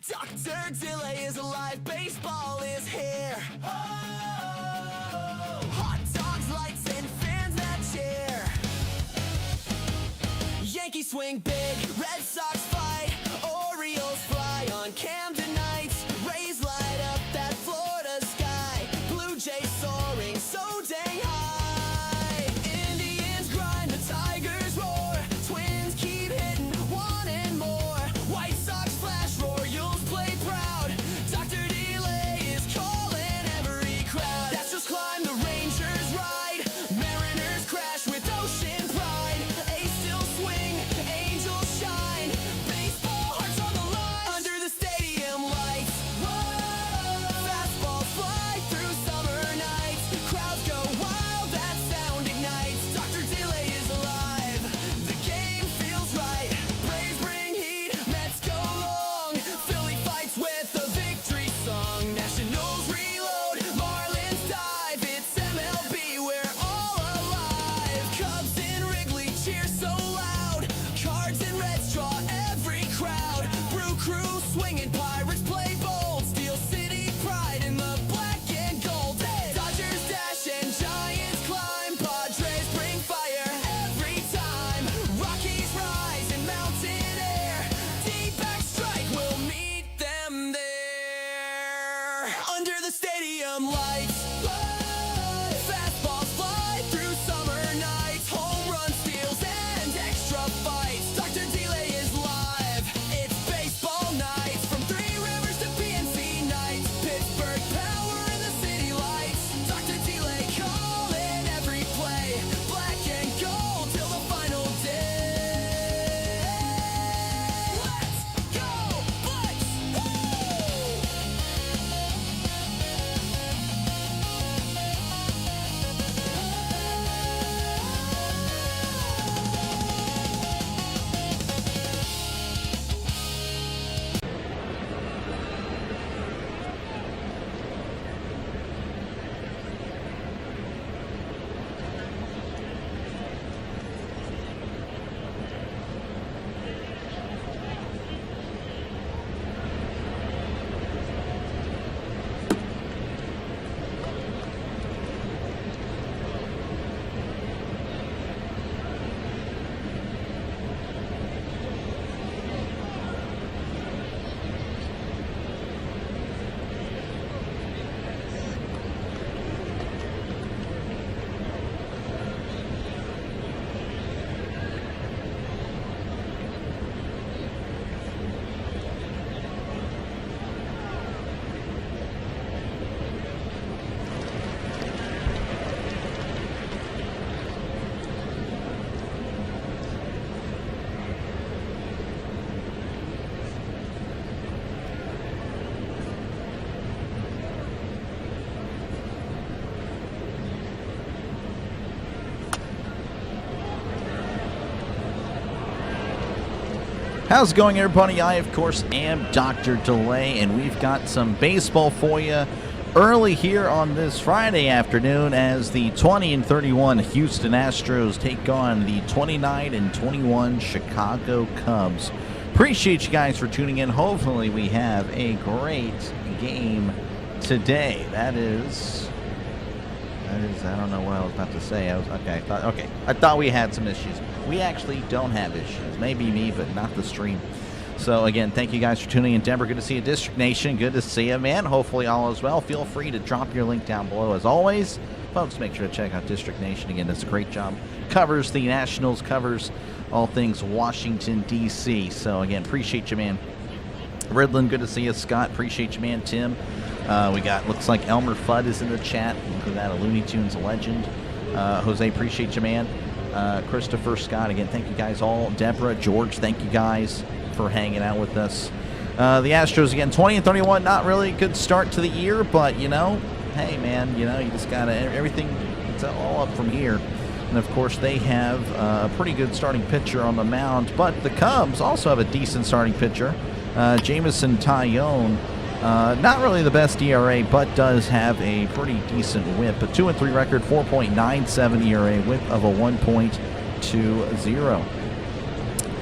Dr. Delay is alive, baseball is here. Oh! Hot dogs, lights, and fans that cheer. Yankees swing big, Red Sox fight, Orioles fly on Camden nights. Rays light up that Florida sky, Blue Jays soaring so dang high. Indians grind, the Tigers roar, Twins keep hitting, wanting more. White Sox flash, Royals play proud, Dr. Delay is calling every crowd. That's just climb, the Rangers ride, Mariners crash with ocean pride. A's still swing, Angels shine, baseball hearts on the line under the stadium lights. Whoa! Fastballs fly through summer nights, crowds go wild, that sound ignites. Dr. Delay is alive, the game feels right. Braves bring heat, Mets go long, Philly fights with a victory song. Nationals reload, Marlins dive, it's MLB, we're all alive. Cubs in Wrigley cheer so loud, Cards and Reds draw every crowd. Brew Crew swinging, Pirates play bold, Steel City pride in the black and gold. Dodgers dash and Giants climb, Padres bring fire every time. Rockies rise in mountain air, D-back strike will meet them there under the stadium lights. Fastballs fly through summer nights, home run steals and extra fights. Dr. Delay is live, it's baseball nights, from Three Rivers to PNC nights. Pittsburgh power in the city lights, Dr. Delay calling every play, black and gold till the final day. Let's go, Bucks! Woo! How's it going, everybody? I, of course, am Dr. Delay, and we've got some baseball for you early here on this Friday afternoon as the 20-31 Houston Astros take on the 29-21 Chicago Cubs. Appreciate you guys for tuning in. Hopefully we have a great game today. That is, I don't know what I was about to say. I thought we had some issues. We actually don't have issues. Maybe me, but not the stream. So, again, thank you guys for tuning in. Denver, good to see you. District Nation, good to see you, man. Hopefully all is well. Feel free to drop your link down below. As always, folks, make sure to check out District Nation. Again, does a great job. Covers the Nationals, covers all things Washington, D.C. So, again, appreciate you, man. Ridlin, good to see you. Scott, appreciate you, man. Tim, we got, looks like Elmer Fudd is in the chat. Look at that, a Looney Tunes legend. Jose, appreciate you, man. Christopher, Scott, again, thank you guys all. Deborah, George, thank you guys for hanging out with us. The Astros, again, 20-31, not really a good start to the year, but, you know, hey, man, you know, you just got to, everything, it's all up from here. And, of course, they have a pretty good starting pitcher on the mound, but the Cubs also have a decent starting pitcher. Jameson Taillon, not really the best ERA, but does have a pretty decent whip. A 2-3 record, 4.97 ERA, whip of a 1.20.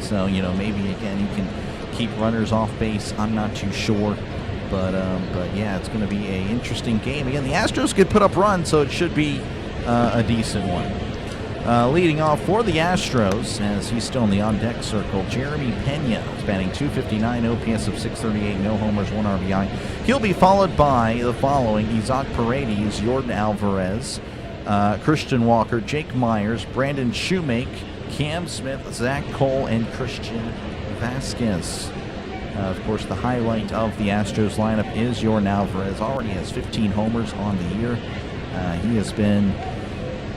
So, you know, maybe, again, you can keep runners off base. I'm not too sure. But yeah, it's going to be an interesting game. Again, the Astros could put up runs, so it should be a decent one. Leading off for the Astros, as he's still in the on-deck circle, Jeremy Pena is batting .259, OPS of .638, no homers, 1 RBI. He'll be followed by the following: Isaac Paredes, Yordan Alvarez, Christian Walker, Jake Myers, Brandon Shoemake, Cam Smith, Zach Cole, and Christian Vasquez. Of course, the highlight of the Astros lineup is Yordan Alvarez. Already has 15 homers on the year.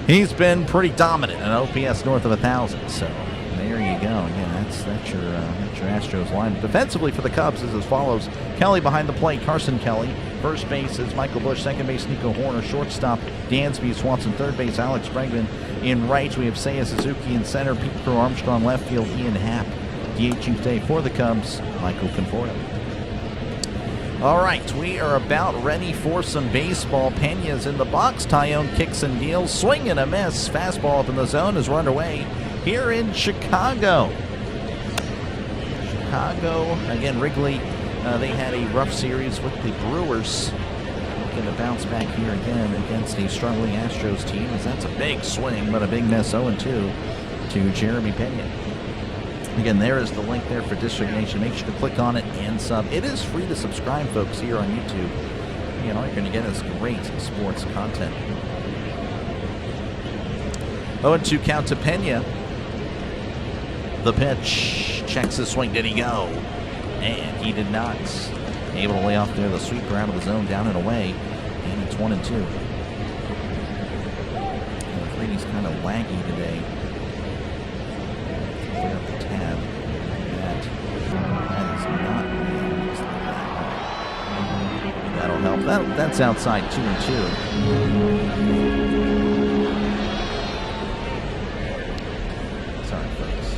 He's been pretty dominant, an OPS north of 1,000. So there you go. Again, that's your Astros line. Defensively for the Cubs is as follows: Kelly behind the plate, Carson Kelly. First base is Michael Busch. Second base, Nico Horner. Shortstop, Dansby Swanson. Third base, Alex Bregman. In right, we have Seiya Suzuki. In center, Pete Crow Armstrong. Left field, Ian Happ. DH today for the Cubs, Michael Conforto. All right, we are about ready for some baseball. Pena's in the box. Taillon kicks and deals. Swing and a miss. Fastball up in the zone is run away here in Chicago. Again, Wrigley, they had a rough series with the Brewers. Looking to bounce back here again against a struggling Astros team, as that's a big swing, but a big miss. 0-2 to Jeremy Pena. Again, there is the link there for District Nation. Make sure to click on it and sub. It is free to subscribe, folks, here on YouTube. You know, all you're going to get is great sports content. 0-2 count to Pena. The pitch. Checks his swing. Did he go? And he did not. Able to lay off there the sweeper out of the zone, down and away. And it's 1-2. I'm afraid he's kind of laggy today. Clear up the tab. That is not that'll help. That's outside 2-2. Sorry, folks.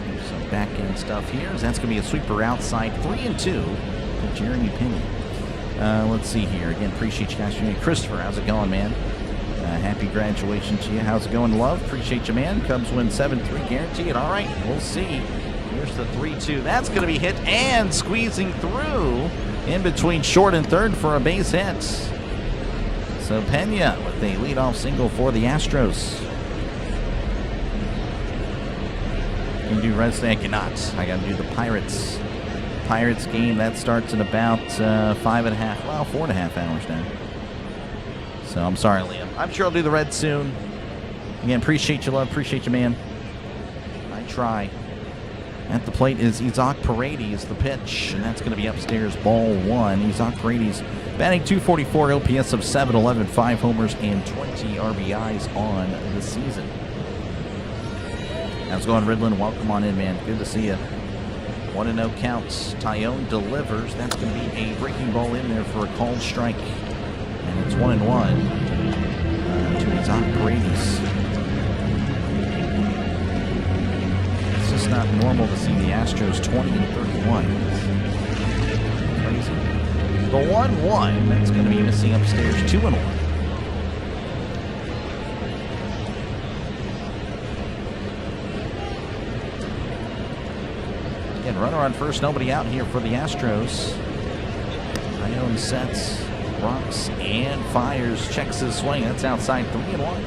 There's some back end stuff here. That's going to be a sweeper outside 3-2 to Jeremy Pena. Let's see here. Again, appreciate you guys for me. Christopher, how's it going, man? Happy graduation to you. How's it going, love? Appreciate you, man. Cubs win 7-3, guaranteed. All right, we'll see. Here's the 3-2. That's going to be hit and squeezing through in between short and third for a base hit. So Pena with a leadoff single for the Astros. Can you do Reds today? I cannot. I got to do the Pirates game. That starts in about 4.5 hours now. So I'm sorry, Liam. I'm sure I'll do the Reds soon. Again, appreciate you, love. Appreciate you, man. I try. At the plate is Isaac Paredes, the pitch, and that's going to be upstairs, ball 1. Isaac Paredes batting .244, OPS of .711, 5 homers, and 20 RBIs on the season. How's it going, Ridlin? Welcome on in, man. Good to see you. 1-0 counts. Taillon delivers. That's going to be a breaking ball in there for a called strike. And it's 1-1 to Isaac Paredes. It's just not normal to see the Astros 20 and 31. It's crazy. The 1-1, that's going to be missing upstairs, 2-1. Again, runner on first, nobody out here for the Astros. Tyone sets, rocks, and fires, checks his swing. That's outside, 3-1.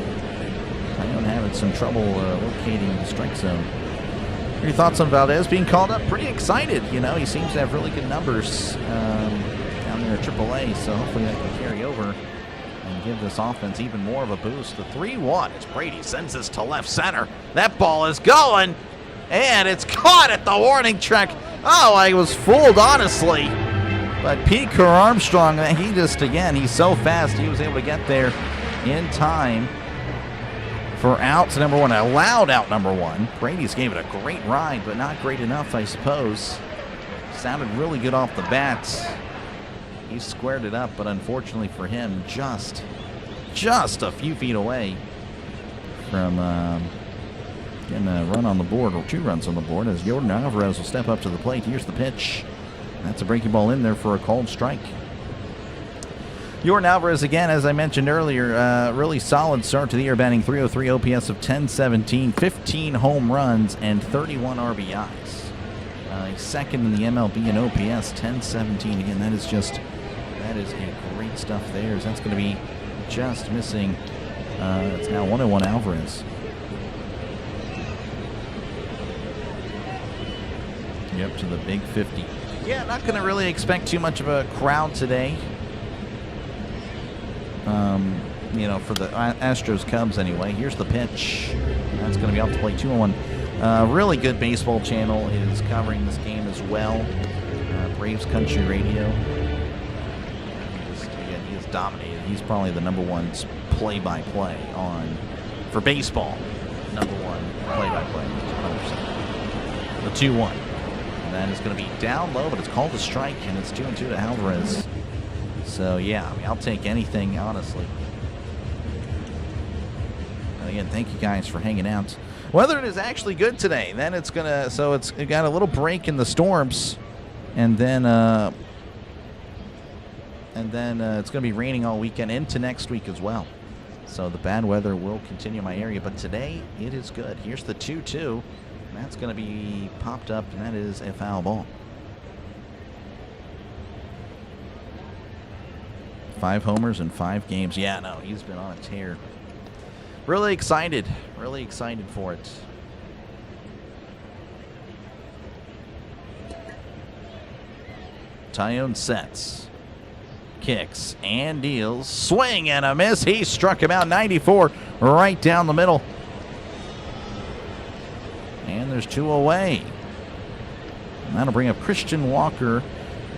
Tyone having some trouble locating the strike zone. What are your thoughts on Valdez being called up? Pretty excited. You know, he seems to have really good numbers down there at AAA, so hopefully that can carry over and give this offense even more of a boost. The 3-1 as Brady sends this to left center. That ball is going, and it's caught at the warning track. Oh, I was fooled, honestly. But Pete Armstrong, he just, again, he's so fast, he was able to get there in time for outs number one, a loud out number one. Brady's gave it a great ride, but not great enough, I suppose. Sounded really good off the bats. He squared it up, but unfortunately for him, just a few feet away from getting a run on the board, or 2 runs on the board, as Yordan Alvarez will step up to the plate. Here's the pitch. That's a breaking ball in there for a called strike. Yordan Alvarez, again, as I mentioned earlier, really solid start to the year, batting .303, OPS of 1017, 15 home runs, and 31 RBIs. He's second in the MLB in OPS, 1017. Again, that is a great stuff there. That's going to be just missing. It's now 1-1 Alvarez. Yep, to the big 50. Yeah, not going to really expect too much of a crowd today. You know, for the Astros Cubs anyway. Here's the pitch. That's going to be off the plate, 2-1. Really good baseball channel is covering this game as well. Braves Country Radio. He is dominated. He's probably the #1 play-by-play for baseball. #1 play-by-play, 100%. The 2-1. And that is going to be down low, but it's called a strike, and it's 2-2 to Alvarez. So, yeah, I mean, I'll take anything, honestly. And again, thank you guys for hanging out. Weather is actually good today. Then it's going to, so it got a little break in the storms, and then it's going to be raining all weekend into next week as well. So the bad weather will continue in my area, but today it is good. Here's the 2-2. That's going to be popped up, and that is a foul ball. 5 homers in 5 games. Yeah, no, he's been on a tear. Really excited for it. Tyone sets, kicks, and deals. Swing and a miss. He struck him out, 94, right down the middle. And there's 2 away. And that'll bring up Christian Walker,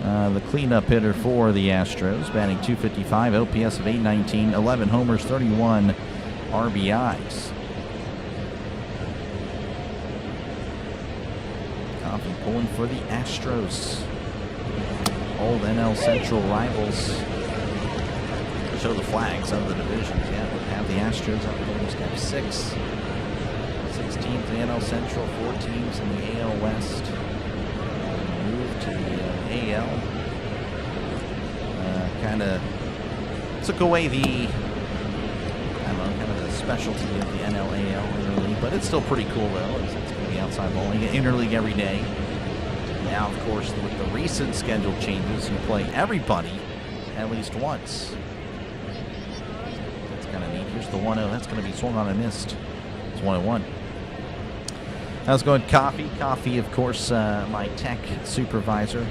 the cleanup hitter for the Astros, batting .255, OPS of 819, 11 homers, 31 RBIs. Coffee pulling for the Astros. Old NL Central rivals. Show the flags of the divisions. Yeah, we have the Astros up there in step 6. 6 teams in the NL Central, 4 teams in the AL West. Move to the AL. Kind of took away the, kind of the specialty of the NL-AL interleague, but it's still pretty cool though. It's going to be outside bowling, interleague every day. Now, of course, with the recent schedule changes, you play everybody at least once. That's kind of neat. Here's the 1-0. That's going to be swung on and missed. It's 1-1. How's it going, Coffee? Coffee, of course, my tech supervisor.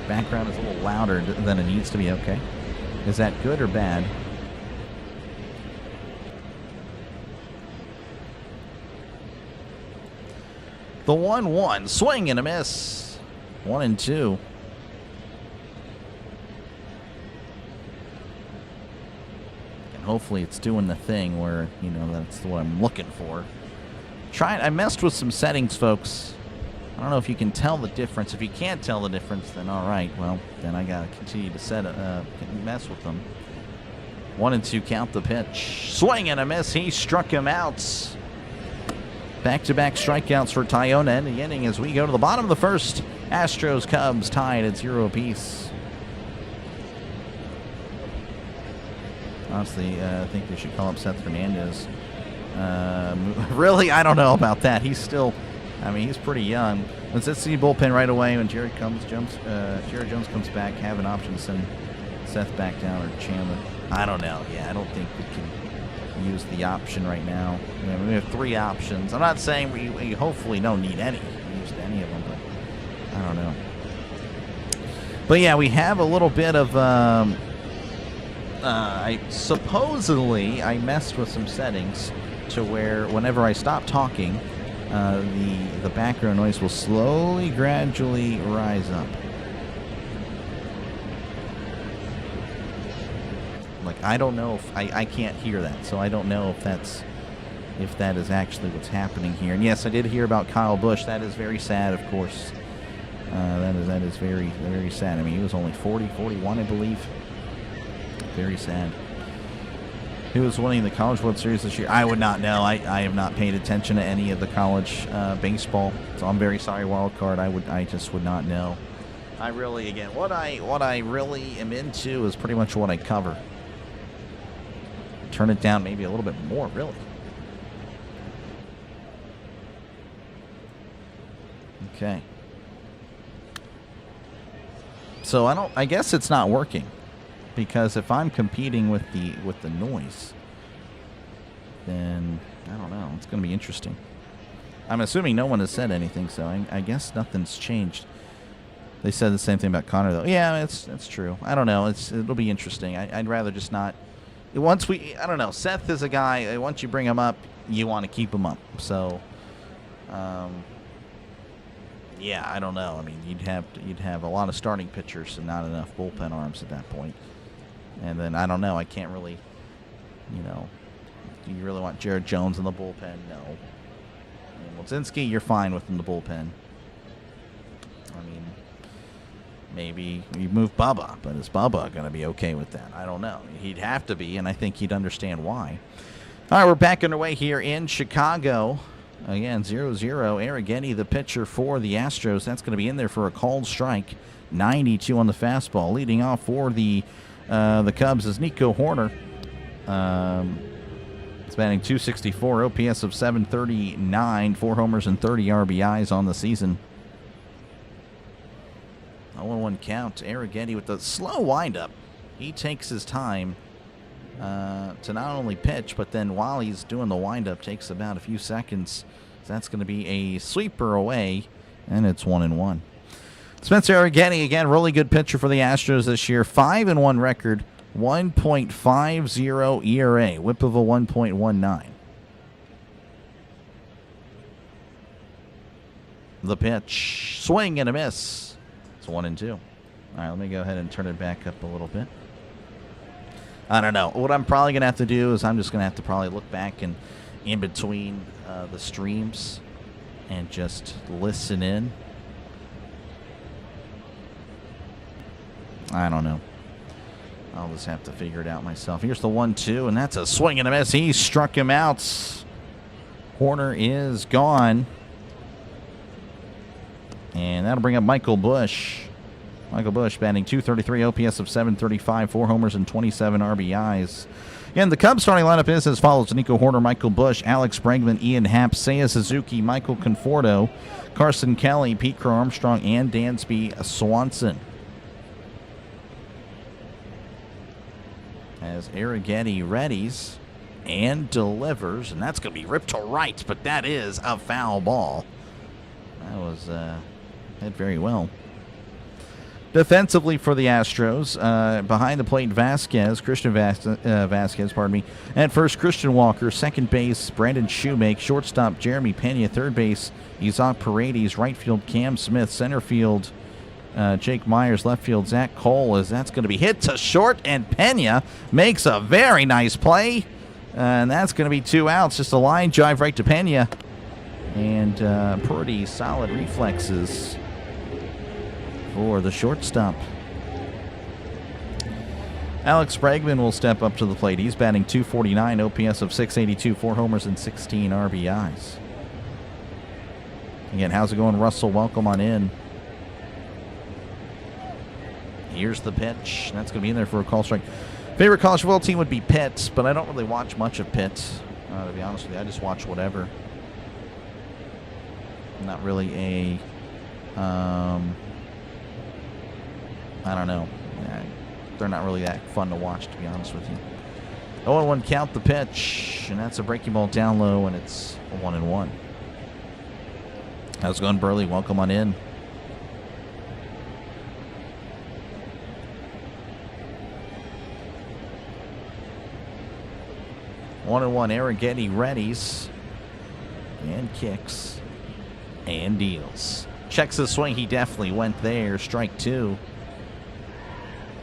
Background is a little louder than it needs to be. Okay. Is that good or bad? The 1-1. Swing and a miss. 1-2. And hopefully it's doing the thing where, that's what I'm looking for. I messed with some settings, folks. I don't know if you can tell the difference. If you can't tell the difference, then all right. Well, then I got to continue to mess with them. 1-2 count the pitch. Swing and a miss. He struck him out. Back-to-back strikeouts for Tyona in the inning as we go to the bottom of the first. Astros, Cubs tied at 0 apiece. Honestly, I think they should call up Seth Fernandez. Really, I don't know about that. He's still, he's pretty young. Let's see bullpen right away when Jared Jones comes back. Have an option to send Seth back down or Chandler. I don't know. Yeah, I don't think we can use the option right now. We have 3 options. I'm not saying we hopefully don't need any. Use any of them, but I don't know. But yeah, we have a little bit of. Supposedly I messed with some settings to where whenever I stop talking, the background noise will slowly, gradually rise up. Like, I don't know if I can't hear that, so I don't know if that is actually what's happening here. And yes, I did hear about Kyle Busch. That is very sad, of course. That is very, very sad. He was only 41, I believe. Very sad. Who is winning the College World Series this year? I would not know. I have not paid attention to any of the college baseball, so I'm very sorry, Wild Card. I just would not know. I really, again, what I really am into is pretty much what I cover. Turn it down maybe a little bit more, really. Okay. So I guess it's not working. Because if I'm competing with the noise, then I don't know. It's going to be interesting. I'm assuming no one has said anything, so I guess nothing's changed. They said the same thing about Connor, though. Yeah, that's true. I don't know. It'll be interesting. I'd rather just not. I don't know. Seth is a guy. Once you bring him up, you want to keep him up. So, yeah, I don't know. You'd have a lot of starting pitchers and not enough bullpen arms at that point. And then, I don't know, I can't really, do you really want Jared Jones in the bullpen? No. Wilczynski, you're fine with in the bullpen. Maybe you move Bubba, but is Bubba going to be okay with that? I don't know. He'd have to be, and I think he'd understand why. All right, we're back underway here in Chicago. Again, 0-0. Arrighetti, the pitcher for the Astros. That's going to be in there for a called strike. 92 on the fastball. Leading off for the Cubs is Nico Horner. It's batting .264, OPS of .739, 4 homers and 30 RBIs on the season. 0-1 count. Arrighetti with the slow windup. He takes his time to not only pitch, but then while he's doing the windup, takes about a few seconds. So that's going to be a sweeper away, and it's 1-1. Spencer Arrighetti, again, really good pitcher for the Astros this year. 5-1 record, 1.50 ERA, whip of a 1.19. The pitch, swing and a miss. It's 1-2. All right, let me go ahead and turn it back up a little bit. I don't know. What I'm probably going to have to do is I'm just going to have to probably look back and in between the streams and just listen in. I don't know. I'll just have to figure it out myself. Here's the 1-2, and that's a swing and a miss. He struck him out. Horner is gone. And that'll bring up Michael Busch. Michael Busch batting .233, OPS of .735, 4 homers and 27 RBIs. Again, the Cubs starting lineup is as follows: Nico Horner, Michael Busch, Alex Bregman, Ian Happ, Seiya Suzuki, Michael Conforto, Carson Kelly, Pete Crow Armstrong, and Dansby Swanson. As Arrighetti readies and delivers, and that's going to be ripped to right, but that is a foul ball. That was hit very well. Defensively for the Astros, behind the plate, Christian Vasquez, pardon me. At first, Christian Walker. Second base, Brandon Shoemake. Shortstop, Jeremy Pena. Third base, Isaac Paredes. Right field, Cam Smith. Center field, Jake Myers. Left field, Zach Cole, as that's going to be hit to short, and Pena makes a very nice play. And that's going to be 2 outs. Just a line drive right to Pena. And pretty solid reflexes for the shortstop. Alex Bregman will step up to the plate. He's batting .249, OPS of .682, 4 homers and 16 RBIs. Again, how's it going, Russell? Welcome on in. Here's the pitch. That's going to be in there for a call strike. Favorite college football team would be Pitt, but I don't really watch much of Pitt. To be honest with you, I just watch whatever. Not really a, I don't know. They're not really that fun to watch, to be honest with you. 0-1 count the pitch, and that's a breaking ball down low, and it's a 1-1. How's it going, Burley? Welcome on in. One and one. Arrighetti readies and kicks and deals. Checks the swing. He definitely went there. Strike two.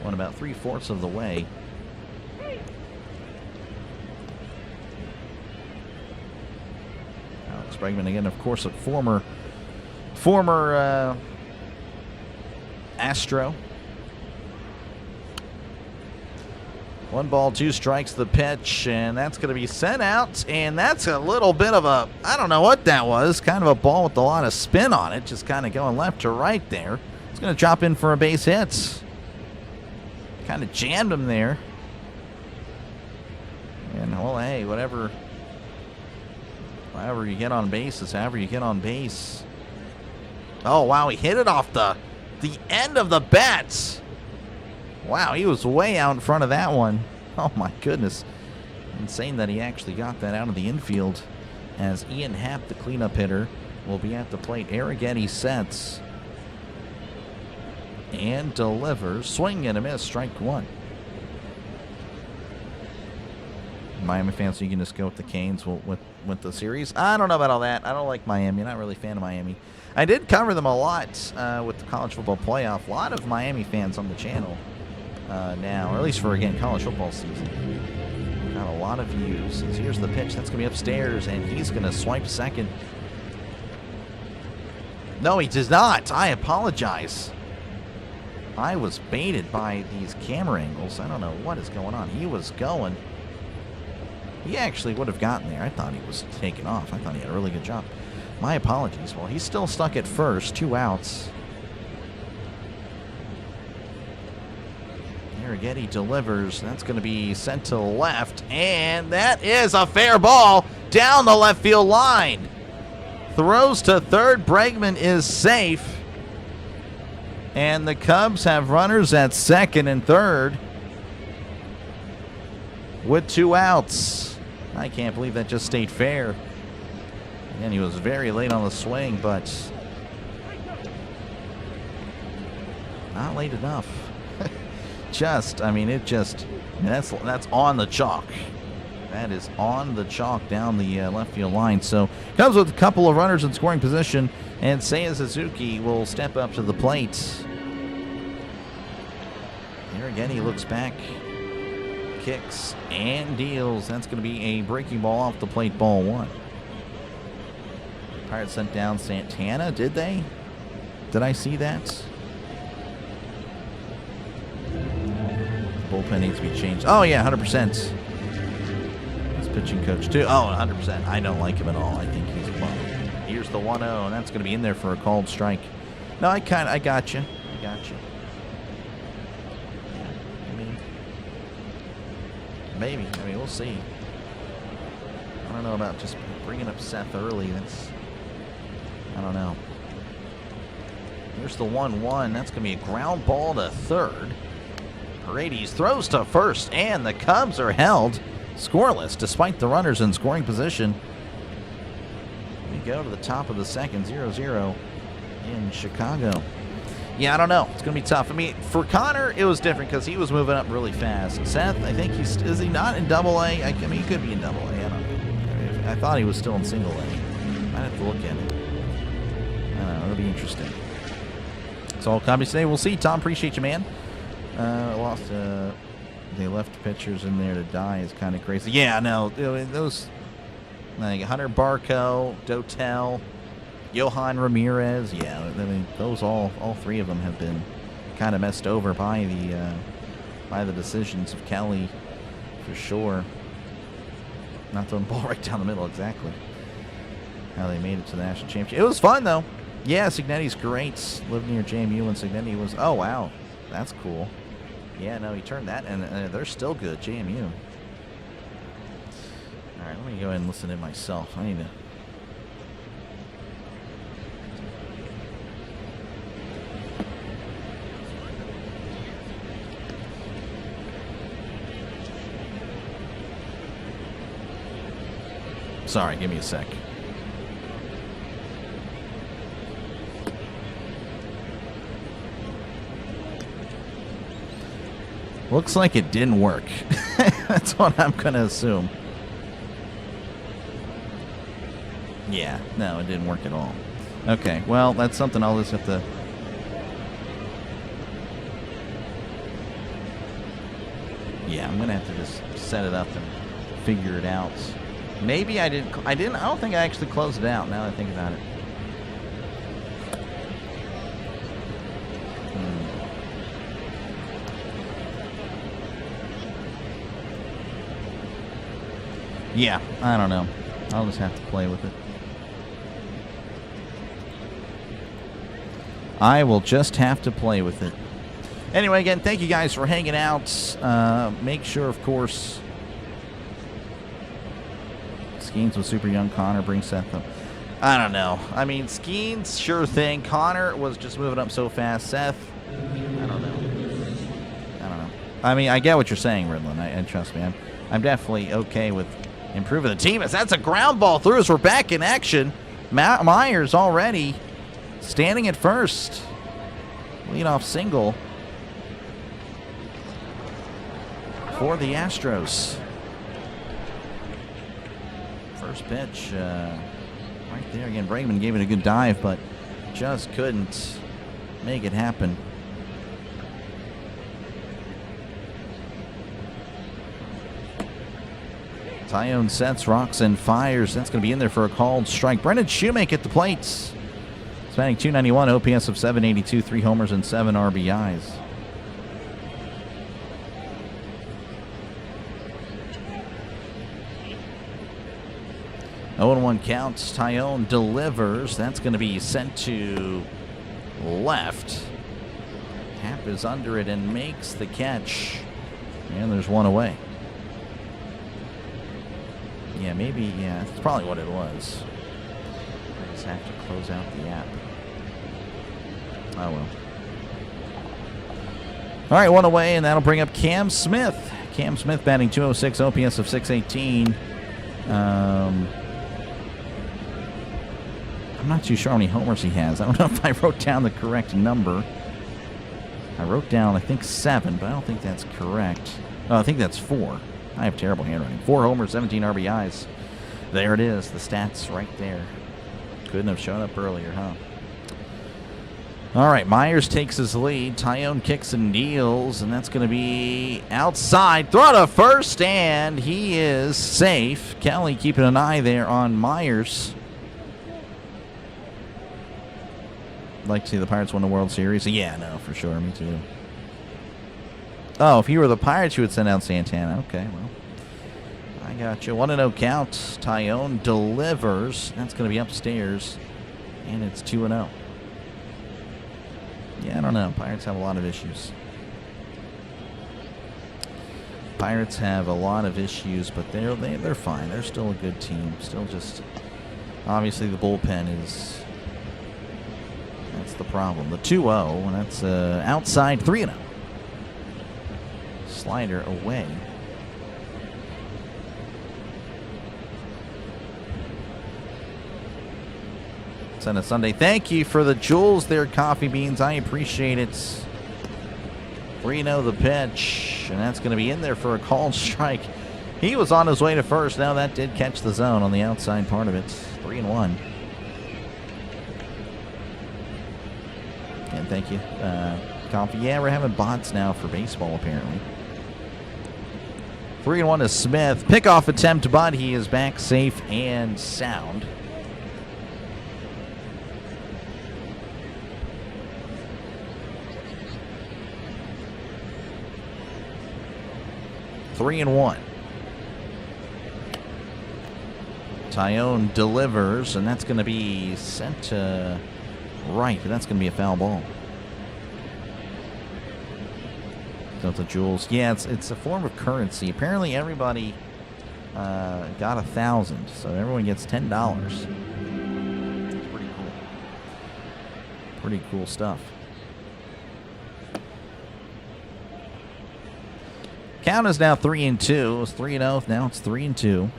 Went about 3/4 of the way. Alex Bregman again, of course, a former Astro. 1 ball, 2 strikes, the pitch, and that's going to be sent out, and that's a little bit of a, I don't know what that was, kind of a ball with a lot of spin on it, just kind of going left to right there. It's going to drop in for a base hit. Kind of jammed him there. And, well, hey, whatever you get on base is however you get on base. Oh, wow, he hit it off the end of the bat. Wow, he was way out in front of that one. Oh, my goodness. Insane that he actually got that out of the infield, as Ian Happ, the cleanup hitter, will be at the plate. Arrighetti sets and delivers. Swing and a miss, strike one. Miami fans, so you can just go with the Canes with the series. I don't know about all that. I don't like Miami. Not really a fan of Miami. I did cover them a lot with the college football playoff. A lot of Miami fans on the channel now, or at least for, again, college football season. Got a lot of views. Here's the pitch. That's going to be upstairs, and he's going to swipe second. No, he does not. I apologize. I was baited by these camera angles. I don't know what is going on. He was going. He actually would have gotten there. I thought he was taking off. I thought he had a really good job. My apologies. Well, he's still stuck at first. 2 outs. Arrighetti delivers. That's going to be sent to left. And that is a fair ball down the left field line. Throws to third. Bregman is safe. And the Cubs have runners at second and third with 2 outs. I can't believe that just stayed fair. And he was very late on the swing, but not late enough. That's on the chalk. That is on the chalk down the left field line. So Cubs with a couple of runners in scoring position, and Seiya Suzuki will step up to the plate. Here again, he looks back, kicks, and deals. That's going to be a breaking ball off the plate, ball 1. Pirates sent down Santana, did they? Did I see that? Bullpen needs to be changed. Oh, yeah, 100%. He's pitching coach, too. Oh, 100%. I don't like him at all. I think he's a bum. Here's the 1-0, and that's going to be in there for a called strike. No, I got you. Yeah, maybe. We'll see. I don't know about just bringing up Seth early. I don't know. Here's the 1-1. That's going to be a ground ball to third. Paredes throws to first, and the Cubs are held scoreless despite the runners in scoring position. We go to the top of the second, 0-0 in Chicago. Yeah, I don't know. It's going to be tough. For Connor, it was different because he was moving up really fast. Seth, I think is he not in Double-A? He could be in Double-A. I don't know. I thought he was still in Single-A. I'd have to look at it. I don't know. It'll be interesting. It's all copies today. We'll see. Tom, appreciate you, man. They left pitchers in there to die is kind of crazy. Yeah, no. Those, like Hunter Barco, Dotel, Johan Ramirez, yeah, those all 3 of them have been kind of messed over by the decisions of Kelly, for sure. Not throwing the ball right down the middle, exactly. how they made it to the national championship. It was fun, though. Yeah, Cignetti's great. Lived near JMU when Cignetti was... Oh, wow. That's cool. Yeah, no, he turned that, and they're still good, JMU. All right, let me go ahead and listen in myself. I need to... Sorry, give me a sec. Looks like it didn't work. That's what I'm going to assume. Yeah, no, it didn't work at all. Okay, well, that's something I'll just have to... Yeah, I'm going to have to just set it up and figure it out. Maybe I didn't... I don't think I actually closed it out, now that I think about it. Yeah, I don't know. I'll just have to play with it. I will just have to play with it. Anyway, again, thank you guys for hanging out. Make sure, of course, Skeens was super young. Connor brings Seth up. I don't know. I mean, Skeens, sure thing. Connor was just moving up so fast. Seth, I don't know. I mean, I get what you're saying, Ridlin. And trust me, I'm definitely okay with improving the team. As that's a ground ball through as we're back in action. Myers already standing at first. Leadoff single for the Astros. First pitch right there. Again, Bregman gave it a good dive, but just couldn't make it happen. Tyone sets, rocks, and fires. That's going to be in there for a called strike. Brendan Shoemake at the plate. He's batting .291, OPS of .782, 3 homers and 7 RBIs. Oh, 0-1 counts. Tyone delivers. That's going to be sent to left. Happ is under it and makes the catch. And there's one away. Yeah, maybe, yeah, that's probably what it was. I just have to close out the app. Oh, well. All right, one away, and that'll bring up Cam Smith. Cam Smith batting .206, OPS of .618. I'm not too sure how many homers he has. I don't know if I wrote down the correct number. I wrote down, I think, 7, but I don't think that's correct. Oh, I think that's 4. I have terrible handwriting. 4 homers, 17 RBIs. There it is. The stats right there. Couldn't have shown up earlier, huh? All right, Myers takes his lead. Tyone kicks and deals, and that's going to be outside. Throw to first, and he is safe. Kelly keeping an eye there on Myers. Like to see the Pirates win the World Series. Yeah, no, for sure. Me too. Oh, if you were the Pirates, you would send out Santana. Okay, well, I got you. 1-0 count. Tyone delivers. That's going to be upstairs, and it's 2-0. Yeah, I don't know. Pirates have a lot of issues. Pirates have a lot of issues, but they're fine. They're still a good team. Still just, obviously, the bullpen is, that's the problem. The 2-0, and that's outside 3-0. Slider away. Send a Sunday. Thank you for the jewels there, Coffee Beans. I appreciate it. 3-0 the pitch, and that's going to be in there for a called strike. He was on his way to first. Now that did catch the zone on the outside part of it. 3-1. And thank you, Coffee. Yeah, we're having bots now for baseball, apparently. 3-1 to Smith. Pickoff attempt, but he is back safe and sound. Tyone delivers, and that's going to be sent to right, but that's going to be a foul ball. Delta Jules. Yeah, it's a form of currency. Apparently everybody got 1,000, so everyone gets $10. It's pretty cool. Pretty cool stuff. Count is now 3-2. It was 3-0. Now it's 3-2.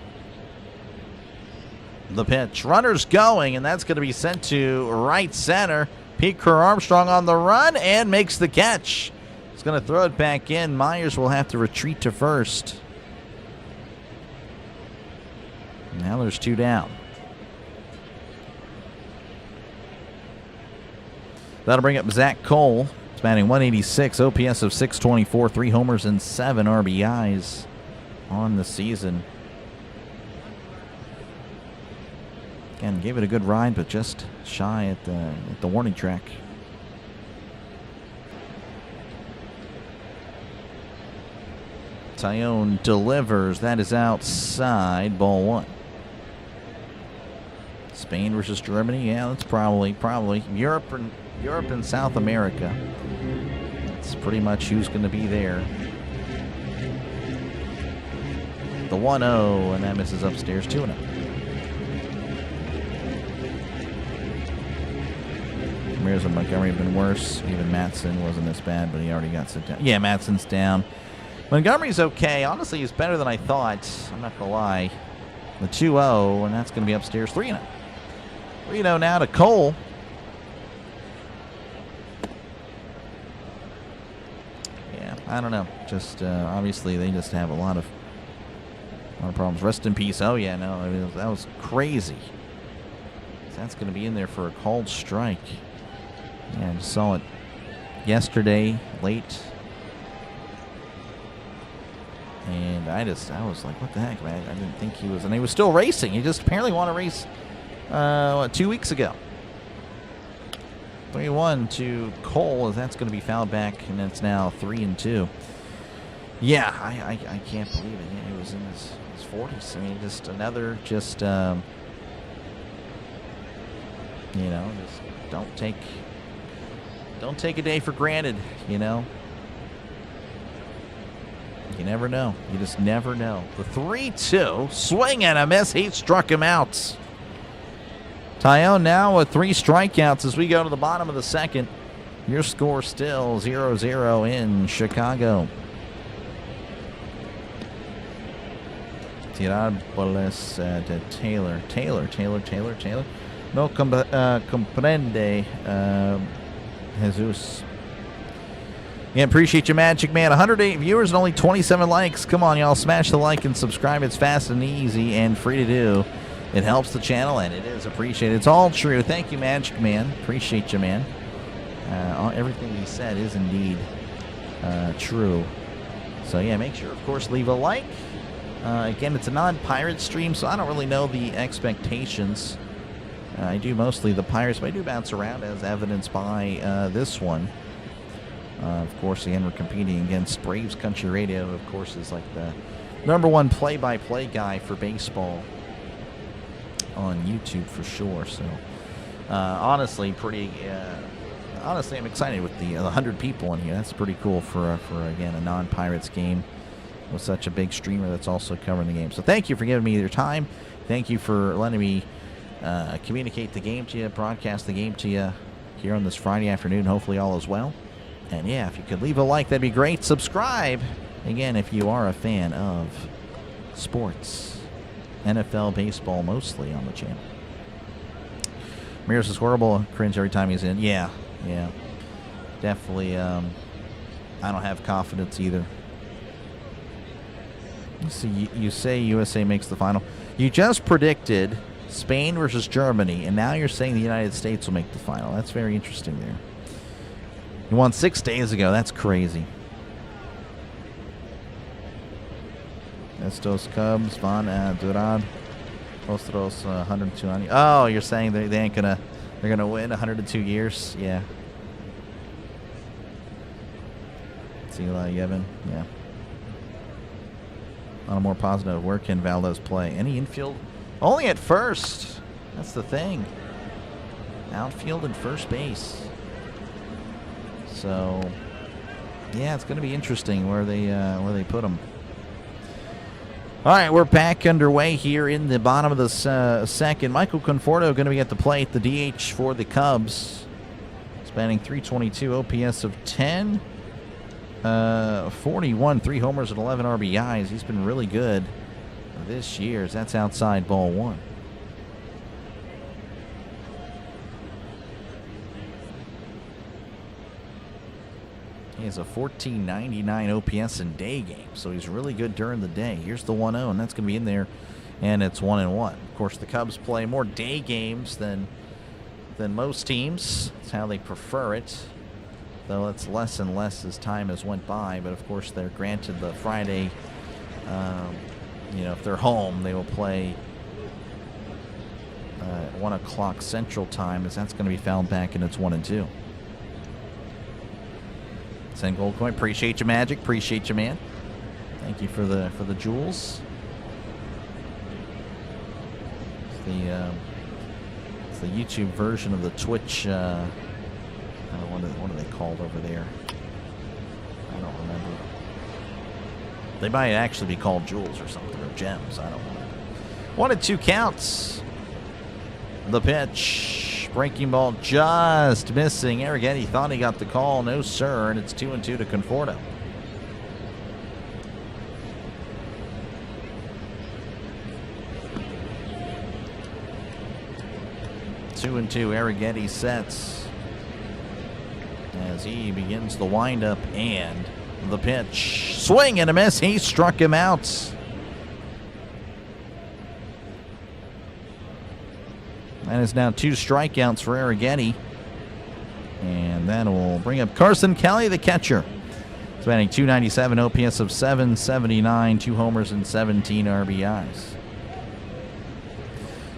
The pitch. Runner's going, and that's going to be sent to right center. Pete Kerr-Armstrong on the run and makes the catch. He's going to throw it back in. Myers will have to retreat to first. Now there's 2 down. That'll bring up Zach Cole. He's batting 186, OPS of 624, 3 homers and 7 RBIs on the season. Again, gave it a good ride, but just shy at the warning track. Tyone delivers. That is outside. Ball 1. Spain versus Germany. Yeah, that's probably Europe and South America. That's pretty much who's going to be there. The 1-0, and that misses upstairs. 2-0. Ramirez and Montgomery have been worse. Even Matson wasn't this bad, but he already got sent down. Yeah, Matson's down. Montgomery's okay. Honestly, he's better than I thought. I'm not going to lie. The 2-0, and that's going to be upstairs. 3-0. 3-0 now to Cole. Yeah, I don't know. Just obviously they just have a lot of problems. Rest in peace. Oh, yeah, no, I mean, that was crazy. That's going to be in there for a called strike. Yeah, I just saw it yesterday, late. And I was like, what the heck, man? I didn't think he was. And he was still racing. He just apparently wanted to race, 2 weeks ago. 3-1 to Cole, as that's going to be fouled back, and it's now 3-2. Yeah, I can't believe it. Yeah, he was in his 40s. I mean, just another, just don't take a day for granted, you know. You never know. You just never know. The 3-2, swing and a miss. He struck him out. Tyone now with 3 strikeouts as we go to the bottom of the second. Your score still 0-0 in Chicago. Tirables to Taylor. Taylor. No comprende, Jesus. Yeah, appreciate you, Magic Man. 108 viewers and only 27 likes. Come on, y'all. Smash the like and subscribe. It's fast and easy and free to do. It helps the channel, and it is appreciated. It's all true. Thank you, Magic Man. Appreciate you, man. Everything he said is indeed true. So, yeah, make sure, of course, leave a like. Again, it's a non-pirate stream, so I don't really know the expectations. I do mostly the Pirates, but I do bounce around, as evidenced by this one. Of course, again, we're competing against Braves Country Radio, of course, is like the #1 play-by-play guy for baseball on YouTube for sure. So, honestly, honestly, I'm excited with the 100 people in here. That's pretty cool for again, a non-Pirates game with such a big streamer that's also covering the game. So thank you for giving me your time. Thank you for letting me communicate the game to you, broadcast the game to you here on this Friday afternoon. Hopefully all is well. And yeah, if you could leave a like, that'd be great. Subscribe, again, if you are a fan of sports, NFL, baseball, mostly on the channel. Ramirez is horrible. Cringe every time he's in. Yeah. Definitely, I don't have confidence either. You say USA makes the final. You just predicted Spain versus Germany, and now you're saying the United States will make the final. That's very interesting there. You won 6 days ago. That's crazy. Estos Cubs, Van Durad, Ostros, 102 años. Oh, you're saying they ain't gonna, they're gonna win 102 years? Yeah. Sila Yevon, yeah. On a more positive, where can Valdez play? Any infield Only at first. That's the thing. Outfield and first base. So, yeah, it's going to be interesting where they put him. All right, we're back underway here in the bottom of the second. Michael Conforto going to be at the plate, the DH for the Cubs. Spanning .322 OPS of 10. 41, 3 homers and 11 RBIs. He's been really good this year. That's outside ball one. He has a 1499 OPS in day games, so he's really good during the day. Here's the 1-0, and that's going to be in there, and it's 1-1. Of course, the Cubs play more day games than most teams. That's how they prefer it, though it's less and less as time has went by. But, of course, they're granted the Friday, if they're home, they will play at 1 o'clock Central Time, as that's going to be fouled back, and it's 1-2. Send gold coin. Appreciate you, Magic. Appreciate you, man. Thank you for the jewels. It's the YouTube version of the Twitch. What are they called over there? I don't remember. They might actually be called jewels or something, or gems. I don't know. 1-2 counts. The pitch. Breaking ball just missing. Arrighetti thought he got the call. No, sir. And it's 2-2 to Conforto. Two and two. Arrighetti sets as he begins the windup and the pitch. Swing and a miss. He struck him out. That is now 2 strikeouts for Arrighetti. And that will bring up Carson Kelly, the catcher. Spanning .297 OPS of 779, 2 homers and 17 RBIs.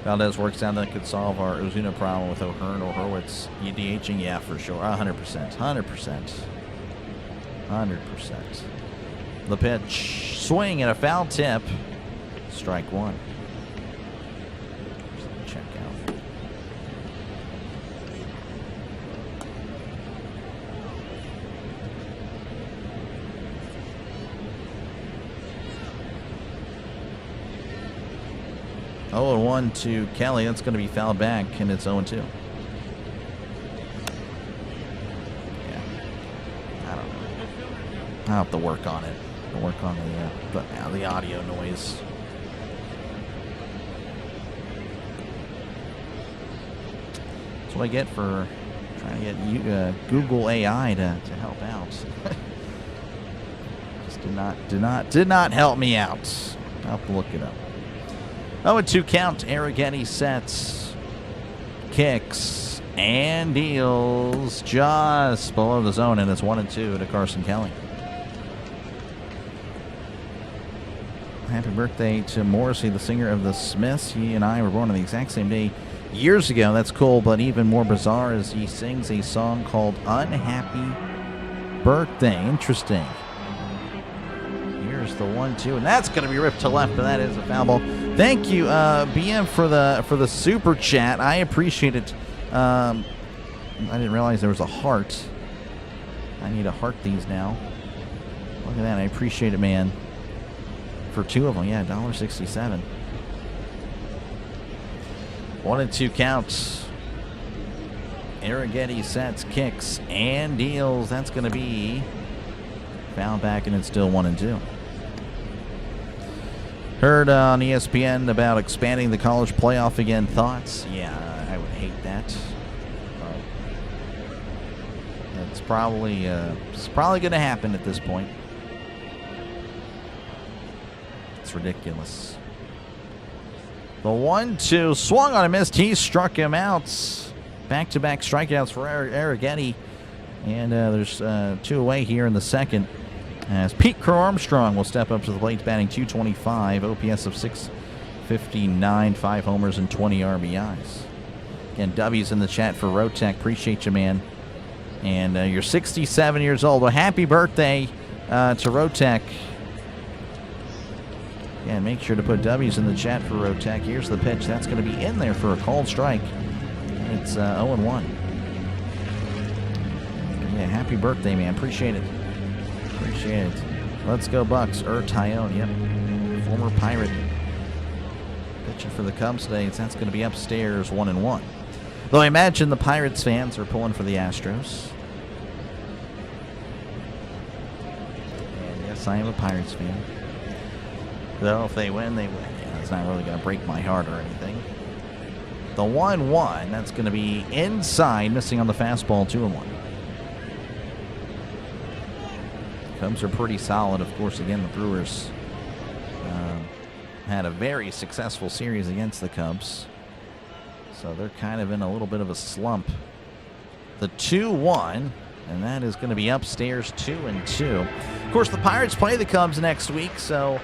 Valdez works out that could solve our Ozuna problem with O'Hearn or Hurwitz. You DHing? Yeah, for sure. 100%. 100%. 100%. The pitch. Swing and a foul tip. Strike one. Check out. Oh, and 1 to Kelly. That's going to be fouled back, and it's 0-2. Yeah. I don't know. I'll have to work on it. I'll work on the audio noise. That's what I get for trying to get Google AI to help out. Just did not help me out. I'll have to look it up. 0-2 count. Arrighetti sets, kicks, and deals just below the zone, and it's 1-2 to Carson Kelly. Happy birthday to Morrissey, the singer of the Smiths. He and I were born on the exact same day years ago. That's cool, but even more bizarre is he sings a song called Unhappy Birthday. Interesting. Here's the 1-2, and that's going to be ripped to left, but that is a foul ball. Thank you, BM, for the super chat. I appreciate it. I didn't realize there was a heart. I need to heart these now. Look at that. I appreciate it, man. For 2 of them, yeah, $1.67. 1-2 counts. Arrighetti sets, kicks, and deals. That's going to be foul back, and it's still 1-2. Heard on ESPN about expanding the college playoff again. Thoughts? Yeah, I would hate that. It's probably going to happen at this point. It's ridiculous. The 1-2 swung on a miss. He struck him out. Back-to-back strikeouts for Arrighetti. And there's 2 away here in the second. As Pete Crow Armstrong will step up to the plate, batting .225, OPS of 659, 5 homers and 20 RBIs. Again, W's in the chat for Rotech. Appreciate you, man. And you're 67 years old. Well, happy birthday to Rotech. And make sure to put W's in the chat for Rotech. Here's the pitch. That's going to be in there for a called strike. It's 0-1. Yeah, happy birthday, man. Appreciate it. Appreciate it. Let's go Bucks. Tyone, yep. Former Pirate. Pitching for the Cubs today. That's going to be upstairs 1-1. Though I imagine the Pirates fans are pulling for the Astros. And yes, I am a Pirates fan. Though if they win, they win. Yeah, it's not really going to break my heart or anything. The 1-1, that's going to be inside, missing on the fastball, 2-1. Cubs are pretty solid. Of course, again, the Brewers had a very successful series against the Cubs. So they're kind of in a little bit of a slump. The 2-1, and that is going to be upstairs 2-2. Of course, the Pirates play the Cubs next week, so,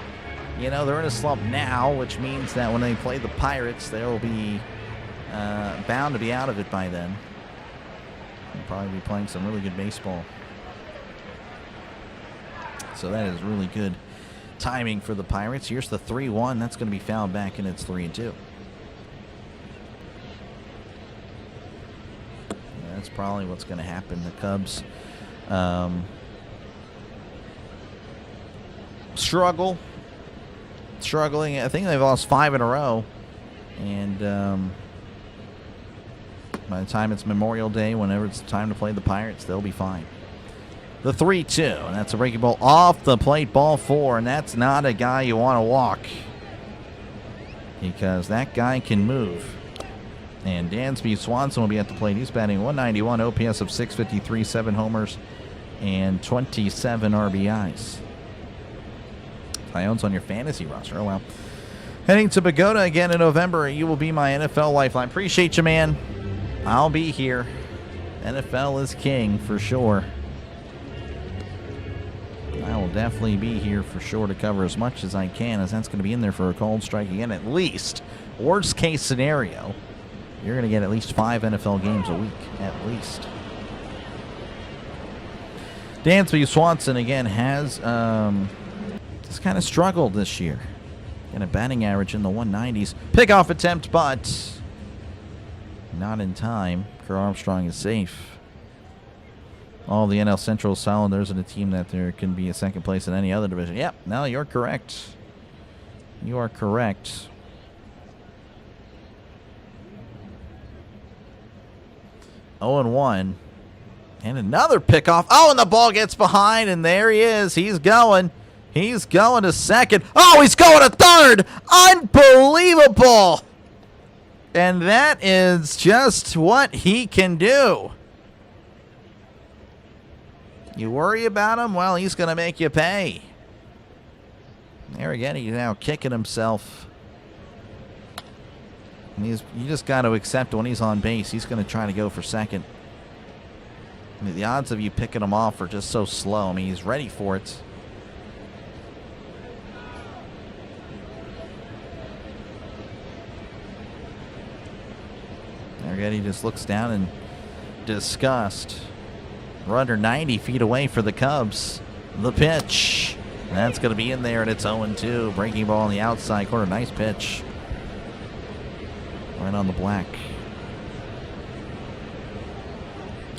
you know, they're in a slump now, which means that when they play the Pirates, they'll be bound to be out of it by then. They'll probably be playing some really good baseball. So that is really good timing for the Pirates. Here's the 3-1. That's going to be fouled back, and it's 3-2. That's probably what's going to happen. The Cubs struggling. I think they've lost 5 in a row. And by the time it's Memorial Day, whenever it's time to play the Pirates, they'll be fine. The 3-2, and that's a breaking ball off the plate, ball 4, and that's not a guy you want to walk because that guy can move. And Dansby Swanson will be at the plate. He's batting 191, OPS of 653, 7 homers, and 27 RBIs. Tyone's on your fantasy roster. Oh, wow. Heading to Pagoda again in November. You will be my NFL lifeline. Appreciate you, man. I'll be here. NFL is king for sure. I will definitely be here for sure to cover as much as I can, as that's going to be in there for a cold strike again at least. Worst case scenario, you're going to get at least 5 NFL games a week, at least. Dansby Swanson, again, has just kind of struggled this year. Got a batting average in the 190s. Pickoff attempt, but not in time. Kerr Armstrong is safe. All the NL Central solid. There's a team that there can be a second place in any other division. Yep, no, you're correct. You are correct. Oh, and 1. And another pickoff. Oh, and the ball gets behind, and there he is. He's going. He's going to second. Oh, he's going to third. Unbelievable. And that is just what he can do. You worry about him? Well, he's going to make you pay. There again, he's now kicking himself. And you just got to accept when he's on base, he's going to try to go for second. I mean, the odds of you picking him off are just so slow. I mean, he's ready for it. There again, he just looks down in disgust. We're under 90 feet away for the Cubs. The pitch. That's going to be in there, and it's 0-2. Breaking ball on the outside corner. Nice pitch. Right on the black.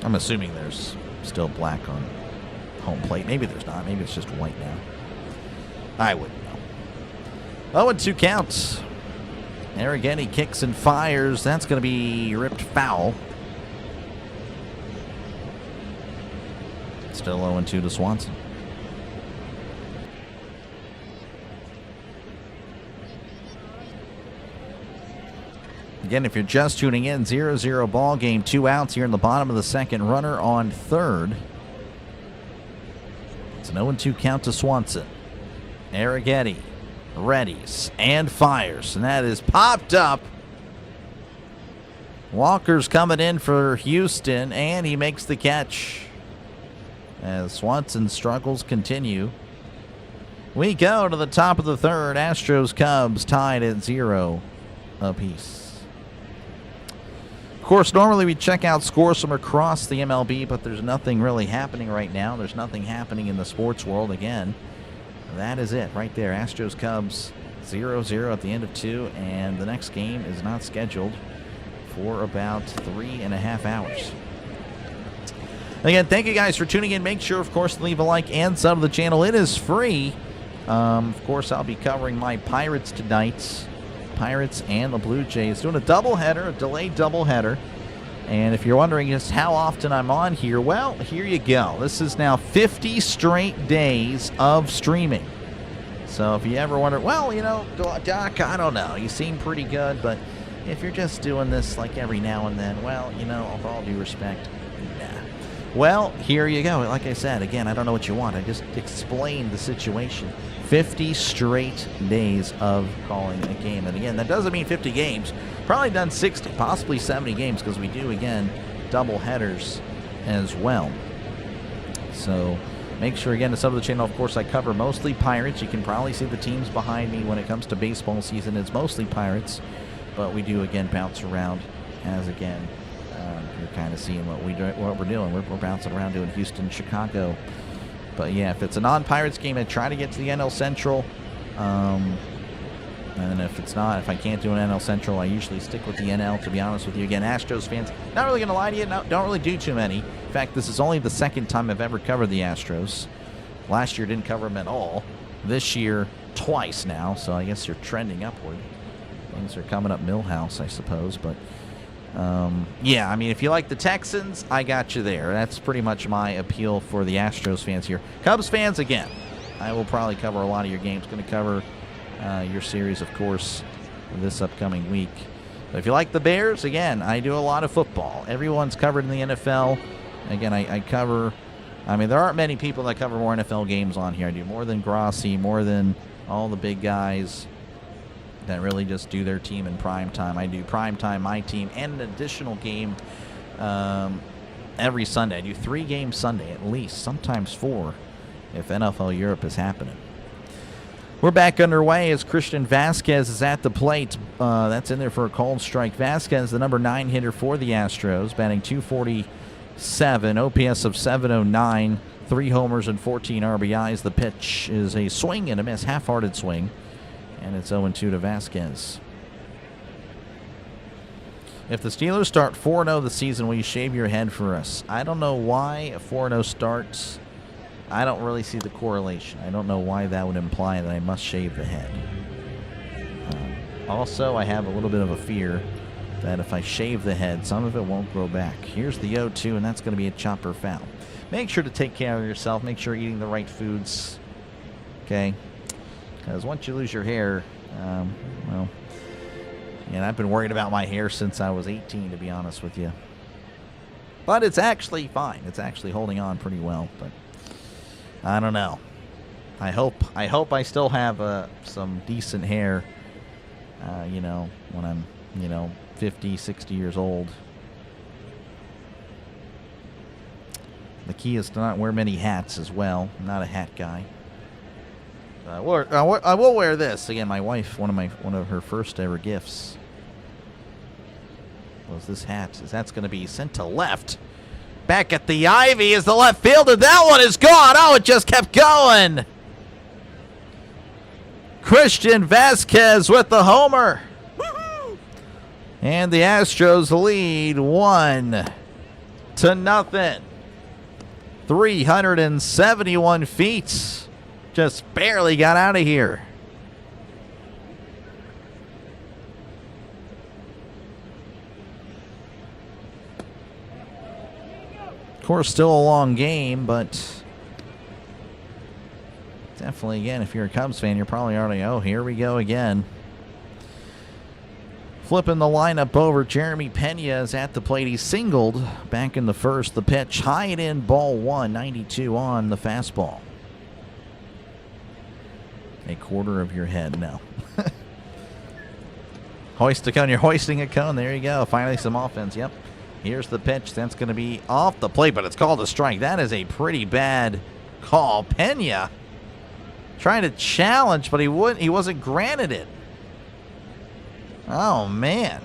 I'm assuming there's still black on home plate. Maybe there's not. Maybe it's just white now. I wouldn't know. 0-2 counts. There again, he kicks and fires. That's going to be ripped foul. Still 0-2 to Swanson. Again, if you're just tuning in, 0-0 ball game, 2 outs here in the bottom of the second. Runner on third. It's an 0-2 count to Swanson. Arrighetti readies and fires, and that is popped up. Walker's coming in for Houston, and he makes the catch. As Swanson's struggles continue, we go to the top of the third. Astros Cubs tied at 0 apiece. Of course, normally we check out scores from across the MLB, but there's nothing really happening right now. There's nothing happening in the sports world again. That is it right there. Astros Cubs 0-0 at the end of 2, and the next game is not scheduled for about 3.5 hours. Again, thank you guys for tuning in. Make sure, of course, to leave a like and sub to the channel. It is free. Of course, I'll be covering my Pirates tonight. Pirates and the Blue Jays. Doing a doubleheader, a delayed doubleheader. And if you're wondering just how often I'm on here, well, here you go. This is now 50 straight days of streaming. So if you ever wonder, well, you know, Doc, I don't know. You seem pretty good, but if you're just doing this like every now and then, well, you know, with all due respect, nah. Well, here you go. Like I said, again, I don't know what you want. I just explained the situation. 50 straight days of calling a game. And again, that doesn't mean 50 games. Probably done 60, possibly 70 games, because we do, again, double headers as well. So make sure, again, to sub to the channel. Of course, I cover mostly Pirates. You can probably see the teams behind me when it comes to baseball season. It's mostly Pirates. But we do, again, bounce around as, again, you're kind of seeing what we're doing. We're bouncing around doing Houston, Chicago. But yeah, if it's a non-Pirates game, I try to get to the NL Central. And if it's not, if I can't do an NL Central, I usually stick with the NL, to be honest with you. Again, Astros fans, not really going to lie to you, don't really do too many. In fact, this is only the second time I've ever covered the Astros. Last year, didn't cover them at all. This year, twice now, so I guess you're trending upward. Things are coming up Millhouse, I suppose, but yeah, I mean, if you like the Texans, I got you there. That's pretty much my appeal for the Astros fans here. Cubs fans, again, I will probably cover a lot of your games. Going to cover your series, of course, this upcoming week. But if you like the Bears, again, I do a lot of football. Everyone's covered in the NFL. Again, I cover, I mean, there aren't many people that cover more NFL games on here. I do more than Grossi, more than all the big guys that really just do their team in prime time. I do prime time, my team, and an additional game every Sunday. I do 3 games Sunday at least, sometimes 4 if NFL Europe is happening. We're back underway as Christian Vasquez is at the plate. That's in there for a cold strike. Vasquez, the number 9 hitter for the Astros, batting .247, OPS of .709, 3 homers and 14 RBIs. The pitch is a swing and a miss, half-hearted swing. And it's 0-2 to Vasquez. If the Steelers start 4-0 the season, will you shave your head for us? I don't know why a 4-0 starts. I don't really see the correlation. I don't know why that would imply that I must shave the head. Also, I have a little bit of a fear that if I shave the head, some of it won't grow back. Here's the 0-2, and that's going to be a chopper foul. Make sure to take care of yourself. Make sure you're eating the right foods. Okay? Because once you lose your hair, well, and I've been worried about my hair since I was 18, to be honest with you. But it's actually fine. It's actually holding on pretty well. But I don't know. I hope I still have some decent hair, you know, when I'm, you know, 50, 60 years old. The key is to not wear many hats as well. I'm not a hat guy. I will wear this again. My wife, one of her first ever gifts was this hat. That's going to be sent to left. Back at the ivy is the left fielder. That one is gone. Oh, it just kept going. Christian Vasquez with the homer. Woo-hoo! And the Astros lead 1-0. 371 feet. Just barely got out of here. Of course, still a long game, but definitely, again, if you're a Cubs fan, you're probably already, oh, here we go again. Flipping the lineup over, Jeremy Pena is at the plate. He singled back in the first. The pitch, high and in, ball 1, 92 on the fastball. A quarter of your head, no. Hoist a cone. You're hoisting a cone. There you go. Finally some offense. Yep. Here's the pitch. That's going to be off the plate, but it's called a strike. That is a pretty bad call. Pena trying to challenge, but he wasn't granted it. Oh, man.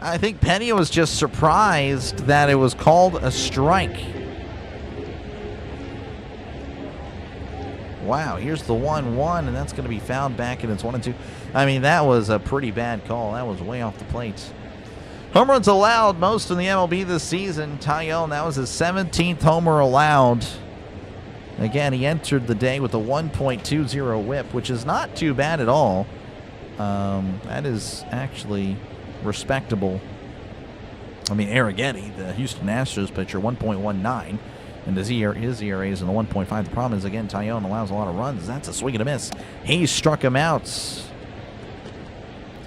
I think Pena was just surprised that it was called a strike. Wow, here's the 1-1, and that's going to be fouled back, and it's 1-2. I mean, that was a pretty bad call. That was way off the plate. Home runs allowed, most in the MLB this season. Tyone, that was his 17th homer allowed. Again, he entered the day with a 1.20 whip, which is not too bad at all. That is actually respectable. I mean, Arrighetti, the Houston Astros pitcher, 1.19. And his ERA is in the 1.5. The problem is, again, Tyone allows a lot of runs. That's a swing and a miss. He struck him out.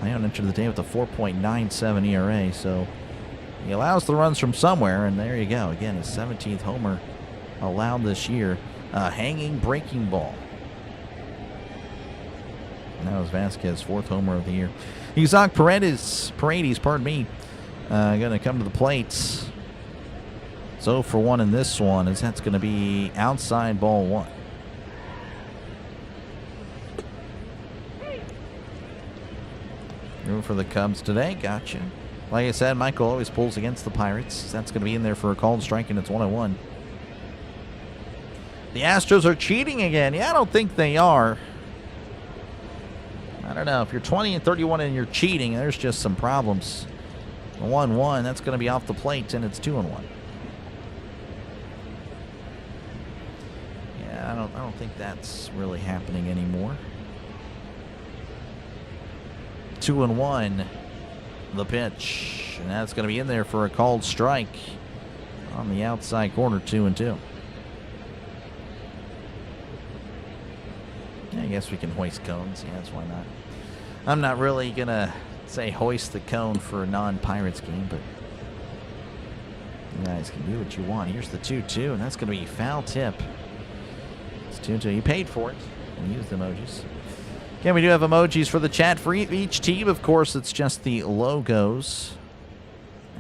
Tyone entered the day with a 4.97 ERA, so he allows the runs from somewhere, and there you go. Again, his 17th homer allowed this year. Hanging breaking ball. And that was Vasquez's 4th homer of the year. Isaac Paredes, pardon me, going to come to the plate. So for 1 in this one, as that's going to be outside ball 1. Room for the Cubs today. Gotcha. Like I said, Michael always pulls against the Pirates. That's going to be in there for a called strike, and it's 1-1. The Astros are cheating again. Yeah, I don't think they are. I don't know. If you're 20-31 and you're cheating, there's just some problems. 1-1, that's going to be off the plate, and it's 2-1. Yeah, I don't think that's really happening anymore. 2-1, the pitch, and that's going to be in there for a called strike on the outside corner. 2-2. I guess we can hoist cones. Yes, why not? I'm not really going to say hoist the cone for a non-Pirates game, but you guys can do what you want. Here's the 2-2, and that's going to be foul tip. It's 2-2. You paid for it and used emojis. Again, we do have emojis for the chat for each team. Of course, it's just the logos.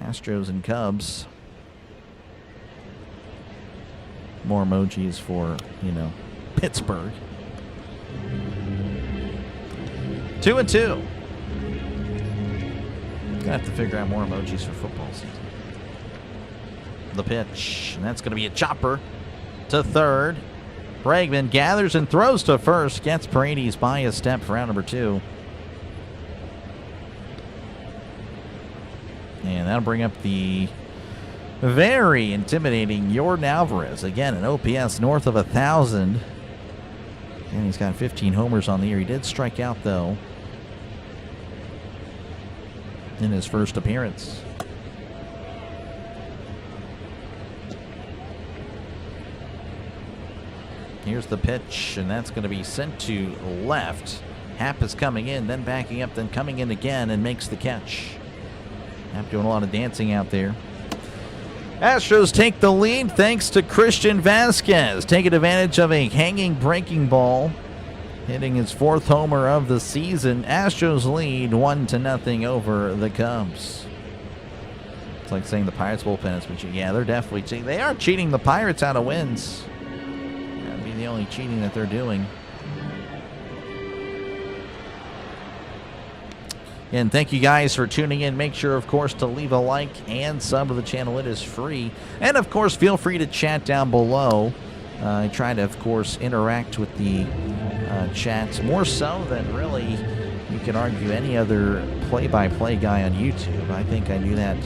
Astros and Cubs. More emojis for, Pittsburgh. 2-2. Gonna have to figure out more emojis for football season. The pitch, and that's gonna be a chopper to third. Bregman gathers and throws to first. Gets Paredes by a step for round number 2. And that'll bring up the very intimidating Yordan Alvarez. Again, an OPS north of 1,000. And he's got 15 homers on the year. He did strike out, though, in his first appearance. Here's the pitch, and that's going to be sent to left. Happ is coming in, then backing up, then coming in again, and makes the catch. Happ doing a lot of dancing out there. Astros take the lead thanks to Christian Vasquez, taking advantage of a hanging breaking ball, hitting his 4th homer of the season. Astros lead 1-0 over the Cubs. It's like saying the Pirates bullpen is cheating. Yeah, they're definitely cheating. They are cheating the Pirates out of wins. That'd be the only cheating that they're doing. And thank you guys for tuning in. Make sure, of course, to leave a like and sub to the channel. It is free. And, of course, feel free to chat down below. I try to, of course, interact with the chats more so than really you can argue any other play-by-play guy on YouTube. I think I do that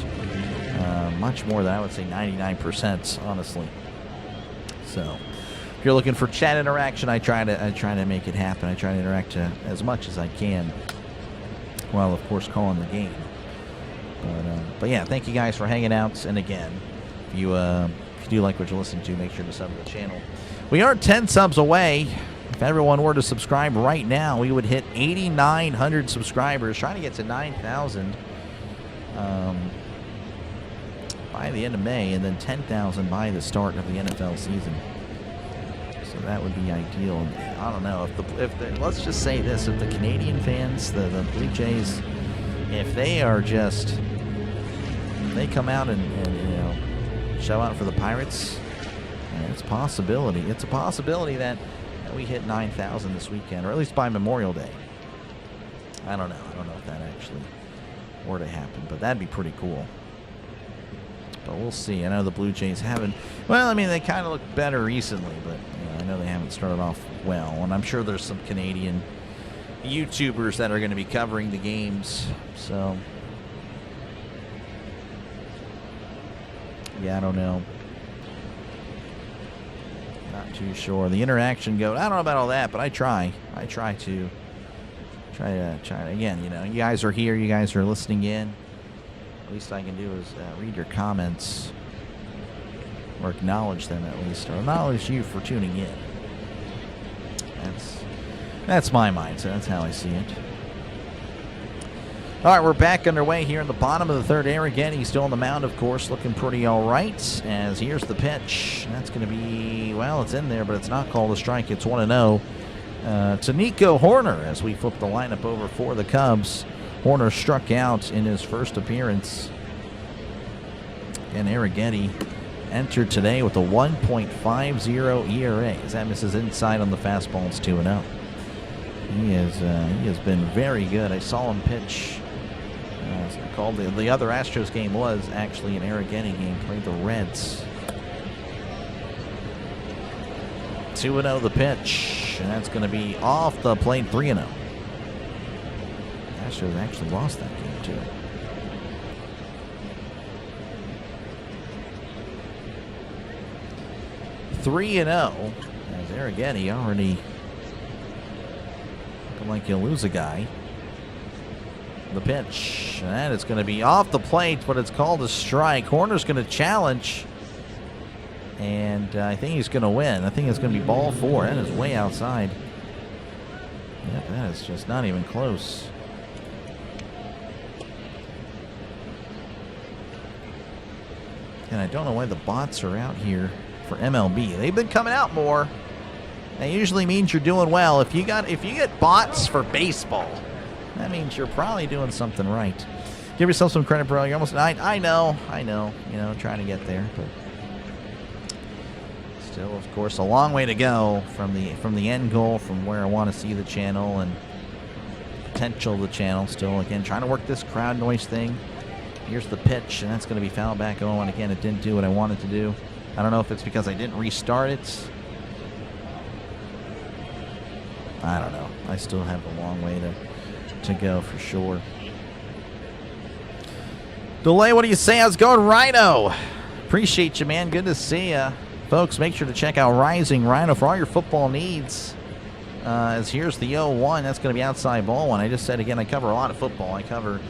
much more than I would say 99%, honestly. So if you're looking for chat interaction, I try to make it happen. I try to interact as much as I can, while of course calling the game. But yeah, thank you guys for hanging out. And again, if you do like what you're listening to, make sure to sub to the channel. We are 10 subs away. If everyone were to subscribe right now, we would hit 8,900 subscribers. Trying to get to 9,000 by the end of May, and then 10,000 by the start of the NFL season. So that would be ideal. I don't know if the let's just say this: if the Canadian fans, the Blue Jays, if they come out and show out for the Pirates, it's a possibility. It's a possibility that we hit 9,000 this weekend, or at least by Memorial Day. I don't know. I don't know if that actually were to happen, but that'd be pretty cool. But we'll see. I know the Blue Jays haven't. Well, I mean, they kind of look better recently, but I know they haven't started off well. And I'm sure there's some Canadian YouTubers that are going to be covering the games. So, yeah, I don't know. Not too sure. The interaction goat, I don't know about all that, but I try. I try to. Again, you know, you guys are here. You guys are listening in. At least I can do is read your comments. Or acknowledge them at least. Or acknowledge you for tuning in. That's my mindset. That's how I see it. All right, we're back underway here in the bottom of the third. Arrighetti still on the mound, of course, looking pretty all right. As here's the pitch. That's going to be, well, it's in there, but it's not called a strike. It's 1-0 to Nico Hoerner as we flip the lineup over for the Cubs. Hoerner struck out in his first appearance. And Arrighetti entered today with a 1.50 ERA. As that misses inside on the fastball, it's 2-0. He has been very good. I saw him pitch. Called the other Astros game was actually an Arrighetti game. Played the Reds. 2-0 the pitch, and that's going to be off the plate. 3-0. Astros actually lost that game too. Three and 0 as Arrighetti already looking like he'll lose a guy. The pitch, and that is going to be off the plate, but it's called a strike. Hoerner's going to challenge, and I think he's going to win. I think it's going to be ball 4. That is way outside. Yep, that is just not even close. And I don't know why the bots are out here for MLB. They've been coming out more. That usually means you're doing well. If you get bots for baseball, that means you're probably doing something right. Give yourself some credit, bro. You're almost. I know. You know, trying to get there, but still, of course, a long way to go from the end goal, from where I want to see the channel and potential of the channel. Still, again, trying to work this crowd noise thing. Here's the pitch, and that's going to be fouled back. Oh, and again, it didn't do what I wanted to do. I don't know if it's because I didn't restart it. I don't know. I still have a long way to go for sure. Delay, what do you say? How's it going, Rhino? Appreciate you, man. Good to see you. Folks, make sure to check out Rising Rhino for all your football needs. As here's the 0-1. That's going to be outside ball one. I just said, again, I cover a lot of football. I cover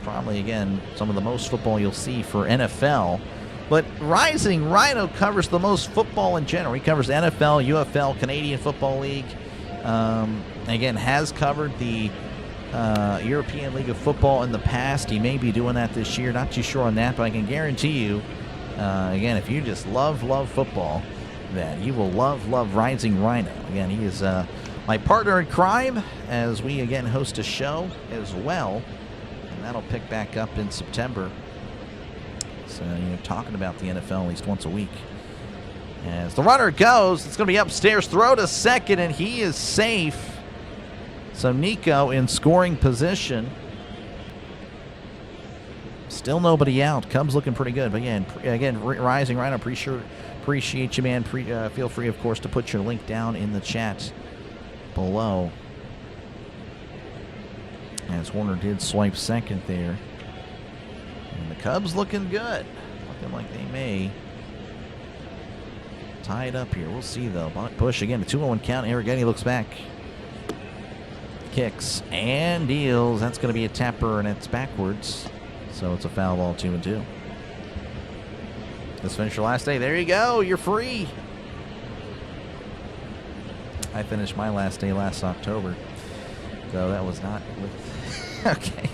probably, again, some of the most football you'll see for NFL. But Rising Rhino covers the most football in general. He covers NFL, UFL, Canadian Football League. Again, has covered the European League of Football in the past. He may be doing that this year. Not too sure on that, but I can guarantee you, again, if you just love football, that you will love Rising Rhino. Again, he is my partner in crime as we, again, host a show as well. And that'll pick back up in September. So, you know, talking about the NFL at least once a week. As the runner goes, it's going to be upstairs. Throw to second, and he is safe. So Nico in scoring position. Still nobody out. Cubs looking pretty good. But again, Rising Rhino, appreciate you, man. Feel free, of course, to put your link down in the chat below. As Hoerner did swipe second there. And the Cubs looking good. Looking like they may tie it up here. We'll see, though. Push again. The 2-0 count. Arrighetti looks back. Kicks and deals. That's going to be a tapper, and it's backwards. So it's a foul ball, 2-2. Let's finish your last day. There you go. You're free. I finished my last day last October. So that was not with... okay.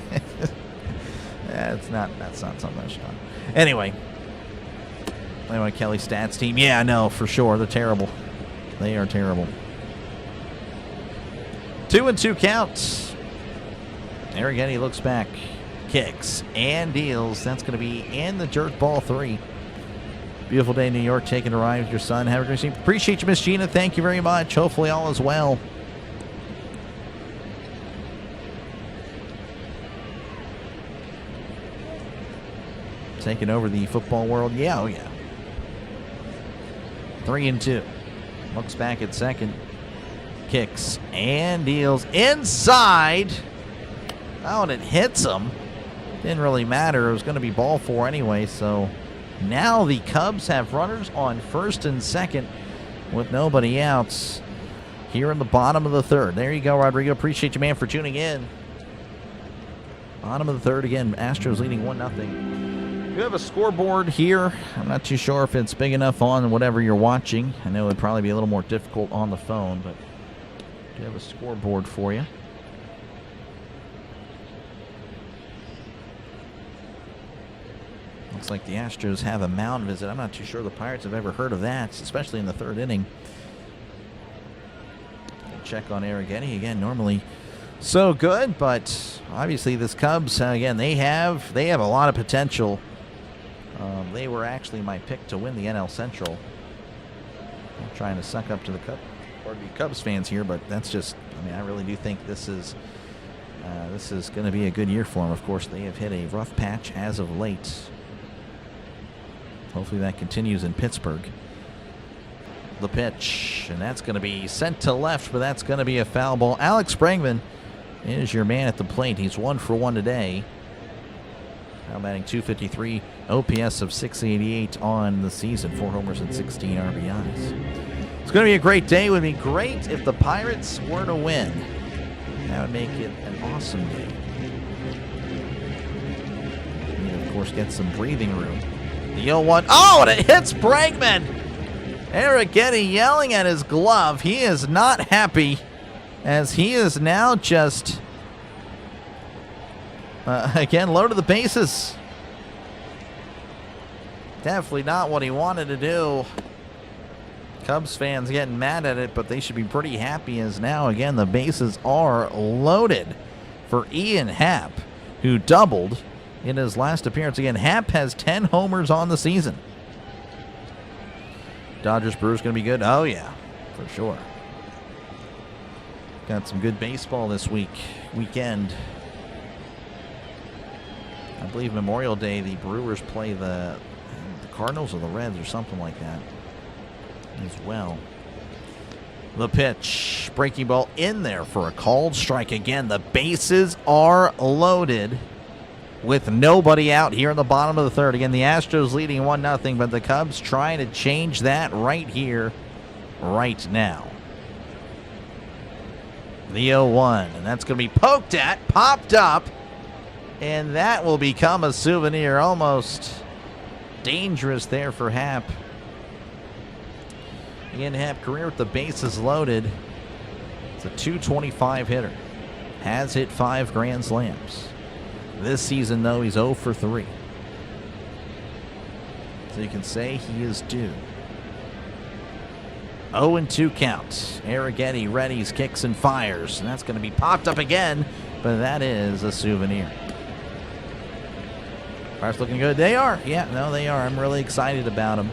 That's not something I should talk. Anyway, Kelly stats team. Yeah, I know for sure. They're terrible. They are terrible. 2-2 counts. Arrighetti looks back, kicks and deals. That's going to be in the dirt, ball 3. Beautiful day in New York. Taking a ride with your son. Have a great day. Appreciate you, Miss Gina. Thank you very much. Hopefully all is well. Taking over the football world. Yeah, oh yeah. 3-2. Looks back at second. Kicks and deals inside. Oh, and it hits him. Didn't really matter. It was going to be ball 4 anyway. So now the Cubs have runners on first and second with nobody outs here in the bottom of the third. There you go, Rodrigo. Appreciate you, man, for tuning in. Bottom of the third again. Astros leading 1-0. You have a scoreboard here. I'm not too sure if it's big enough on whatever you're watching. I know it would probably be a little more difficult on the phone, but I do have a scoreboard for you. Looks like the Astros have a mound visit. I'm not too sure the Pirates have ever heard of that, especially in the third inning. Check on Arrighetti again. Normally so good, but obviously this Cubs, again, they have a lot of potential. They were actually my pick to win the NL Central. I'm trying to suck up to the Cubs fans here, but that's just, I mean, I really do think this is going to be a good year for them. Of course, they have hit a rough patch as of late. Hopefully that continues in Pittsburgh. The pitch, and that's going to be sent to left, but that's going to be a foul ball. Alex Bregman is your man at the plate. He's 1 for 1 today. Now batting .253, OPS of .688 on the season, 4 homers and 16 RBIs. It's going to be a great day. It would be great if the Pirates were to win. That would make it an awesome day. And of course, get some breathing room. The 0-1. Oh, and it hits Bregman. Arrighetti yelling at his glove. He is not happy, as he is now just again loaded the bases. Definitely not what he wanted to do. Cubs fans getting mad at it, but they should be pretty happy, as now again the bases are loaded for Ian Happ, who doubled in his last appearance. Again, Happ has 10 homers on the season. Dodgers Brewers going to be good. Oh yeah, for sure. Got some good baseball this weekend. I believe Memorial Day the Brewers play the Cardinals or the Reds or something like that as well. The pitch, breaking ball in there for a called strike. Again, the bases are loaded with nobody out here in the bottom of the third. Again, the Astros leading 1-0, but the Cubs trying to change that right here, right now. The 0-1, and that's going to be poked at, popped up, and that will become a souvenir. Almost dangerous there for Happ. Again, Happ, career with the bases loaded. It's a .225 hitter. Has hit 5 grand slams. This season, though, he's 0 for 3. So you can say he is due. 0-2 count. Arrighetti readies, kicks, and fires. And that's going to be popped up again, but that is a souvenir. Pirates looking good. They are. Yeah, no, they are. I'm really excited about them.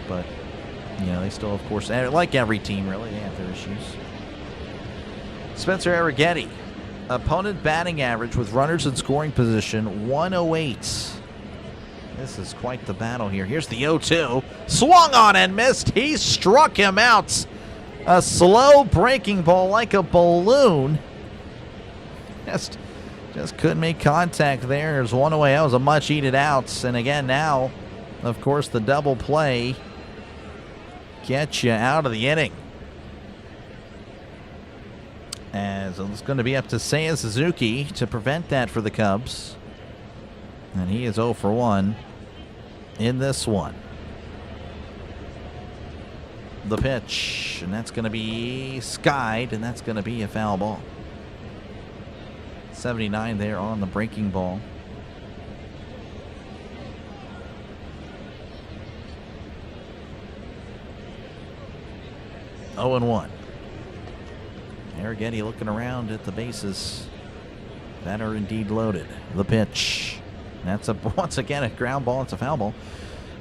But, you know, they still, of course, like every team, really, they have their issues. Spencer Arrighetti, opponent batting average with runners in scoring position, 108. This is quite the battle here. Here's the 0-2. Swung on and missed. He struck him out. A slow breaking ball like a balloon. Just couldn't make contact there. There's one away. That was a much heated outs. And again, now, of course, the double play gets you out of the inning. As it's going to be up to Seiya Suzuki to prevent that for the Cubs. And he is 0 for 1 in this one. The pitch, and that's going to be skied, and that's going to be a foul ball. 79 there on the breaking ball. Oh and 1. Arrighetti looking around at the bases that are indeed loaded. The pitch. That's once again a ground ball. It's a foul ball.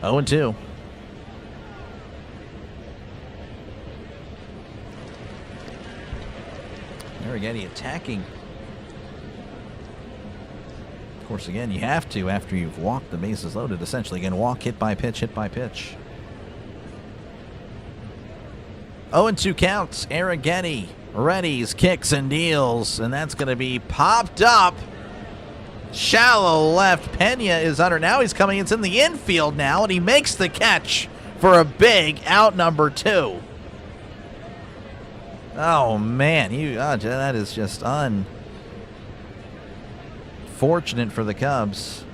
0-2. Arrighetti attacking course, again, you have to after you've walked the bases loaded. Essentially, again, walk, hit by pitch, hit by pitch. 0-2 counts. Arrighetti readies, kicks, and deals. And that's going to be popped up. Shallow left. Pena is under. Now he's coming. It's in the infield now, and he makes the catch for a big out, number 2. Oh, man. That is just unfortunate for the Cubs.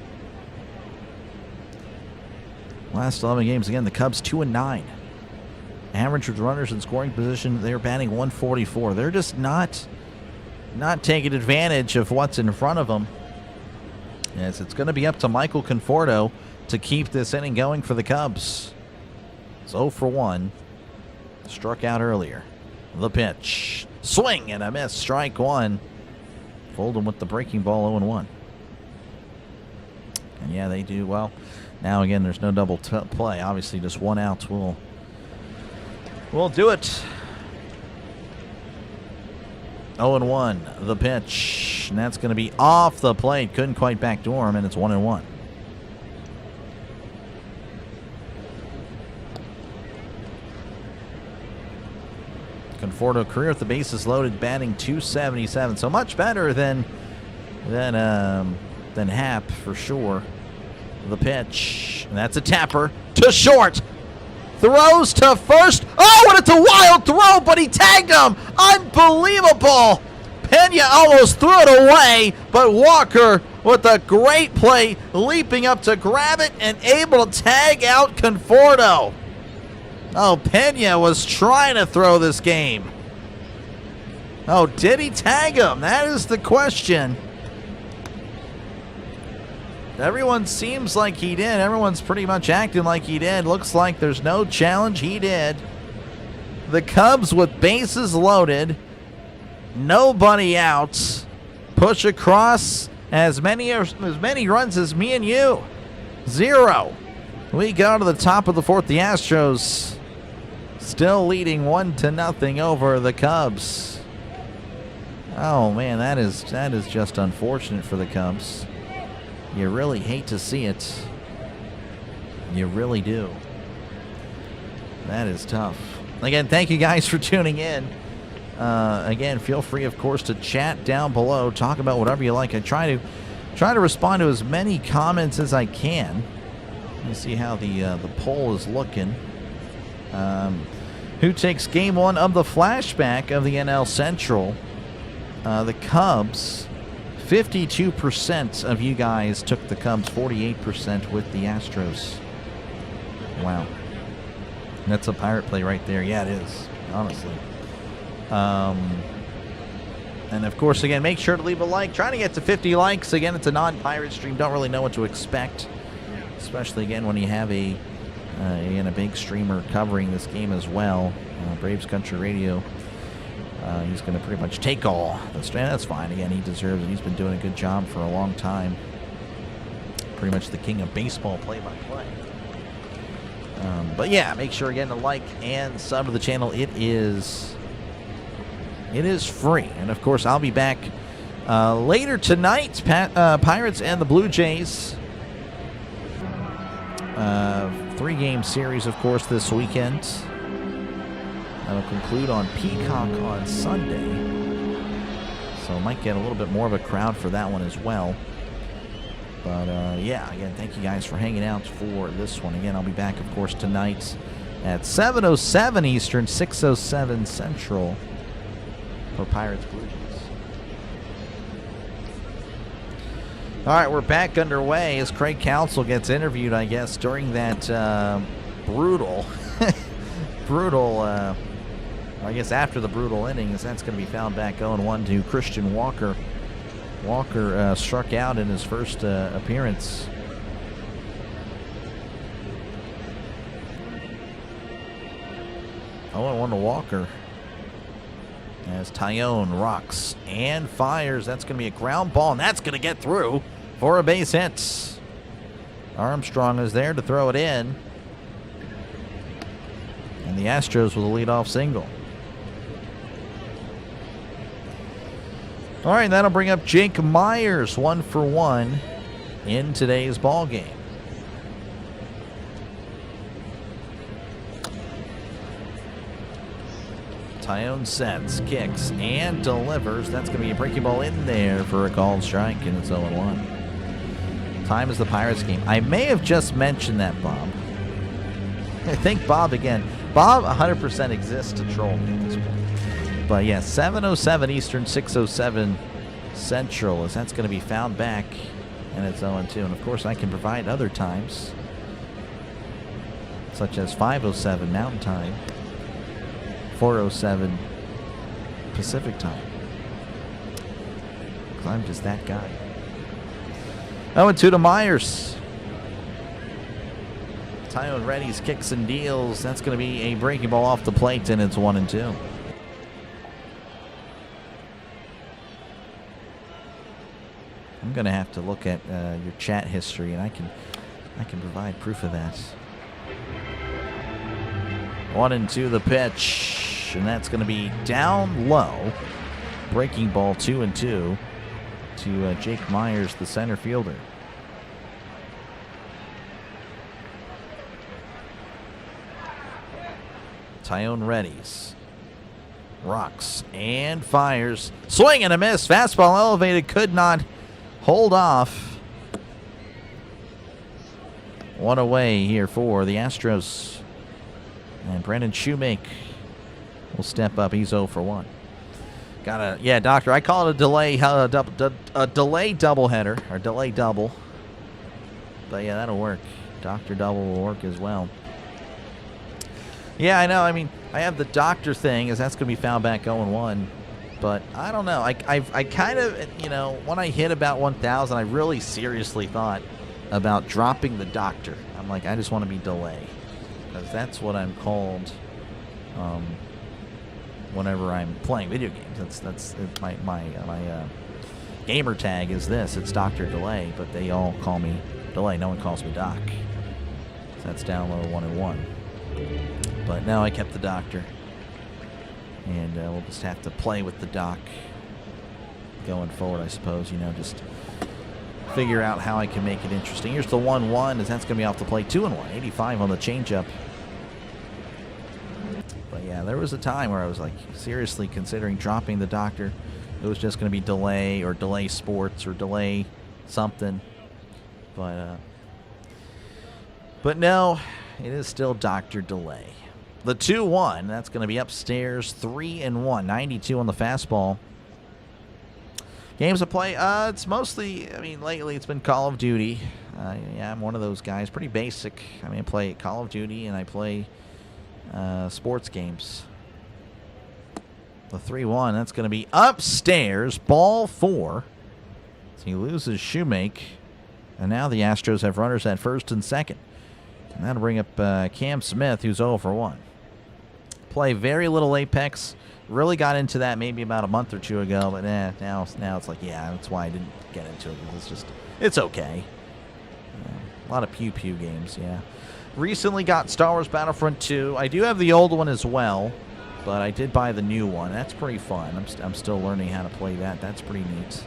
Last 11 games, again, the Cubs 2-9. Average with runners in scoring position, they're batting 144. They're just not taking advantage of what's in front of them. Yes, it's going to be up to Michael Conforto to keep this inning going for the Cubs. It's 0 for 1. Struck out earlier. The pitch. Swing and a miss. Strike 1. Fold him with the breaking ball, 0-1. And yeah, they do well. Now again, there's no double play. Obviously, just 1 out will do it. 0-1, the pitch. And that's going to be off the plate. Couldn't quite backdoor him, and it's 1-1. Conforto career with the bases loaded, batting .277. So much better than Happ for sure. The pitch. And that's a tapper to short. Throws to first. Oh, and it's a wild throw, but he tagged him. Unbelievable. Pena almost threw it away, but Walker with a great play, leaping up to grab it and able to tag out Conforto. Oh, Pena was trying to throw this game. Oh, did he tag him? That is the question. Everyone seems like he did. Everyone's pretty much acting like he did. Looks like there's no challenge. He did. The Cubs with bases loaded, nobody out, push across as many runs as me and you. 0. We go to the top of the 4th. The Astros still leading 1-0 over the Cubs. Oh man, that is just unfortunate for the Cubs. You really hate to see it. You really do. That is tough. Again, thank you guys for tuning in. Again, feel free, of course, to chat down below. Talk about whatever you like. I try to respond to as many comments as I can. Let me see how the poll is looking. Who takes Game 1 of the flashback of the NL Central? The Cubs. 52% of you guys took the Cubs, 48% with the Astros. Wow. That's a pirate play right there. Yeah, it is, honestly. And, of course, again, make sure to leave a like. Trying to get to 50 likes. Again, it's a non-pirate stream. Don't really know what to expect, especially, again, when you have a big streamer covering this game as well. Braves Country Radio. He's going to pretty much take all. That's fine. Again, he deserves it. He's been doing a good job for a long time. Pretty much the king of baseball play-by-play. But yeah, make sure again to like and sub to the channel. It is free. And of course, I'll be back later tonight. Pirates and the Blue Jays. 3-game series, of course, this weekend. That'll conclude on Peacock on Sunday. So might get a little bit more of a crowd for that one as well. But yeah, again, thank you guys for hanging out for this one. Again, I'll be back, of course, tonight at 7:07 Eastern, 6:07 Central for Pirates Blue Jays. All right, we're back underway as Craig Counsell gets interviewed, I guess, during that brutal, I guess after the brutal innings. That's going to be found back 0-1 to Christian Walker. Walker struck out in his first appearance. Oh, 0-1 to Walker. As Tyone rocks and fires. That's going to be a ground ball, and that's going to get through for a base hit. Armstrong is there to throw it in. And the Astros with a leadoff single. All right, that'll bring up Jake Myers, 1 for 1. in today's ball game. Tyone sets, kicks, and delivers. That's going to be a breaking ball in there for a called strike, and it's 0-1. Time is the Pirates game. I may have just mentioned that, Bob. I think Bob again. Bob 100% exists to troll me at this point. But yeah, 7:07 Eastern, 6:07 Central, as that's going to be found back, and it's 0-2. And of course, I can provide other times, such as 5:07 Mountain Time, 4:07 Pacific Time. Because I'm just that guy. 0-2 to Myers. Tyone readies, kicks and deals. That's going to be a breaking ball off the plate, and it's 1-2. I'm going to have to look at your chat history, and I can provide proof of that. 1-2 the pitch, and that's going to be down low. Breaking ball 2-2 to Jake Myers, the center fielder. Tyone readies, rocks, and fires. Swing and a miss. Fastball elevated, could not hold off. One away here for the Astros. And Brandon Shoemake will step up. He's 0 for 1. Yeah, Doctor, I call it a delay, a delay doubleheader, or delay double. But yeah, that'll work. Doctor double will work as well. Yeah, I know. I mean, I have the doctor thing, as that's going to be found back 0-1. But I don't know. I kind of, you know, when I hit about 1,000, I really seriously thought about dropping the doctor. I'm like, I just want to be delay, because that's what I'm called whenever I'm playing video games. That's my gamer tag is this. It's Dr. Delay, but they all call me Delay. No one calls me Doc. So that's down low 1-1. But now I kept the doctor, and we'll just have to play with the doc going forward, I suppose. You know, just figure out how I can make it interesting. Here's the 1-1, as that's going to be off the plate. 2-1, 85 on the changeup. But yeah, there was a time where I was like seriously considering dropping the doctor. It was just going to be delay or delay sports or delay something. But no, it is still Dr. Delay. The 2-1, that's going to be upstairs, 3-1, 92 on the fastball. Games of play, it's mostly, I mean, lately it's been Call of Duty. Yeah, I'm one of those guys, pretty basic. I mean, I play Call of Duty and I play sports games. The 3-1, that's going to be upstairs, ball 4. So he loses Shoemake, and now the Astros have runners at first and second. And that'll bring up Cam Smith, who's 0 for 1. Play very little Apex. Really got into that maybe about a month or two ago, but now it's like, yeah, that's why I didn't get into it. It's okay. A lot of pew-pew games, yeah. Recently got Star Wars Battlefront 2. I do have the old one as well, but I did buy the new one. That's pretty fun. I'm still learning how to play that. That's pretty neat.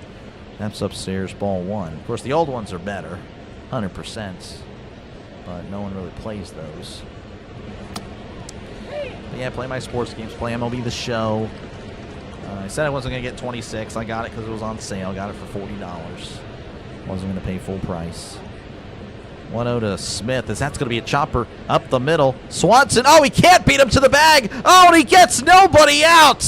That's upstairs, ball 1. Of course, the old ones are better, 100%. But no one really plays those. But yeah, play my sports games, play MLB The Show. I said I wasn't going to get 26. I got it because it was on sale. Got it for $40. Wasn't going to pay full price. 1-0 to Smith, as that's going to be a chopper up the middle. Swanson, oh, he can't beat him to the bag. Oh, and he gets nobody out.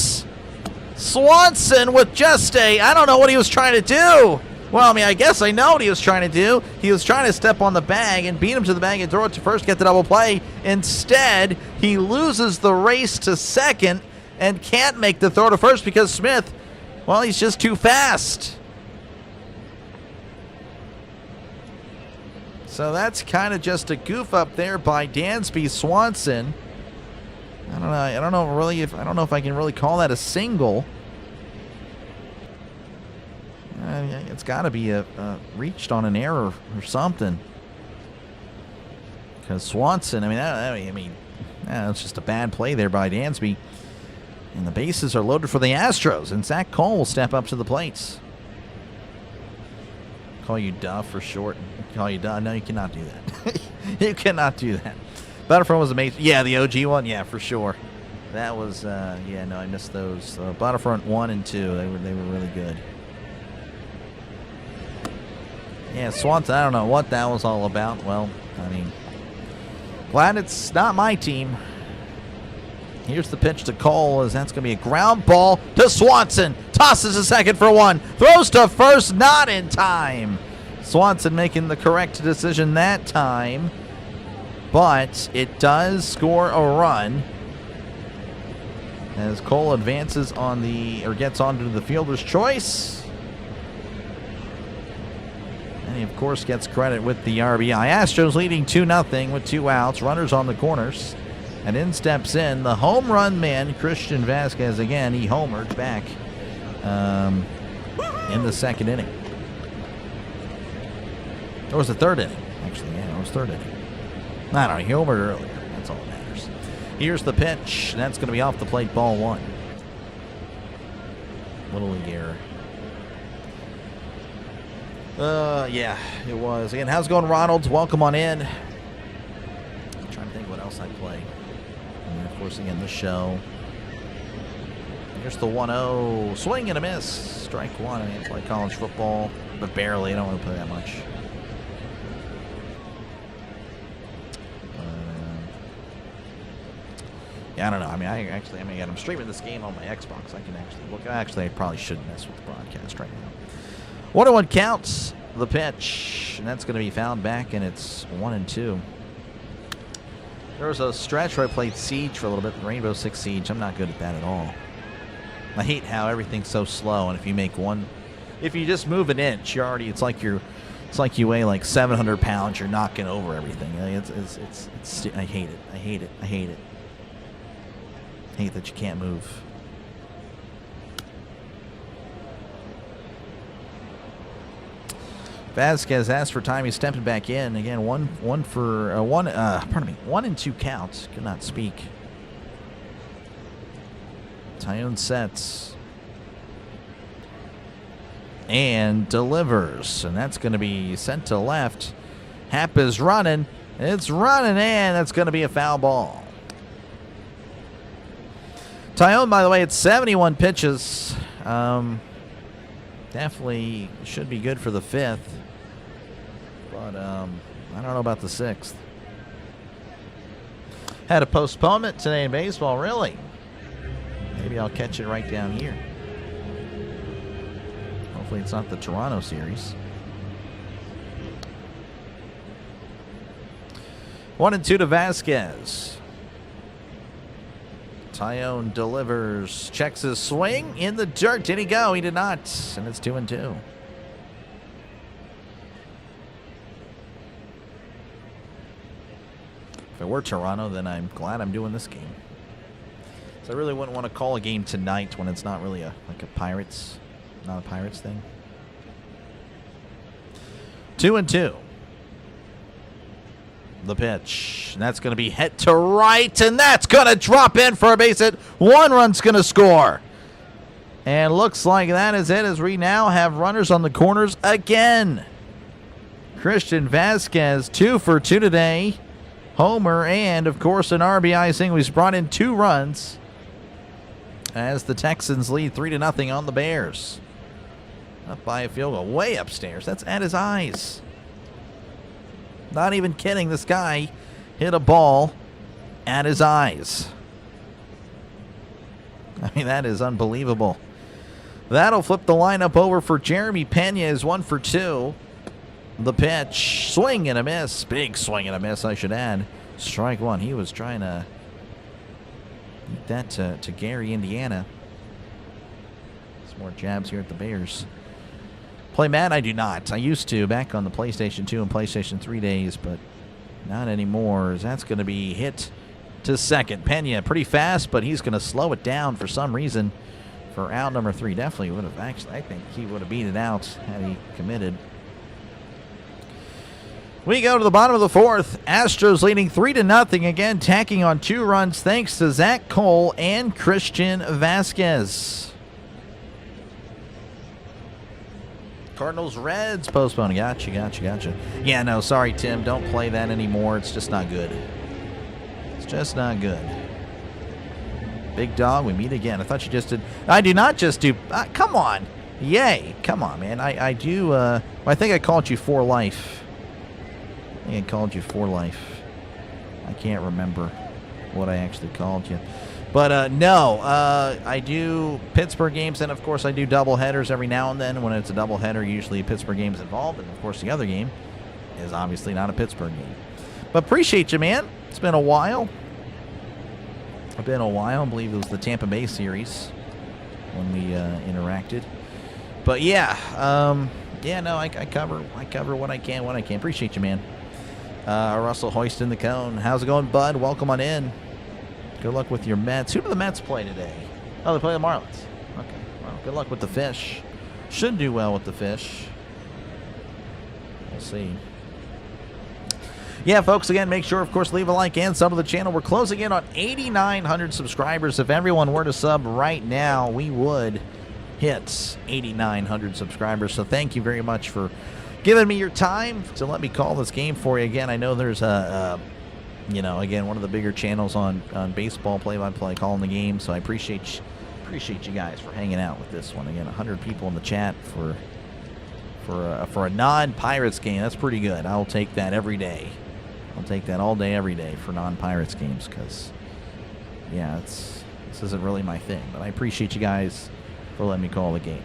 Swanson with just I don't know what he was trying to do. Well, I mean, I guess I know what he was trying to do. He was trying to step on the bag and beat him to the bag and throw it to first, get the double play. Instead, he loses the race to second and can't make the throw to first because Smith, well, he's just too fast. So that's kind of just a goof up there by Dansby Swanson. I don't know if I can really call that a single. It's got to be reached on an error or something. Because Swanson, it's just a bad play there by Dansby. And the bases are loaded for the Astros, and Zach Cole will step up to the plates. Call you Duff for short. Call you Duff. No, you cannot do that. You cannot do that. Battlefront was amazing. Yeah, the OG one. Yeah, for sure. That was, yeah, no, I missed those. Battlefront 1 and 2, they were really good. Yeah, Swanson, I don't know what that was all about. Well, I mean, glad it's not my team. Here's the pitch to Cole, as that's going to be a ground ball to Swanson. Tosses to second for one. Throws to first, not in time. Swanson making the correct decision that time. But it does score a run as Cole advances on gets onto the fielder's choice. And he, of course, gets credit with the RBI. Astros leading 2-0 with 2 outs. Runners on the corners. And in steps in the home run man, Christian Vasquez. Again, he homered back in the second inning. Or was the third inning? Actually, yeah, it was third inning. I don't know, he homered earlier. That's all that matters. Here's the pitch. And that's going to be off the plate, ball 1. Little league error. Yeah, it was. Again, how's it going, Ronalds? Welcome on in. I'm trying to think what else I play. And of course, again, the show. Here's the 1-0. Swing and a miss. Strike 1. I mean, I play college football, but barely. I don't want to play that much. Yeah, I don't know. I mean, I'm streaming this game on my Xbox. I can actually look. Actually, I probably shouldn't mess with the broadcast right now. 1-1 counts the pitch, and that's going to be fouled back, and it's 1-2. There was a stretch where I played Siege for a little bit, Rainbow Six Siege. I'm not good at that at all. I hate how everything's so slow, and if you just move an inch, you're already. It's like you weigh like 700 pounds. You're knocking over everything. It's I hate it. I hate it. I hate it. I hate that you can't move. Vasquez asked for time. He's stepping back in again. 1-2 counts. Could not speak. Tyone sets and delivers, and that's going to be sent to left. Happ is running. It's running, and that's going to be a foul ball. Tyone, by the way, it's 71 pitches. Definitely should be good for the 5th. But I don't know about the 6th. Had a postponement today in baseball, really. Maybe I'll catch it right down here. Hopefully it's not the Toronto series. 1-2 to Vasquez. Tyone delivers, checks his swing in the dirt. Did he go? He did not. And it's 2-2. If it were Toronto, then I'm glad I'm doing this game. So I really wouldn't want to call a game tonight when it's not really not a Pirates thing. 2-2. The pitch. And that's going to be hit to right, and that's going to drop in for a base hit. 1 run's going to score. And looks like that is it, as we now have runners on the corners again. Christian Vasquez, 2 for 2 today. Homer, and of course an RBI single. He's brought in 2 runs as the Texans lead 3-0 on the Bears. Up by a field goal, way upstairs. That's at his eyes. Not even kidding. This guy hit a ball at his eyes. I mean, that is unbelievable. That'll flip the lineup over for Jeremy Pena. Is 1 for 2. The pitch. Swing and a miss. Big swing and a miss, I should add. Strike 1. He was trying to eat that to Gary, Indiana. Some more jabs here at the Bears. Play Madden? I do not. I used to back on the PlayStation 2 and PlayStation 3 days, but not anymore. As that's going to be hit to second. Pena pretty fast, but he's going to slow it down for some reason for out number 3. Definitely would have actually. I think he would have beat it out had he committed. We go to the bottom of the 4th. Astros leading 3-0 again, tacking on 2 runs thanks to Zach Cole and Christian Vasquez. Cardinals Reds postponed. Gotcha. Yeah, no, sorry, Tim. Don't play that anymore. It's just not good. It's just not good. Big dog, we meet again. I thought you just did. I do not just do. Come on. Yay. Come on, man. I do. I think I called you for life. I think I called you for life. I can't remember what I actually called you. But no, I do Pittsburgh games, and of course I do double headers every now and then. When it's a double header, usually a Pittsburgh game is involved, and of course the other game is obviously not a Pittsburgh game. But appreciate you, man. It's been a while. I believe it was the Tampa Bay series when we interacted. But yeah, no, I cover what I can. Appreciate you, man. Russell hoisting the cone. How's it going, bud? Welcome on in. Good luck with your Mets. Who do the Mets play today? Oh, they play the Marlins. Okay. Well, good luck with the Fish. Should do well with the Fish. We'll see. Yeah, folks, again, make sure, of course, leave a like and sub to the channel. We're closing in on 8,900 subscribers. If everyone were to sub right now, we would hit 8,900 subscribers. So thank you very much for giving me your time to let me call this game for you. Again, I know there's again, one of the bigger channels on baseball play-by-play calling the game. So I appreciate you guys for hanging out with this one. Again, 100 people in the chat for a non-Pirates game. That's pretty good. I'll take that every day. I'll take that all day, every day for non-Pirates games because, yeah, this isn't really my thing. But I appreciate you guys for letting me call the game.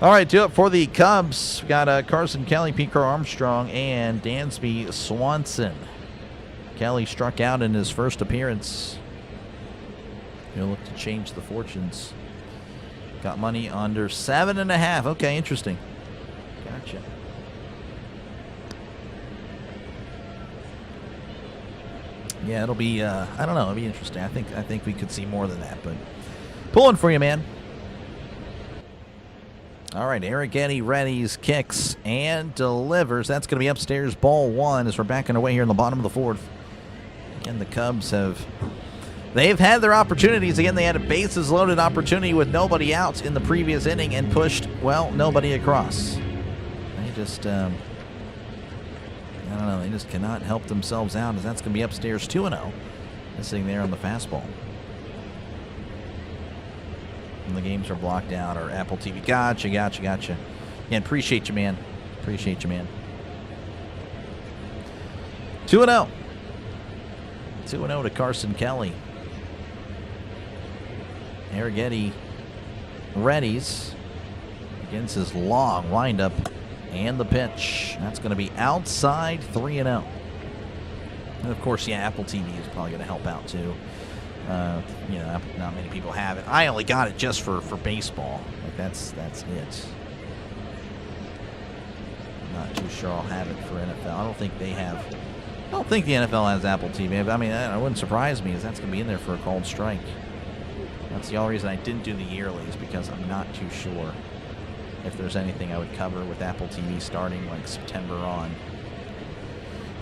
All right, do it for the Cubs. We got Carson Kelly, Pete Armstrong, and Dansby Swanson. Kelly struck out in his first appearance. He'll look to change the fortunes. Got money under 7.5. Okay, interesting. Gotcha. Yeah, it'll be. I don't know. It'll be interesting. I think we could see more than that, but pulling for you, man. All right, Arrighetti readies, kicks, and delivers. That's going to be upstairs, ball one, as we're backing away here in the bottom of the fourth. Again, the Cubs they've had their opportunities. Again, they had a bases-loaded opportunity with nobody out in the previous inning and pushed, well, nobody across. They just, I don't know, they just cannot help themselves out, as that's going to be upstairs 2-0. Sitting there on the fastball. And the games are blocked out, or Apple TV. Gotcha. Yeah, appreciate you, man. 2-0. 2-0 to Carson Kelly. Arrighetti readies against his long windup and the pitch. That's going to be outside 3-0. And of course, yeah, Apple TV is probably going to help out too. Not many people have it. I only got it just for baseball. Like that's it. I'm not too sure I'll have it for NFL. I don't think the NFL has Apple TV. I mean, it wouldn't surprise me, as that's going to be in there for a called strike. That's the only reason I didn't do the yearlies, because I'm not too sure if there's anything I would cover with Apple TV starting like September on.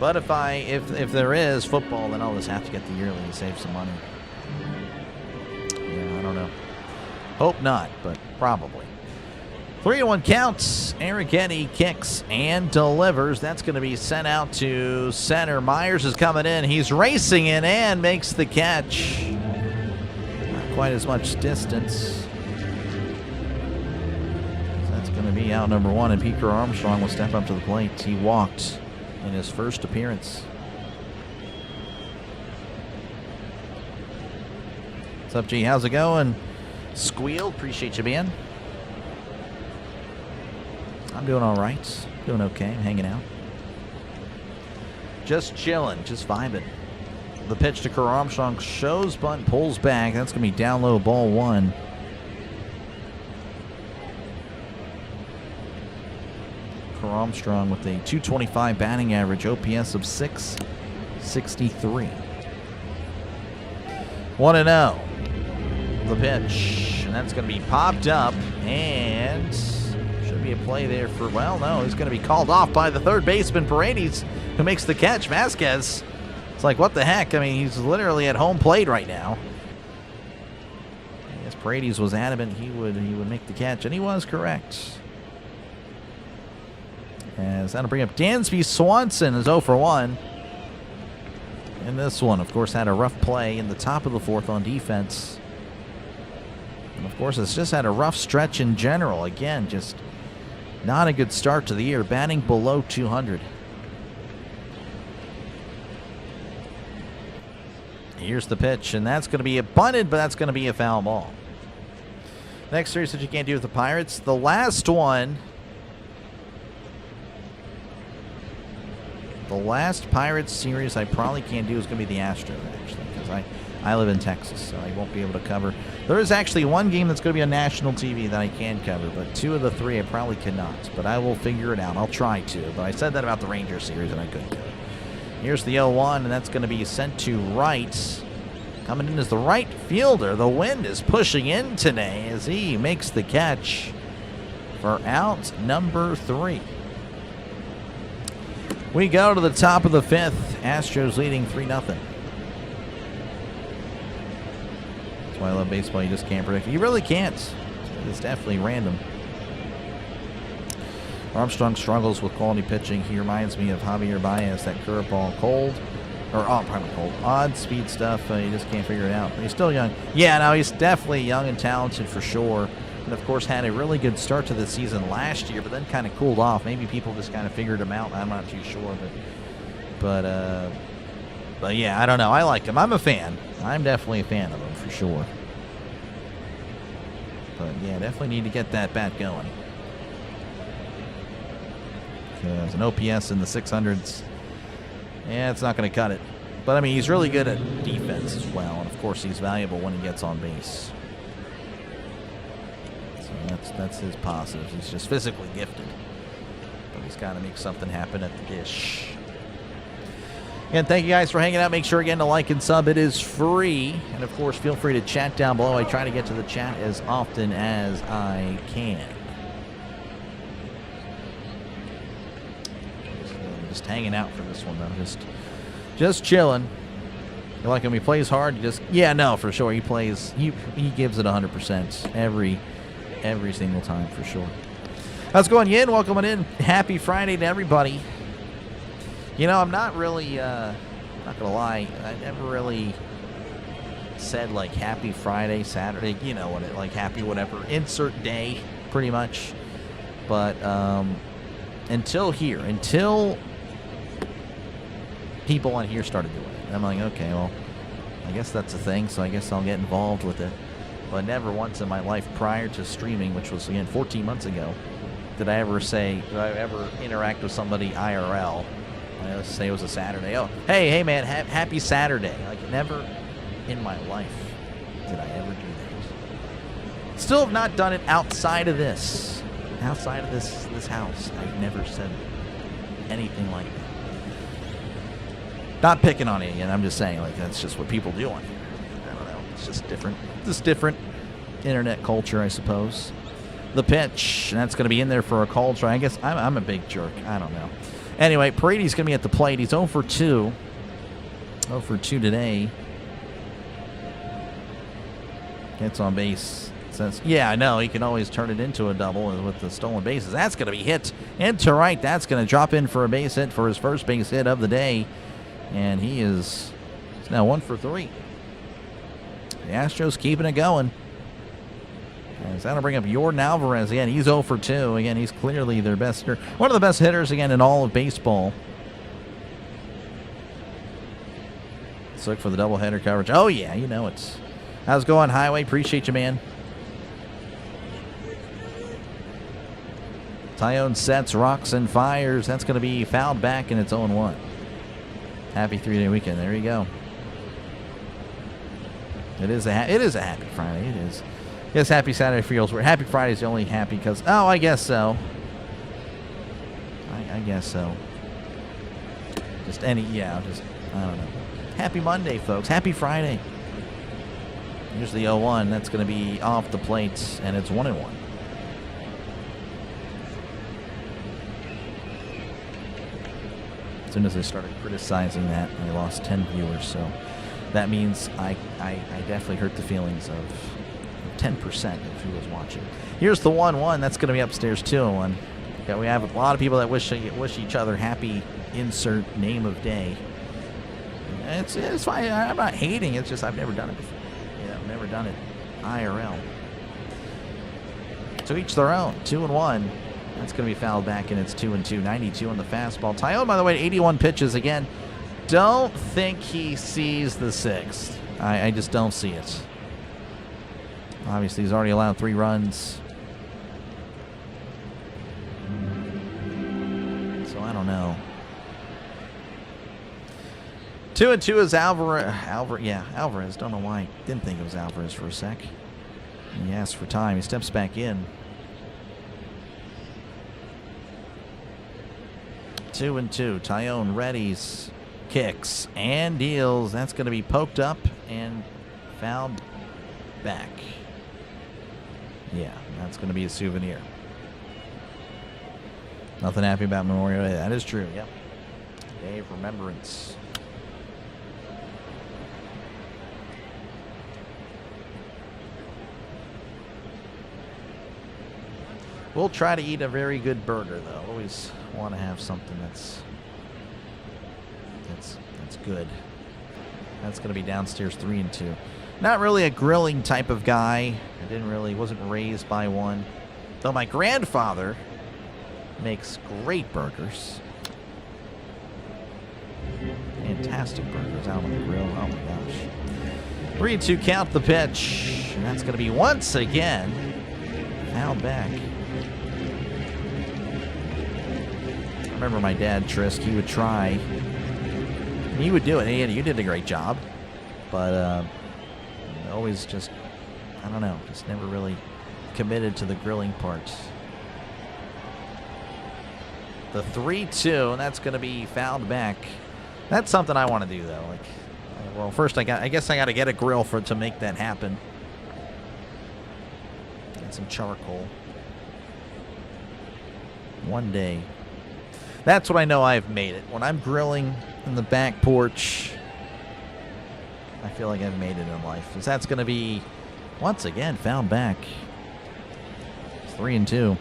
But if there is football, then I'll just have to get the yearly and save some money. Yeah, I don't know. Hope not, but probably. 3-1 counts. Arrighetti kicks and delivers. That's going to be sent out to center. Myers is coming in. He's racing in and makes the catch. Not quite as much distance. That's going to be out number one, and Pete Armstrong will step up to the plate. He walked in his first appearance. What's up, G? How's it going? Squeal, appreciate you, man. I'm doing all right. Doing okay. I'm hanging out. Just chilling. Just vibing. The pitch to Armstrong shows bunt, pulls back. That's going to be down low, ball one. Armstrong with a .225 batting average, OPS of 663. 1-0. The pitch. And that's going to be popped up. And should be a play there for, well, no, it's going to be called off by the third baseman, Paredes, who makes the catch. Vasquez, it's like, what the heck? I mean, he's literally at home plate right now. I guess Paredes was adamant he would make the catch, and he was correct. As that'll bring up Dansby Swanson is 0 for 1. And this one, of course, had a rough play in the top of the fourth on defense. And, of course, it's just had a rough stretch in general. Again, just not a good start to the year, batting below 200. Here's the pitch, and that's going to be a bunted, but that's going to be a foul ball. Next series that you can't do with the Pirates. The last one. The last Pirates series I probably can't do is going to be the Astros, actually, because I live in Texas, so I won't be able to cover. There is actually one game that's going to be on national TV that I can cover, but 2 of the 3 I probably cannot. But I will figure it out. I'll try to, but I said that about the Rangers series and I couldn't do it. Here's the 0-1, and that's going to be sent to right. Coming in as the right fielder. The wind is pushing in today as he makes the catch for out number 3. We go to the top of the 5th. Astros leading 3-0. That's why I love baseball. You just can't predict. You really can't. It's definitely random. Armstrong struggles with quality pitching. He reminds me of Javier Baez, that curveball cold. Or, probably cold. Odd speed stuff. You just can't figure it out. But he's still young. Yeah, no, he's definitely young and talented for sure. And, of course, had a really good start to the season last year, but then kind of cooled off. Maybe people just kind of figured him out. I'm not too sure. But yeah, I don't know. I like him. I'm a fan. I'm definitely a fan of him for sure. But, yeah, definitely need to get that bat going. Because an OPS in the 600s, yeah, it's not going to cut it. But, I mean, he's really good at defense as well. And, of course, he's valuable when he gets on base. That's his positives. He's just physically gifted. But he's got to make something happen at the dish. Again, thank you guys for hanging out. Make sure, again, to like and sub. It is free. And, of course, feel free to chat down below. I try to get to the chat as often as I can. Just hanging out for this one, though. Just chilling. You like him? He plays hard. Yeah, no, for sure. He plays. He gives it 100% every single time, for sure. How's it going, Yin? Welcome in. Happy Friday to everybody. You know, I'm not really, not gonna lie, I never really said, like, happy Friday, Saturday, you know what it, like, happy whatever, insert day, pretty much. But, until people on here started doing it. And I'm like, okay, well, I guess that's a thing, so I guess I'll get involved with it. But never once in my life prior to streaming, which was, again, 14 months ago, did I ever interact with somebody IRL. Let's say it was a Saturday. Oh, hey, man, happy Saturday. Like, never in my life did I ever do that. Still have not done it outside of this. Outside of this house. I've never said anything like that. Not picking on it again. I'm just saying, like, that's just what people do on here. I don't know. It's just different. Just different internet culture, I suppose. The pitch, and that's going to be in there for a call try. I guess I'm a big jerk. I don't know. Anyway, Paredes going to be at the plate. He's 0 for 2. 0 for 2 today. Gets on base. Says, yeah, I know. He can always turn it into a double with the stolen bases. That's going to be hit into right. That's going to drop in for a base hit for his first base hit of the day. And he's now 1 for 3. The Astros keeping it going. As that'll bring up Yordan Alvarez. Again, he's 0 for 2. Again, he's clearly their best hitter. One of the best hitters, again, in all of baseball. Let's look for the doubleheader coverage. Oh, yeah, you know it's. How's it going, Highway? Appreciate you, man. Tyone sets, rocks, and fires. That's going to be fouled back, and it's 0-1. Happy 3-day weekend. There you go. It is a happy Friday. It is. Yes, happy Saturday for yours. Happy Friday is only happy because, oh, I guess so. I guess so. I don't know. Happy Monday, folks. Happy Friday. Here's the 0-1. That's going to be off the plate, and it's 1-1. As soon as I started criticizing that, I lost 10 viewers, so that means I definitely hurt the feelings of 10% of who was watching. Here's the 1-1. That's going to be upstairs 2-1. Yeah, we have a lot of people that wish each other happy insert name of day. It's fine. I'm not hating. It's just I've never done it before. Yeah, I've never done it IRL. To each their own. 2-1. That's going to be fouled back, and it's 2-2. 92 on the fastball. Tyone, by the way, 81 pitches again. Don't think he sees the sixth. I just don't see it. Obviously, he's already allowed 3 runs. So I don't know. 2-2 is Alvarez. Alvarez. Don't know why. Didn't think it was Alvarez for a sec. He asked for time. He steps back in. 2-2. Tyone readies, kicks, and deals. That's going to be poked up and fouled back. Yeah, that's going to be a souvenir. Nothing happy about Memorial Day. That is true, yep. Day of remembrance. We'll try to eat a very good burger, though. Always want to have something that's good. That's going to be downstairs 3-2. Not really a grilling type of guy. Wasn't raised by one. Though my grandfather makes great burgers. Fantastic burgers out on the grill. Oh my gosh. 3-2 count the pitch. And that's going to be once again fouled back. I remember my dad, Trisk, he would try. He would do it. And you did a great job. But always just, I don't know, just never really committed to the grilling part. The 3-2, and that's going to be fouled back. That's something I want to do, though. Well, first I guess I got to get a grill to make that happen. And some charcoal. One day. That's what I know I've made it. When I'm grilling in the back porch, I feel like I've made it in life. Because that's going to be, once again, found back. 3-2.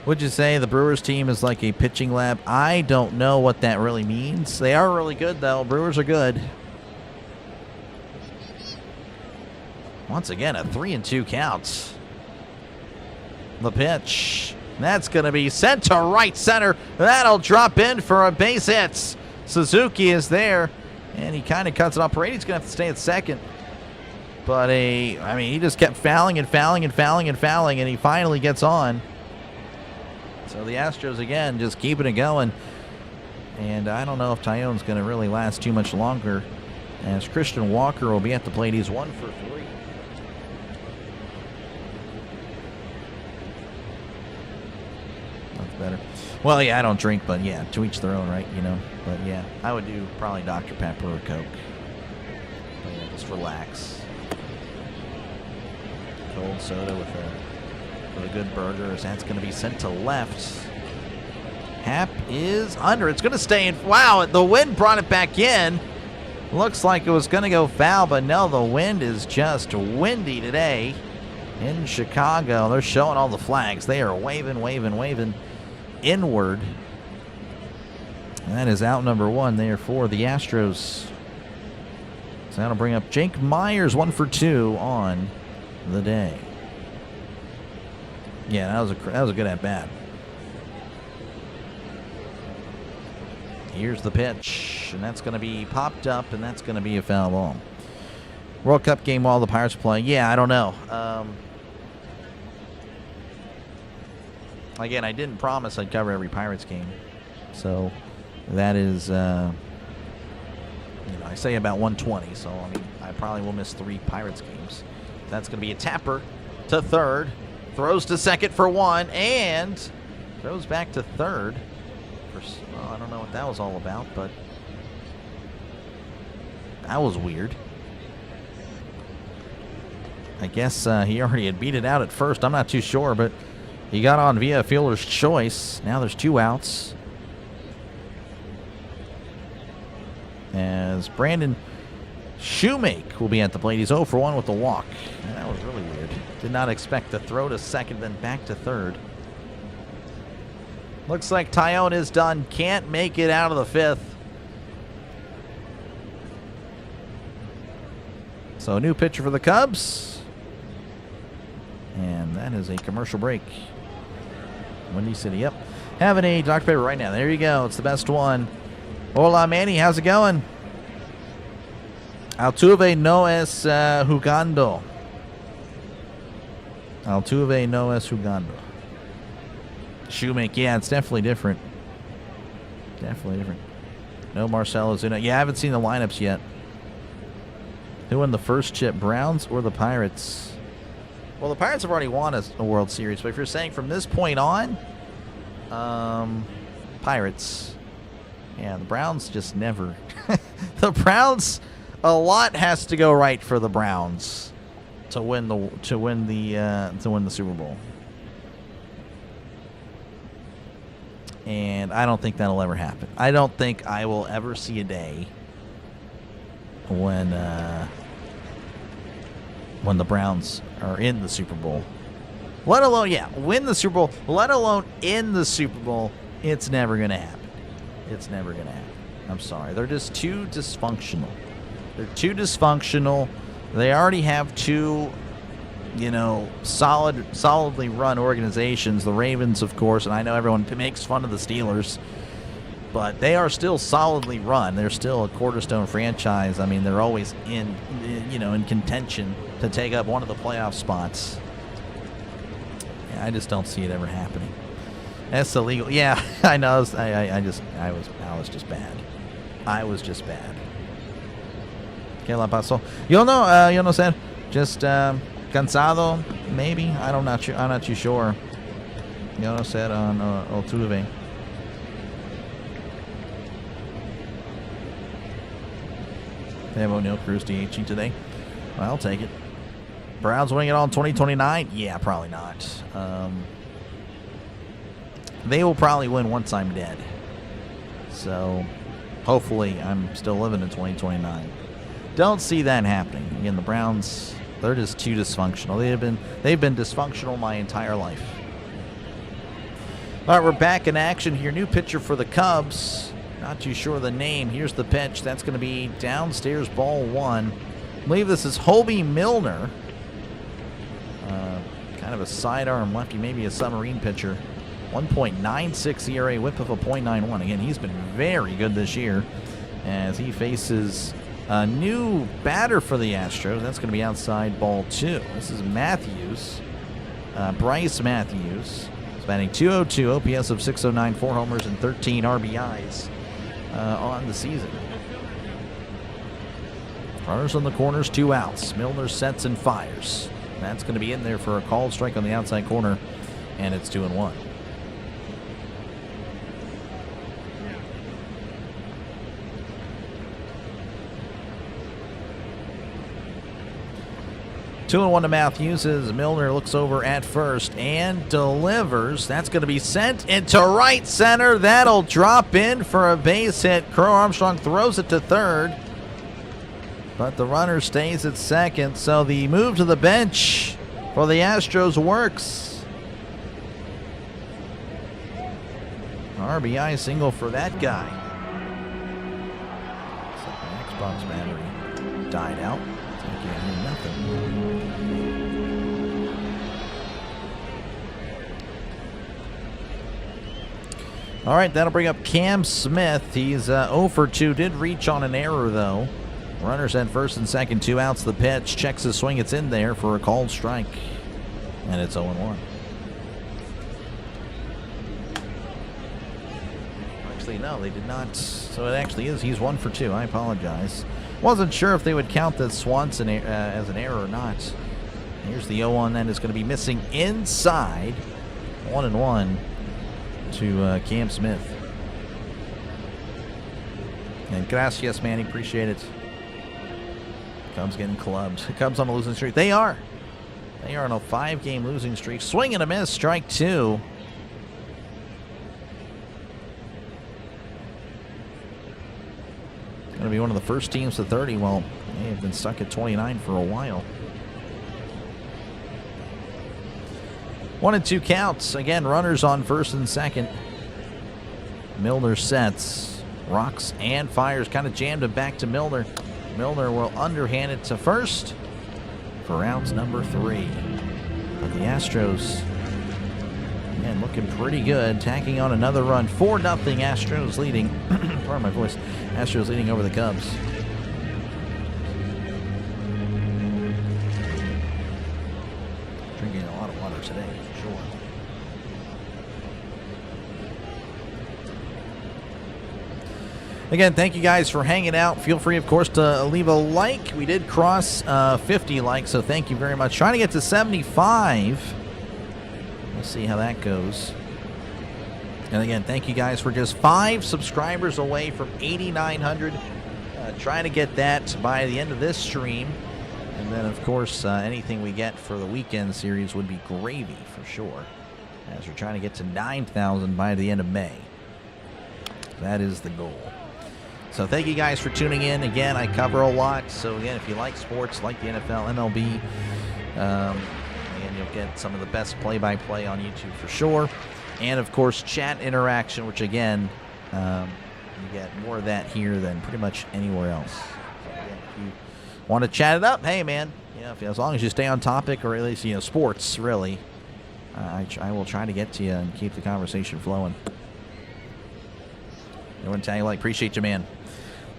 Would you say the Brewers team is like a pitching lab? I don't know what that really means. They are really good, though. Brewers are good. Once again, a 3-2 count. The pitch. That's going to be sent to right center. That'll drop in for a base hit. Suzuki is there, and he kind of cuts it off. Paredes going to have to stay at second. But, he just kept fouling and fouling and fouling and fouling, and he finally gets on. So the Astros, again, just keeping it going. And I don't know if Tyone's going to really last too much longer, as Christian Walker will be at the plate. He's 1 for 3. That's better. Well, yeah, I don't drink, but yeah, to each their own, right? But yeah, I would do probably Dr. Pepper or Coke. But yeah, just relax. Cold soda with a good burger. As that's going to be sent to left. Happ is under. It's going to stay in. Wow, the wind brought it back in. Looks like it was going to go foul, but no, the wind is just windy today in Chicago. They're showing all the flags. They are waving, waving, waving inward. And that is out number 1 there for the Astros. So that'll bring up Jake Myers, 1 for 2 on the day. Yeah, that was a good at bat. Here's the pitch, and that's going to be popped up, and that's going to be a foul ball. World Cup game while the Pirates play. Yeah, I don't know. Again, I didn't promise I'd cover every Pirates game, so that is, I say about 120. So I probably will miss 3 Pirates games. That's going to be a tapper to third. Throws to second for 1, and throws back to third. I don't know what that was all about, but that was weird. I guess he already had beat it out at first. I'm not too sure, but he got on via fielder's choice. Now there's 2 outs. As Brandon Shoemake will be at the plate. He's 0 for 1 with the walk. And that was really weird. Did not expect to throw to second, then back to third. Looks like Tyone is done. Can't make it out of the fifth. So a new pitcher for the Cubs. And that is a commercial break. Windy City, yep. Having a Dr. Pepper right now. There you go. It's the best one. Hola, Manny. How's it going? Altuve no es jugando. Altuve no es jugando. Shoemake, yeah, it's definitely different. Definitely different. No Marcell Ozuna. Yeah, I haven't seen the lineups yet. Who won the first chip, Browns or the Pirates? Well, the Pirates have already won a World Series, but if you're saying from this point on, Pirates. Yeah, the Browns just never. The Browns, a lot has to go right for the Browns to win the Super Bowl. And I don't think that'll ever happen. I don't think I will ever see a day when the Browns are in the Super Bowl. Let alone, win the Super Bowl. Let alone in the Super Bowl. It's never going to happen. It's never going to happen. I'm sorry. They're just too dysfunctional. They're too dysfunctional. They already have two, solidly run organizations. The Ravens, of course, and I know everyone makes fun of the Steelers, but they are still solidly run. They're still a cornerstone franchise. I mean, they're always in contention to take up one of the playoff spots. Yeah, I just don't see it ever happening. That's illegal. Yeah, I know. I was just bad. I was just bad. ¿Qué la pasó? Yo no sé. Just cansado, maybe. I'm not too sure. Yo no sé on Altuve. They have O'Neal Cruz DHing today. Well, I'll take it. Browns winning it all in 2029? Yeah, probably not. They will probably win once I'm dead. So, hopefully, I'm still living in 2029. Don't see that happening. Again, the Browns, they're just too dysfunctional. They've been dysfunctional my entire life. All right, we're back in action here. New pitcher for the Cubs. Not too sure of the name. Here's the pitch. That's going to be downstairs, ball one. I believe this is Hobie Milner. Kind of a sidearm lefty, maybe a submarine pitcher. 1.96 ERA, whip of a .91. Again, he's been very good this year as he faces a new batter for the Astros. That's going to be outside, ball two. This is Matthews, Bryce Matthews. He's batting .202, OPS of .609, 4 homers and 13 RBIs on the season. Runners on the corners, 2 outs. Milner sets and fires. That's going to be in there for a called strike on the outside corner, and it's 2-1. Two and one to Matthews as Milner looks over at first and delivers. That's going to be sent into right center. That'll drop in for a base hit. Crow Armstrong throws it to third, but the runner stays at second. So the move to the bench for the Astros works. RBI single for that guy. So the Xbox battery died out. So I can't hear nothing. All right, that'll bring up Cam Smith. He's 0 for 2. Did reach on an error, though. Runners at first and second, 2 outs. The pitch checks his swing. It's in there for a called strike, and it's 0-1. Actually, no, they did not. So it actually is. He's 1 for 2. I apologize. Wasn't sure if they would count this Swanson as an error or not. Here's the 0-1. That is going to be missing inside. 1-1 to Cam Smith. And gracias, Manny. Appreciate it. Cubs getting clubbed. Cubs on a losing streak. They are. They are on a 5-game losing streak. Swing and a miss. Strike 2. Going to to be one of the first teams to 30. Well, they have been stuck at 29 for a while. 1-2 counts. Again, runners on first and second. Milner sets, rocks and fires. Kind of jammed it back to Milner. Milner will underhand it to first for outs number 3. But the Astros, again, looking pretty good. Tacking on another run. 4-0 Astros leading. Pardon my voice. Astros leading over the Cubs. Drinking a lot of water today, for sure. Again, thank you guys for hanging out. Feel free, of course, to leave a like. We did cross 50 likes, so thank you very much. Trying to get to 75. We'll see how that goes. And again, thank you guys for just 5 subscribers away from 8,900. Trying to get that by the end of this stream. And then, of course, anything we get for the weekend series would be gravy for sure. As we're trying to get to 9,000 by the end of May. That is the goal. So thank you guys for tuning in. Again, I cover a lot. So again, if you like sports, like the NFL, MLB, and you'll get some of the best play-by-play on YouTube for sure. And of course, chat interaction, which again, you get more of that here than pretty much anywhere else. So again, if you want to chat it up, hey man, you know, as long as you stay on topic, or at least, you know, sports really, I will try to get to you and keep the conversation flowing. I want to tell you, like, appreciate you, man.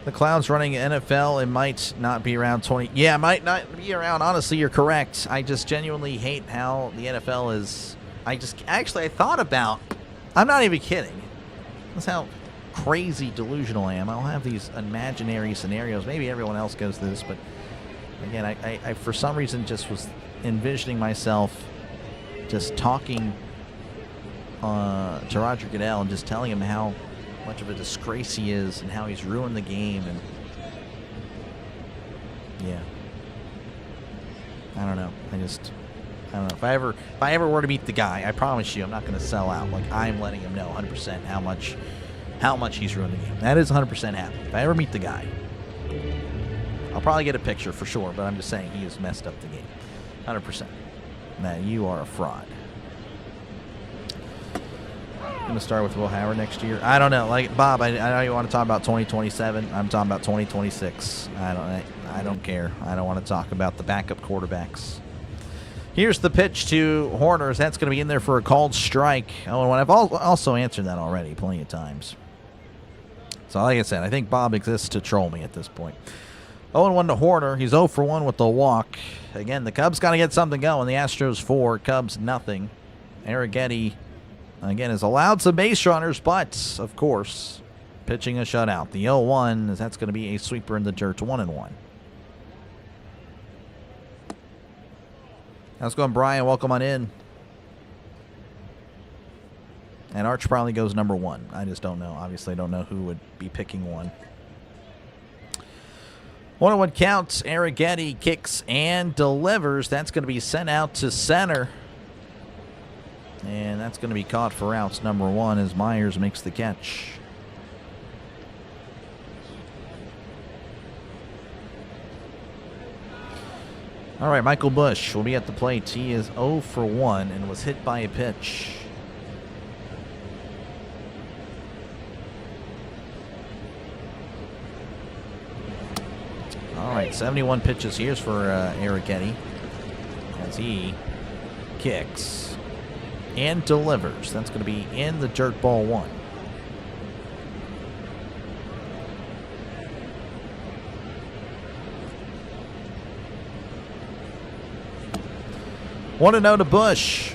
The Clouds running NFL, it might not be around 20. Yeah, it might not be around. Honestly, you're correct. I just genuinely hate how the NFL is. I thought about, I'm not even kidding. That's how crazy delusional I am. I'll have these imaginary scenarios. Maybe everyone else goes through this, but again, I for some reason just was envisioning myself just talking to Roger Goodell and just telling him how much of a disgrace he is and how he's ruined the game. And yeah, I don't know. I don't know. If I ever were to meet the guy, I promise you I'm not going to sell out. Like, I'm letting him know 100% how much he's ruined the game. That is 100% happen. If I ever meet the guy, I'll probably get a picture for sure, but I'm just saying he has messed up the game 100%. Now you are a fraud. Going to start with Will Howard next year. I don't know. Like, Bob, I know you want to talk about 2027. I'm talking about 2026. I don't care. I don't want to talk about the backup quarterbacks. Here's the pitch to Horners. That's going to be in there for a called strike. Oh, and I've also answered that already plenty of times. So, like I said, I think Bob exists to troll me at this point. 0-1 to Horner. He's 0 for 1 with the walk. Again, the Cubs got to get something going. The Astros 4, Cubs nothing. Arrighetti, again, has allowed some base runners, but, of course, pitching a shutout. The 0-1, that's going to be a sweeper in the dirt, 1-1. How's it going, Brian? Welcome on in. And Arch probably goes number 1. I just don't know. Obviously, I don't know who would be picking 1. 1-1 counts. Arrighetti kicks and delivers. That's going to be sent out to center. And that's going to be caught for outs number 1 as Myers makes the catch. All right, Michael Bush will be at the plate. He is 0 for 1 and was hit by a pitch. All right, 71 pitches. Here's for Arrighetti as he kicks and delivers. That's going to be in the dirt, ball 1. Want to know to Bush.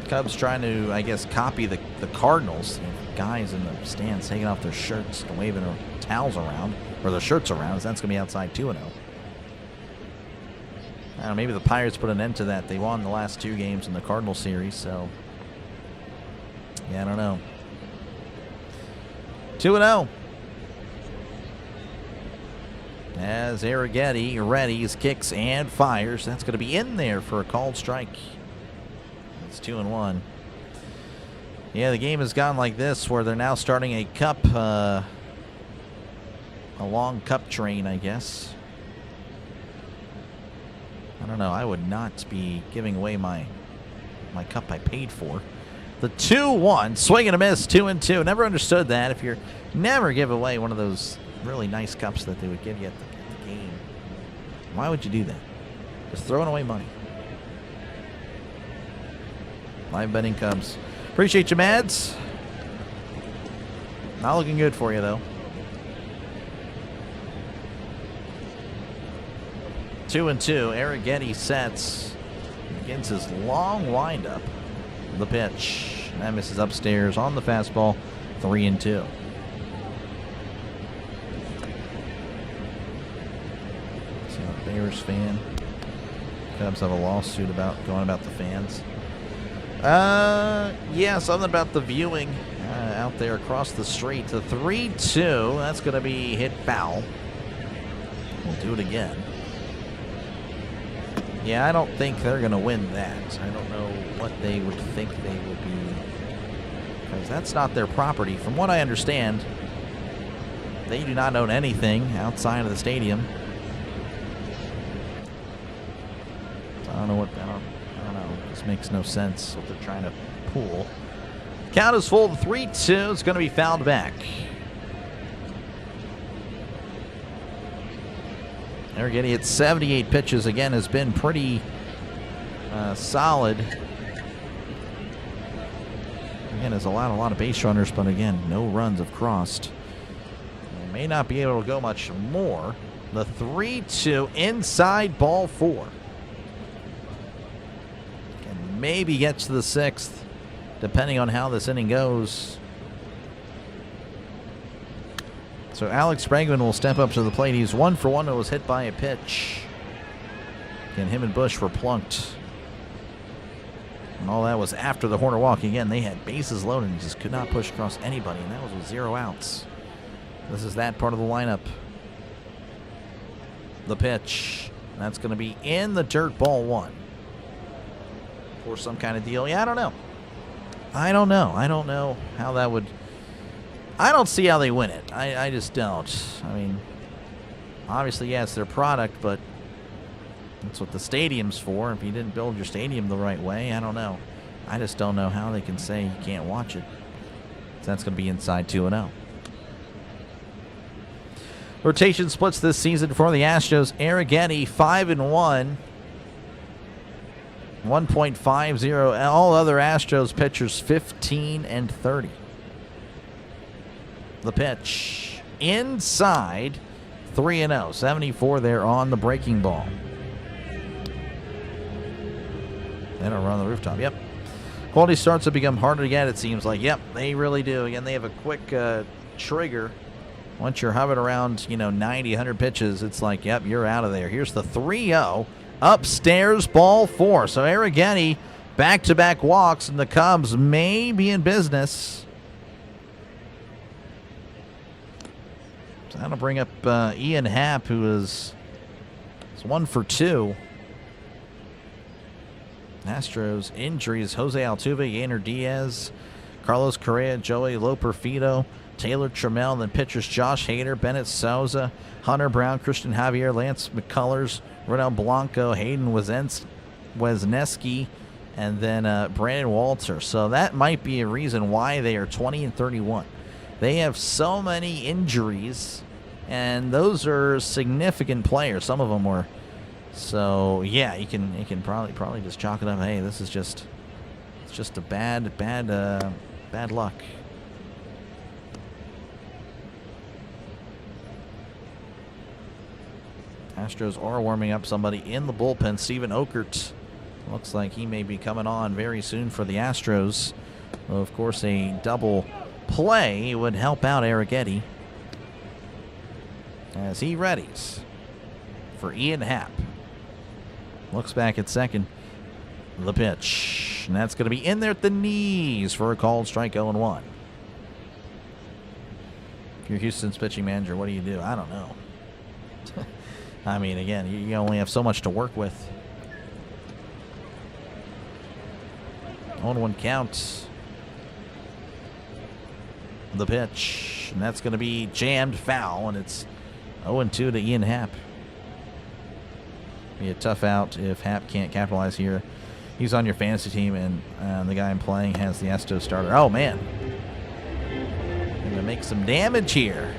Cubs trying to, I guess, copy the Cardinals. You know, guys in the stands taking off their shirts and waving their towels around, or their shirts around. That's going to be outside 2-0. I don't know, maybe the Pirates put an end to that. They won the last 2 games in the Cardinal series, so yeah, I don't know. 2-0. As Arrighetti readies, kicks, and fires. That's going to be in there for a called strike. It's 2-1. Yeah, the game has gone like this, where they're now starting a cup a long cup train, I guess. I don't know. I would not be giving away my cup I paid for. The 2-1, swing and a miss, 2-2. Never understood that. If you're never give away one of those really nice cups that they would give you at the game, why would you do that? Just throwing away money. Live betting Cubs. Appreciate you, Mads. Not looking good for you, though. 2-2. Arrighetti sets. Begins his long windup. The pitch. That misses upstairs on the fastball. 3-2. See what Bears fan. Cubs have a lawsuit about going about the fans. Yeah, something about the viewing out there across the street. The 3-2. That's going to be hit foul. We'll do it again. Yeah, I don't think they're going to win that. I don't know what they would think they would be, because that's not their property. From what I understand, they do not own anything outside of the stadium. So I don't know. This makes no sense what they're trying to pull. Count is full. The 3-2 is going to be fouled back. Arrighetti at 78 pitches, again, has been pretty solid. Again, has allowed a lot of base runners, but again, no runs have crossed. They may not be able to go much more. The 3-2 inside, ball 4. Can maybe get to the 6th, depending on how this inning goes. So Alex Bregman will step up to the plate. He's 1 for 1 and was hit by a pitch. Again, him and Bush were plunked. And all that was after the Horner walk. Again, they had bases loaded and just could not push across anybody, and that was with 0 outs. This is that part of the lineup. The pitch. That's going to be in the dirt, ball 1. For some kind of deal. Yeah, I don't know. I don't know how that would... I don't see how they win it. I just don't. I mean, obviously, yeah, it's their product, but that's what the stadium's for. If you didn't build your stadium the right way, I don't know. I just don't know how they can say you can't watch it. So that's going to be inside 2-0. Rotation splits this season for the Astros. Arrighetti 5-1. 1.50. All other Astros pitchers 15-30. The pitch inside, 3-0. 74 there on the breaking ball. They don't run the rooftop. Yep. Quality starts to become harder to get, it seems like. Yep, they really do. Again, they have a quick trigger. Once you're hovering around, 90, 100 pitches, it's like, yep, you're out of there. Here's the 3-0. Upstairs, ball 4. So Arrighetti, back-to-back walks, and the Cubs may be in business. So that'll bring up Ian Happ, who is 1 for 2. Astros injuries: Jose Altuve, Yainer Diaz, Carlos Correa, Joey Loperfido, Taylor Trammell, then pitchers Josh Hader, Bennett Souza, Hunter Brown, Christian Javier, Lance McCullers, Ronel Blanco, Hayden Wesneski, and then Brandon Walter. So that might be a reason why they are 20-31. They have so many injuries, and those are significant players. Some of them were. So yeah, you can probably just chalk it up. Hey, this is just a bad luck. Astros are warming up somebody in the bullpen. Steven Okert looks like he may be coming on very soon for the Astros. Well, of course, a double play would help out Arrighetti as he readies for Ian Happ. Looks back at second. The pitch. And that's going to be in there at the knees for a called strike, 0-1. If you're Houston's pitching manager, what do you do? I don't know. I mean, again, you only have so much to work with. 0-1 count. The pitch. And that's going to be jammed foul, and it's 0-2 to Ian Happ. Be a tough out if Happ can't capitalize here. He's on your fantasy team, and the guy I'm playing has the Astros starter. Oh, man. Going to make some damage here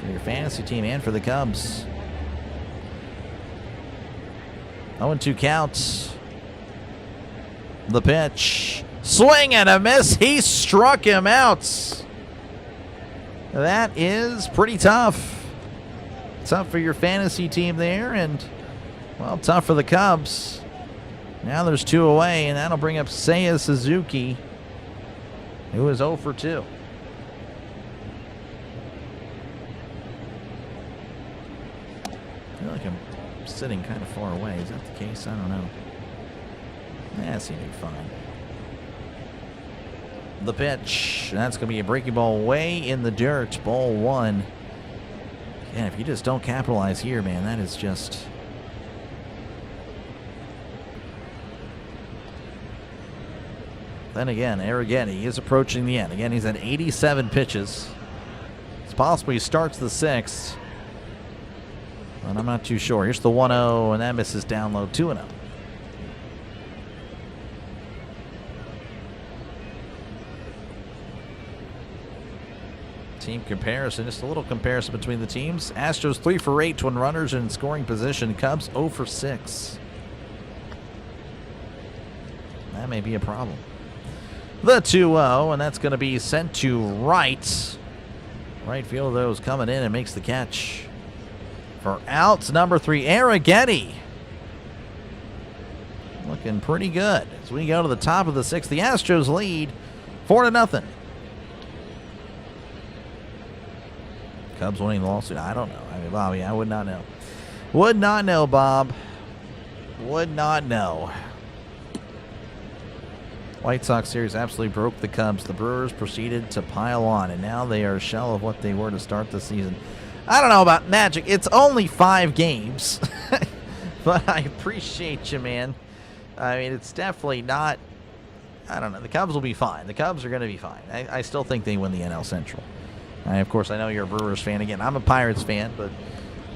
for your fantasy team and for the Cubs. 0-2 counts. The pitch. Swing and a miss. He struck him out. That is pretty tough. Tough for your fantasy team there, and, well, tough for the Cubs. Now there's 2 away, and that'll bring up Seiya Suzuki, who is 0 for 2. I feel like I'm sitting kind of far away. Is that the case? I don't know. That seemed to be fine. The pitch. That's going to be a breaking ball way in the dirt. Ball 1. Yeah, if you just don't capitalize here, man, that is just... Then again, Arrighetti is approaching the end. Again, he's at 87 pitches. It's possible he starts the 6th. But I'm not too sure. Here's the 1-0, and that misses down low. 2-0. Team comparison, just a little comparison between the teams. Astros 3 for 8, twin runners in scoring position. Cubs 0 for 6. That may be a problem. The 2-0, and that's going to be sent to right. Right field, though, is coming in and makes the catch. For outs, number 3, Arrighetti. Looking pretty good as we go to the top of the 6th. The Astros lead 4-0. Cubs winning the lawsuit. I don't know. I mean, Bobby, I would not know. Would not know, Bob. Would not know. White Sox series absolutely broke the Cubs. The Brewers proceeded to pile on, and now they are a shell of what they were to start the season. I don't know about Magic. It's only 5 games. But I appreciate you, man. I mean, it's definitely not... I don't know. The Cubs will be fine. The Cubs are going to be fine. I still think they win the NL Central. Of course, I know you're a Brewers fan. Again, I'm a Pirates fan, but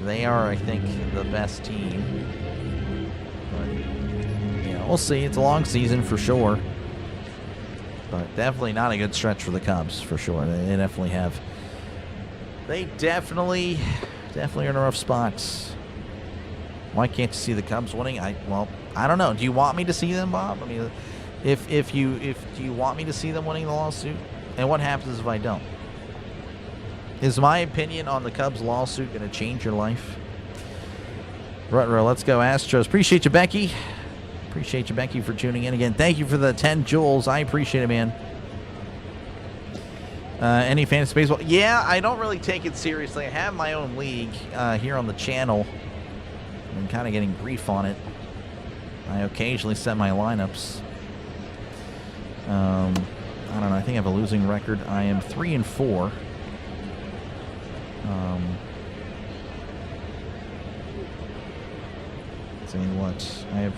they are, I think, the best team. But, you know, we'll see. It's a long season for sure. But definitely not a good stretch for the Cubs, for sure. They definitely have. They definitely are in a rough spot. Why can't you see the Cubs winning? Well, I don't know. Do you want me to see them, Bob? I mean, do you want me to see them winning the lawsuit? And what happens if I don't? Is my opinion on the Cubs lawsuit going to change your life? Right, let's go Astros. Appreciate you, Becky. Appreciate you, Becky, for tuning in again. Thank you for the 10 joules. I appreciate it, man. Any fantasy baseball? Yeah, I don't really take it seriously. I have my own league here on the channel. I'm kind of getting grief on it. I occasionally set my lineups. I don't know. I think I have a losing record. I am 3-4. Let's see what I have.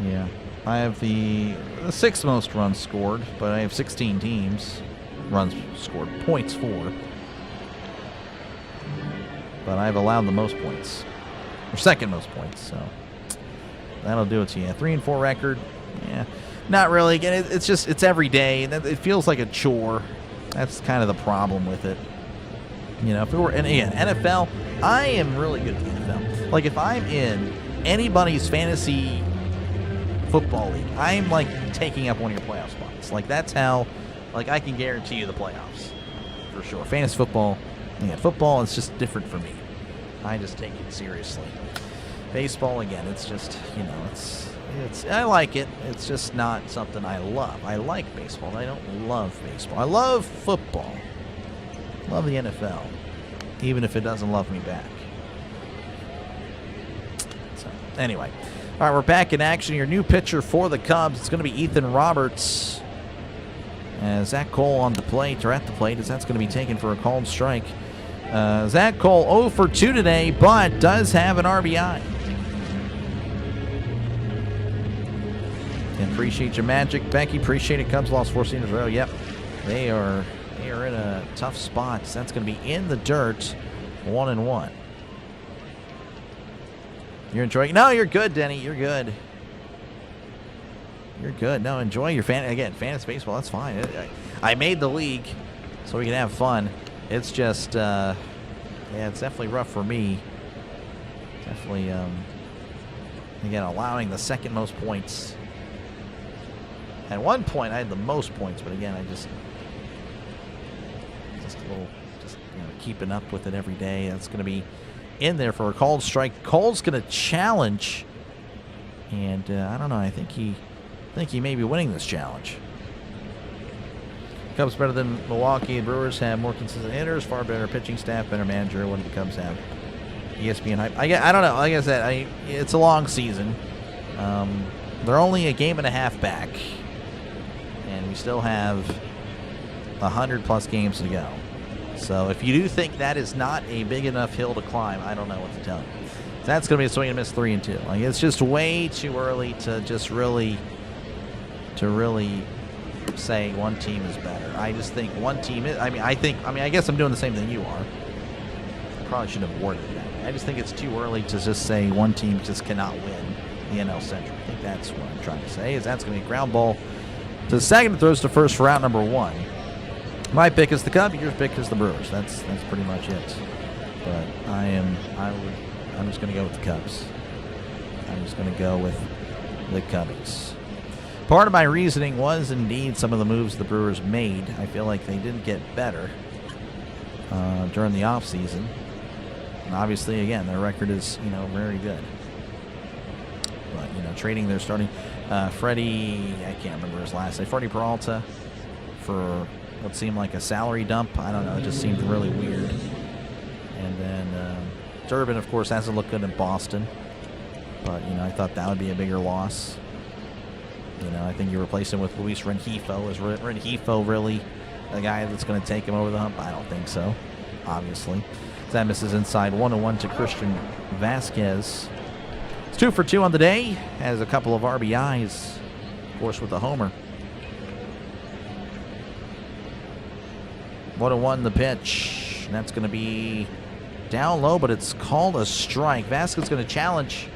Yeah, I have the 6th most runs scored, but I have 16 teams. Runs scored, points for. But I've allowed the most points, or 2nd most points. So that'll do it to you. 3-4 record. Yeah, not really. Again, it's every day. It feels like a chore. That's kind of the problem with it. You know, if it were, and again, NFL, I am really good at the NFL. Like, if I'm in anybody's fantasy football league, I'm, like, taking up one of your playoff spots. Like, that's how, like, I can guarantee you the playoffs. For sure. Fantasy football, yeah, football is just different for me. I just take it seriously. Baseball, again, it's just, you know, I like it. It's just not something I love. I like baseball, but I don't love baseball. I love football. Love the NFL, even if it doesn't love me back. So, anyway. All right, we're back in action. Your new pitcher for the Cubs, it's going to be Ethan Roberts. As Zach Cole on the plate, or at the plate, as that's going to be taken for a called strike. Zach Cole 0 for 2 today, but does have an RBI. And appreciate your Magic. Becky, appreciate it. Cubs lost 4 seasons in a row. Yep. They They are in a tough spot. That's going to be in the dirt, 1-1. You're enjoying? No, you're good, Denny. You're good. You're good. No, enjoy your fantasy baseball. That's fine. I made the league so we can have fun. It's just, yeah, it's definitely rough for me. Definitely, again, allowing the second most points. At one point, I had the most points, but again, I just a little, keeping up with it every day. That's going to be in there for a called strike. Cole's going to challenge, and I don't know. I think he may be winning this challenge. Cubs better than Milwaukee. Brewers have more consistent hitters, far better pitching staff, better manager. What do the Cubs have? ESPN hype. I don't know. Like I said, it's a long season. They're only a game and a half back, and we still have 100+ games to go. So if you do think that is not a big enough hill to climb, I don't know what to tell you. That's going to be a swing and miss 3-2. Like, it's just way too early to just really say one team is better. I just think one team is. I guess I'm doing the same thing you are. I probably shouldn't have worded it that way. I just think it's too early to just say one team just cannot win the NL Central. I think that's what I'm trying to say. Is that's going to be a ground ball to second and throws to first for out number 1. My pick is the Cubs. Your pick is the Brewers. That's pretty much it. But I'm just going to go with the Cubs. I'm just going to go with the Cubbies. Part of my reasoning was indeed some of the moves the Brewers made. I feel like they didn't get better during the offseason. And obviously, again, their record is, very good. But, trading their starting Freddie, I can't remember his last name, Freddie Peralta for what seemed like a salary dump. I don't know. It just seemed really weird. And then Durbin, of course, hasn't looked good in Boston. But, I thought that would be a bigger loss. I think you replace him with Luis Rengifo. Is Rengifo really a guy that's going to take him over the hump? I don't think so, obviously. That misses inside 1-1 to Christian Vasquez. It's 2 for 2 on the day. Has a couple of RBIs, of course, with the homer. 1-1 the pitch. And that's going to be down low, but it's called a strike. Vasquez is going to challenge.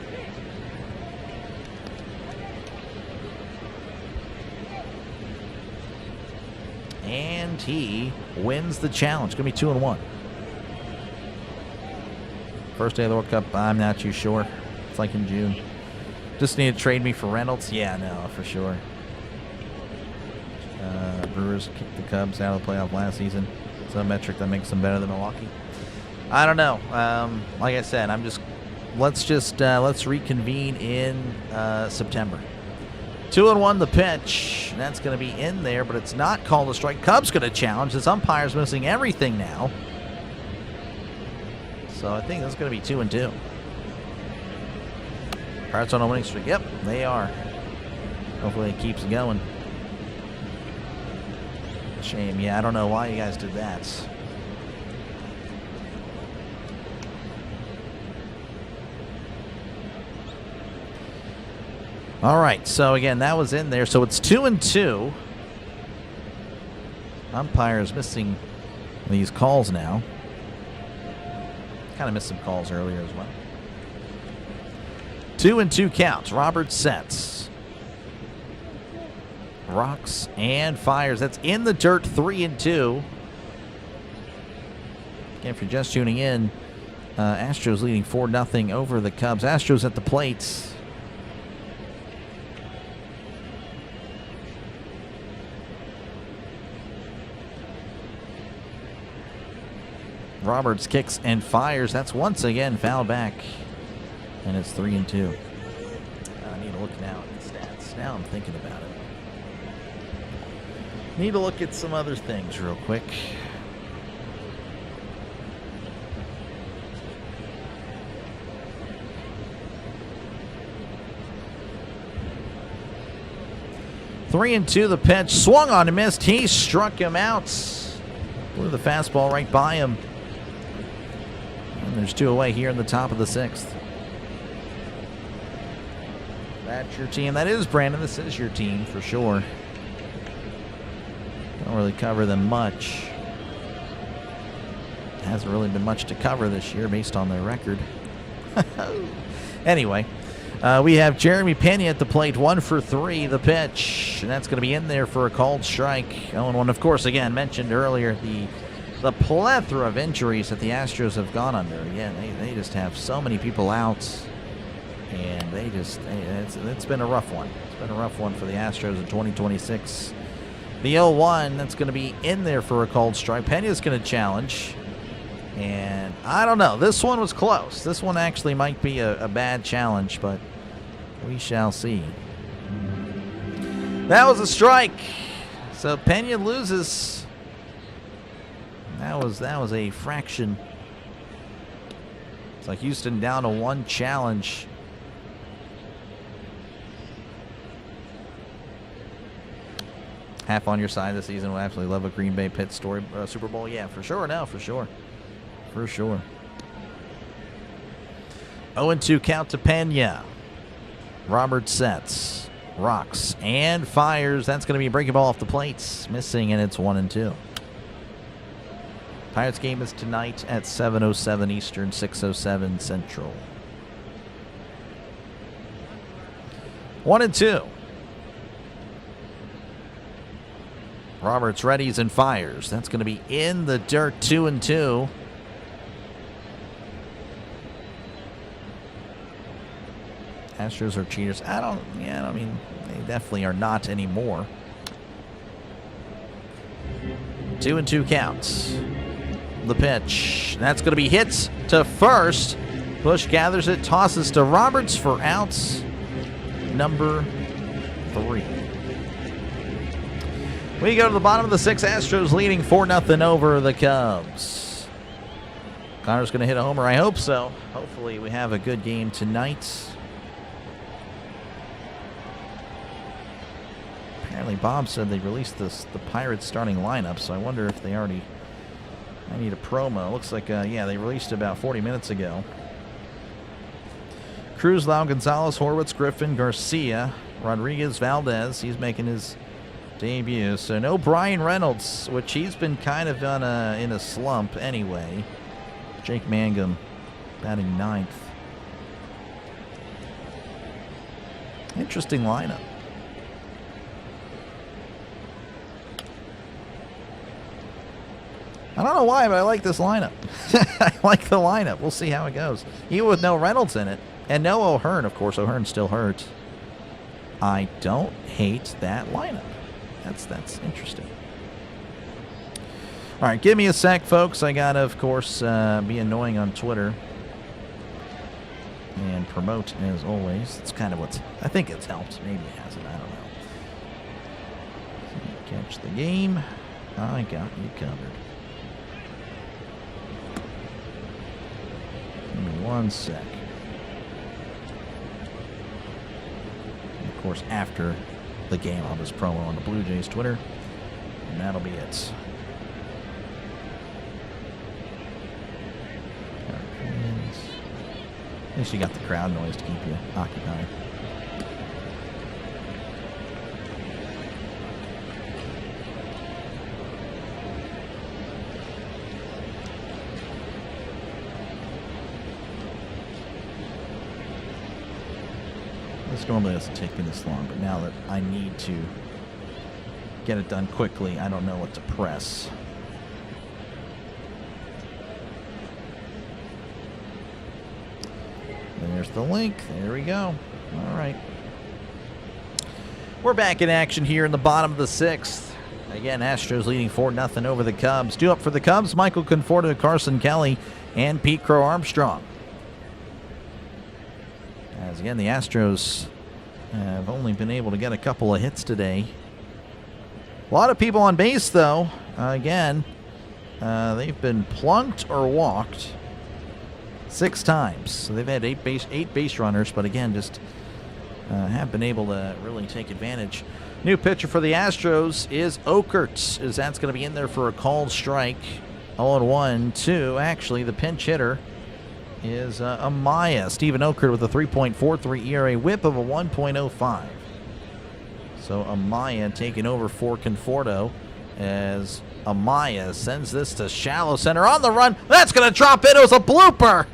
And he wins the challenge. It's going to be 2-1. First day of the World Cup, I'm not too sure. It's like in June. Just need to trade me for Reynolds? Yeah, no, for sure. Brewers kicked the Cubs out of the playoff last season. Some metric that makes them better than Milwaukee. I don't know. Like I said, let's reconvene in September. 2-1 the pitch. That's going to be in there, but it's not called a strike. Cubs going to challenge. This umpire's missing everything now. So I think that's going to be 2-2. Pirates on a winning streak. Yep, they are. Hopefully it keeps going. Shame. Yeah, I don't know why you guys did that. All right, so again, that was in there. So it's 2-2. Umpire's missing these calls now. Kind of missed some calls earlier as well. 2-2 counts. Robert sets. Rocks and fires. That's in the dirt, 3-2. Again, if you're just tuning in, Astros leading 4-0 over the Cubs. Astros at the plate. Roberts kicks and fires. That's once again foul back. And it's 3-2. I need to look now at the stats. Now I'm thinking about it. Need to look at some other things real quick. Three and two the pitch. Swung on and missed. He struck him out. Blew the fastball right by him. And there's 2 away here in the top of the 6th. That's your team. That is, Brandon. This is your team for sure. Don't really cover them much. hasn't really been much to cover this year based on their record. Anyway, we have Jeremy Pena at the plate, 1 for 3, the pitch, and that's going to be in there for a called strike. 0-1, of course, again, mentioned earlier, the plethora of injuries that the Astros have gone under. Again, they just have so many people out, and it's been a rough one. It's been a rough one for the Astros in 2026. The 0-1, that's going to be in there for a called strike. Pena's going to challenge. And I don't know. This one was close. This one actually might be a bad challenge, but we shall see. That was a strike. So Pena loses. That was a fraction. It's like Houston down to 1 challenge. Half on your side this season. We'll absolutely love a Green Bay Pitt story Super Bowl. Yeah, for sure. No, for sure. For sure. 0-2 count to Pena. Robert sets, rocks, and fires. That's going to be a breaking ball off the plates. Missing, and it's 1-2. Pirates game is tonight at 7:07 Eastern, 6:07 Central. 1-2. Roberts readies and fires. That's going to be in the dirt. 2-2. Astros are cheaters. I mean, they definitely are not anymore. 2-2 counts. The pitch. That's going to be hit to first. Bush gathers it, tosses to Roberts for outs number 3. We go to the bottom of the 6th. Astros leading 4-0 over the Cubs. Connor's going to hit a homer. I hope so. Hopefully we have a good game tonight. Apparently Bob said they released the Pirates starting lineup, so I wonder if they already... I need a promo. Looks like, yeah, they released it about 40 minutes ago. Cruz, Lau, Gonzalez, Horwitz, Griffin, Garcia, Rodriguez, Valdez. He's making his debut. So no Brian Reynolds, which he's been kind of in a slump anyway. Jake Mangum batting 9th. Interesting lineup. I don't know why, but I like this lineup. I like the lineup. We'll see how it goes. Even with no Reynolds in it. And no O'Hearn, of course. O'Hearn still hurt. I don't hate that lineup. That's interesting. All right, give me a sec, folks. I got to, of course, be annoying on Twitter. And promote, as always. It's kind of what's... I think it's helped. Maybe it hasn't. I don't know. Catch the game. I got you covered. Give me 1 sec. And of course, after the game, I'll just promo on the Blue Jays Twitter, and that'll be it. At least you got the crowd noise to keep you occupied. This normally doesn't take me this long, but now that I need to get it done quickly, I don't know what to press. There's the link. There we go. All right. We're back in action here in the bottom of the 6th. Again, Astros leading 4-0 over the Cubs. Due up for the Cubs, Michael Conforto, Carson Kelly, and Pete Crow Armstrong. As again, the Astros have only been able to get a couple of hits today. A lot of people on base, though. Again, they've been plunked or walked 6 times. So they've had 8 base runners, but again, just have been able to really take advantage. New pitcher for the Astros is Okert, as that's going to be in there for a called strike. 0-1, 2. Actually, the pinch hitter is Amaya. Stephen Okert with a 3.43 ERA, whip of a 1.05. So Amaya taking over for Conforto as Amaya sends this to shallow center on the run. That's going to drop in. It was a blooper.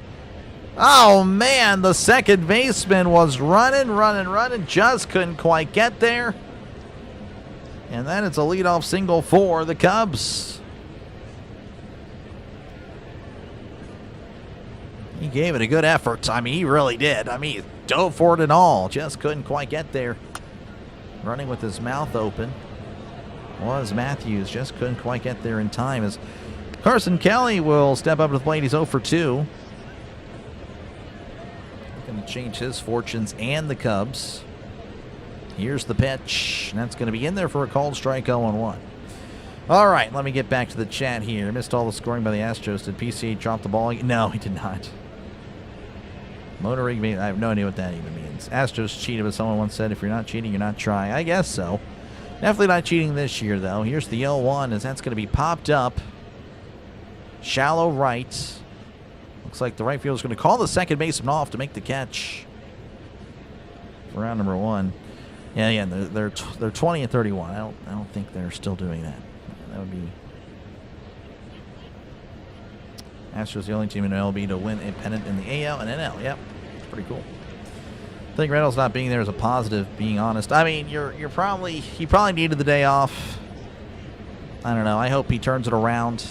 Oh, man, the second baseman was running, just couldn't quite get there. And then it's a leadoff single for the Cubs. He gave it a good effort. I mean, he really did. I mean, he dove for it and all. Just couldn't quite get there. Running with his mouth open was Matthews. Just couldn't quite get there in time as Carson Kelly will step up to the plate. He's 0 for 2. Going to change his fortunes and the Cubs. Here's the pitch. And that's going to be in there for a called strike 0-1. All right, let me get back to the chat here. Missed all the scoring by the Astros. Did PCA drop the ball? No, he did not. Motoring, I have no idea what that even means. Astros cheated, but someone once said, if you're not cheating, you're not trying. I guess so. Definitely not cheating this year, though. Here's the 0-1 as that's going to be popped up. Shallow right. Looks like the right fielder is going to call the second baseman off to make the catch for round number 1. Yeah, they're 20 and 31. I don't think they're still doing that. That would be Astros the only team in MLB to win a pennant in the AL and NL. Yep, it's pretty cool. I think Reynolds not being there is a positive, being honest. I mean, he probably needed the day off. I don't know. I hope he turns it around.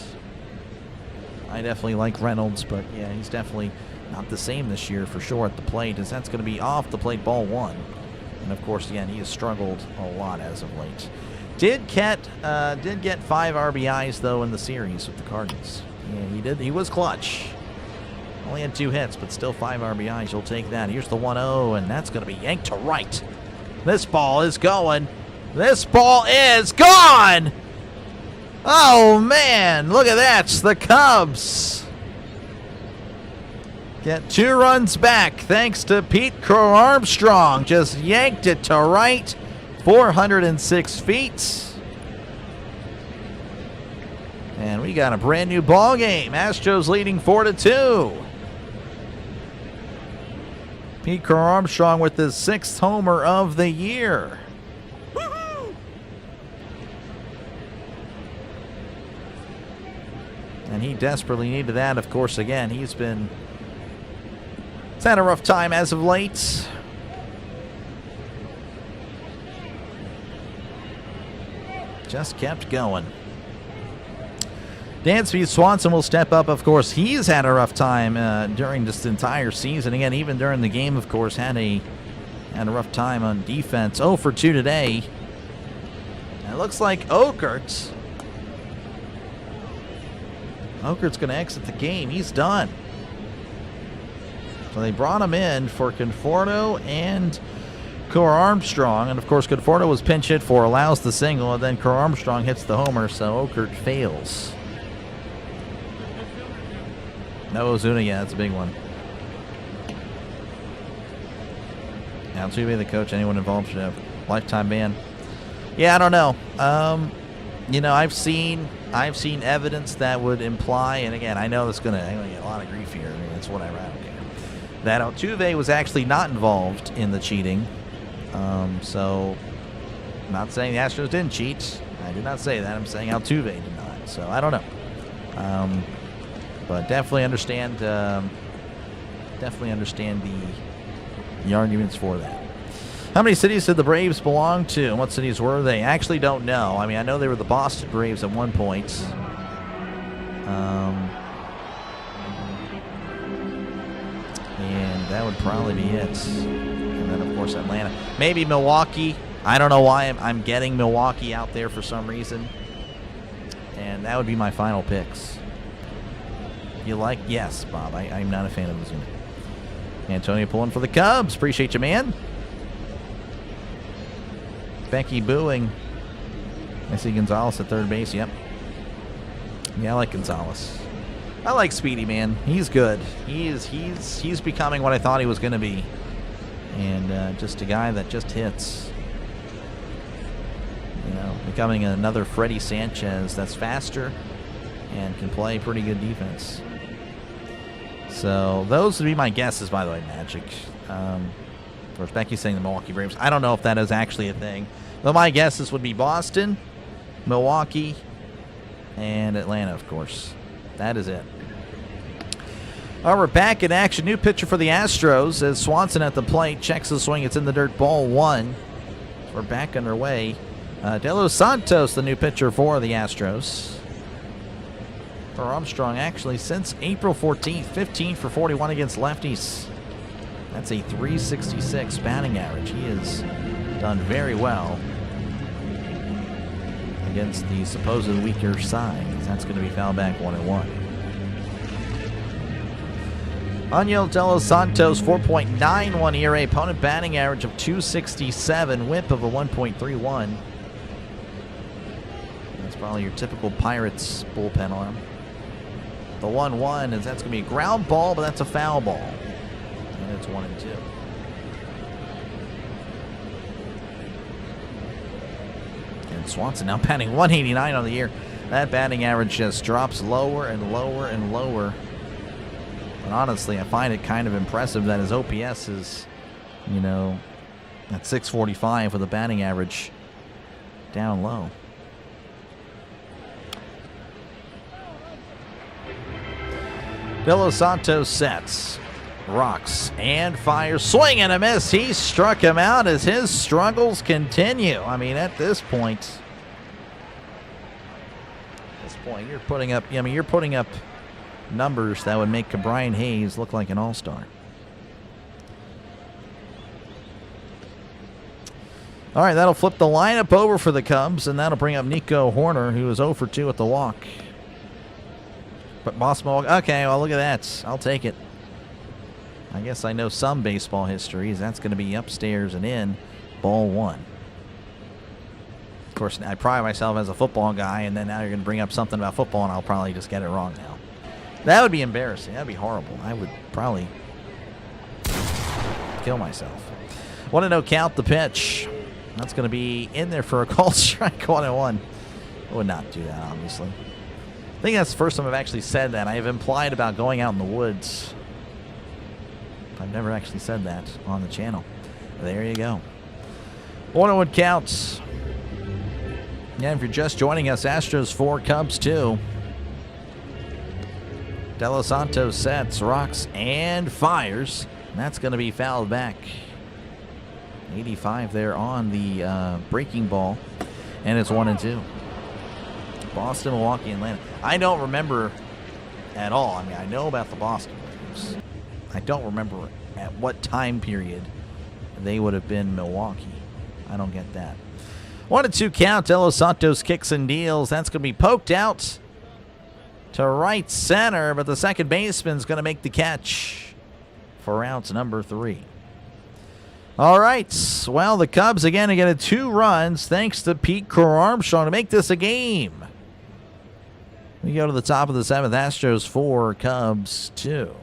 I definitely like Reynolds, but yeah, he's definitely not the same this year for sure at the plate, as that's going to be off the plate, ball 1. And of course, again, he has struggled a lot as of late. Did get 5 RBIs though in the series with the Cardinals. Yeah, he did. He was clutch. Only had 2 hits, but still 5 RBIs. You'll take that. Here's the 1-0, and that's going to be yanked to right. This ball is going. This ball is gone. Oh man, look at that. The Cubs get 2 runs back thanks to Pete Crow Armstrong. Just yanked it to right. 406 feet. And we got a brand new ball game. Astros leading 4-2. Pete Crow Armstrong with his 6th homer of the year. Woo-hoo! And he desperately needed that. Of course, again, he's had a rough time as of late. Just kept going. Dansby Swanson will step up. Of course, he's had a rough time during this entire season. Again, even during the game, of course, had a rough time on defense. 0 for 2 today. And it looks like Okert's going to exit the game. He's done. So they brought him in for Conforto and Crow Armstrong, and of course Conforto was pinch hit for, allows the single, and then Crow Armstrong hits the homer, so Okert fails. No Ozuna, yeah, that's a big one. Now, Altuve, the coach, anyone involved should have lifetime ban. Yeah, I don't know. You know, I've seen evidence that would imply, and again, I know I'm gonna get a lot of grief here. I mean, that's what I don't care. That Altuve was actually not involved in the cheating. So, I'm not saying the Astros didn't cheat. I did not say that. I'm saying Altuve did not. So, I don't know. But definitely understand the arguments for that. How many cities did the Braves belong to, and what cities were they? I actually don't know. I mean, I know they were the Boston Braves at one point. And that would probably be it. And then, of course, Atlanta. Maybe Milwaukee. I don't know why I'm getting Milwaukee out there for some reason. And that would be my final picks. You like? Yes, Bob. I'm not a fan of Ozuna. Antonio pulling for the Cubs. Appreciate you, man. Becky booing. I see Gonzalez at third base. Yep. Yeah, I like Gonzalez. I like Speedy, man. He's good. He's becoming what I thought he was going to be, and just a guy that just hits. You know, becoming another Freddie Sanchez that's faster and can play pretty good defense. So those would be my guesses, by the way, Magic. Of course, Becky's saying the Milwaukee Braves. I don't know if that is actually a thing. But my guesses would be Boston, Milwaukee, and Atlanta, of course. That is it. All right, we're back in action. New pitcher for the Astros as Swanson at the plate. Checks the swing. It's in the dirt. Ball one. We're back underway. De Los Santos, the new pitcher for the Astros. For Armstrong, actually, since April 14th, 15 for 41 against lefties. That's a .366 batting average. He has done very well against the supposed weaker side. That's going to be fouled back 1-1. Aniel De Los Santos, 4.91 ERA, opponent batting average of .267, whip of a 1.31. That's probably your typical Pirates bullpen arm. The 1-1 is that's going to be a ground ball, but that's a foul ball. And it's 1-2. And Swanson now batting .189 on the year. That batting average just drops lower and lower and lower. And honestly, I find it kind of impressive that his OPS is, you know, at .645 with a batting average down low. De Los Santos sets, rocks, and fires. Swing and a miss. He struck him out as his struggles continue. I mean, at this point, you're putting up, you're putting up numbers that would make Brian Hayes look like an all-star. All right, that'll flip the lineup over for the Cubs, and that'll bring up Nico Horner, who is 0 for 2 at the walk. But Boston, okay, well, look at that. I'll take it. I guess I know some baseball histories. That's going to be upstairs and in, ball one. Of course, I pride myself as a football guy, and then now you're going to bring up something about football, and I'll probably just get it wrong now. That would be embarrassing. That would be horrible. I would probably kill myself. 1-0 count the pitch. That's going to be in there for a called strike. 1-1. I would not do that, obviously. I think that's the first time I've actually said that. I have implied about going out in the woods. I've never actually said that on the channel. There you go. 1-1 counts. Yeah, if you're just joining us, Astros 4, Cubs 2. De Los Santos sets, rocks, and fires. And that's going to be fouled back. 85 there on the breaking ball. And it's 1-2. Boston, Milwaukee, Atlanta. I don't remember at all. I mean, I know about the Boston Braves. I don't remember at what time period they would have been Milwaukee. I don't get that. 1-2 count. De Los Santos kicks and deals. That's going to be poked out to right center, but the second baseman's going to make the catch for out number 3. All right. Well, the Cubs again are getting 2 runs thanks to Pete Crow Armstrong to make this a game. We go to the top of the 7th. Astros 4, Cubs 2.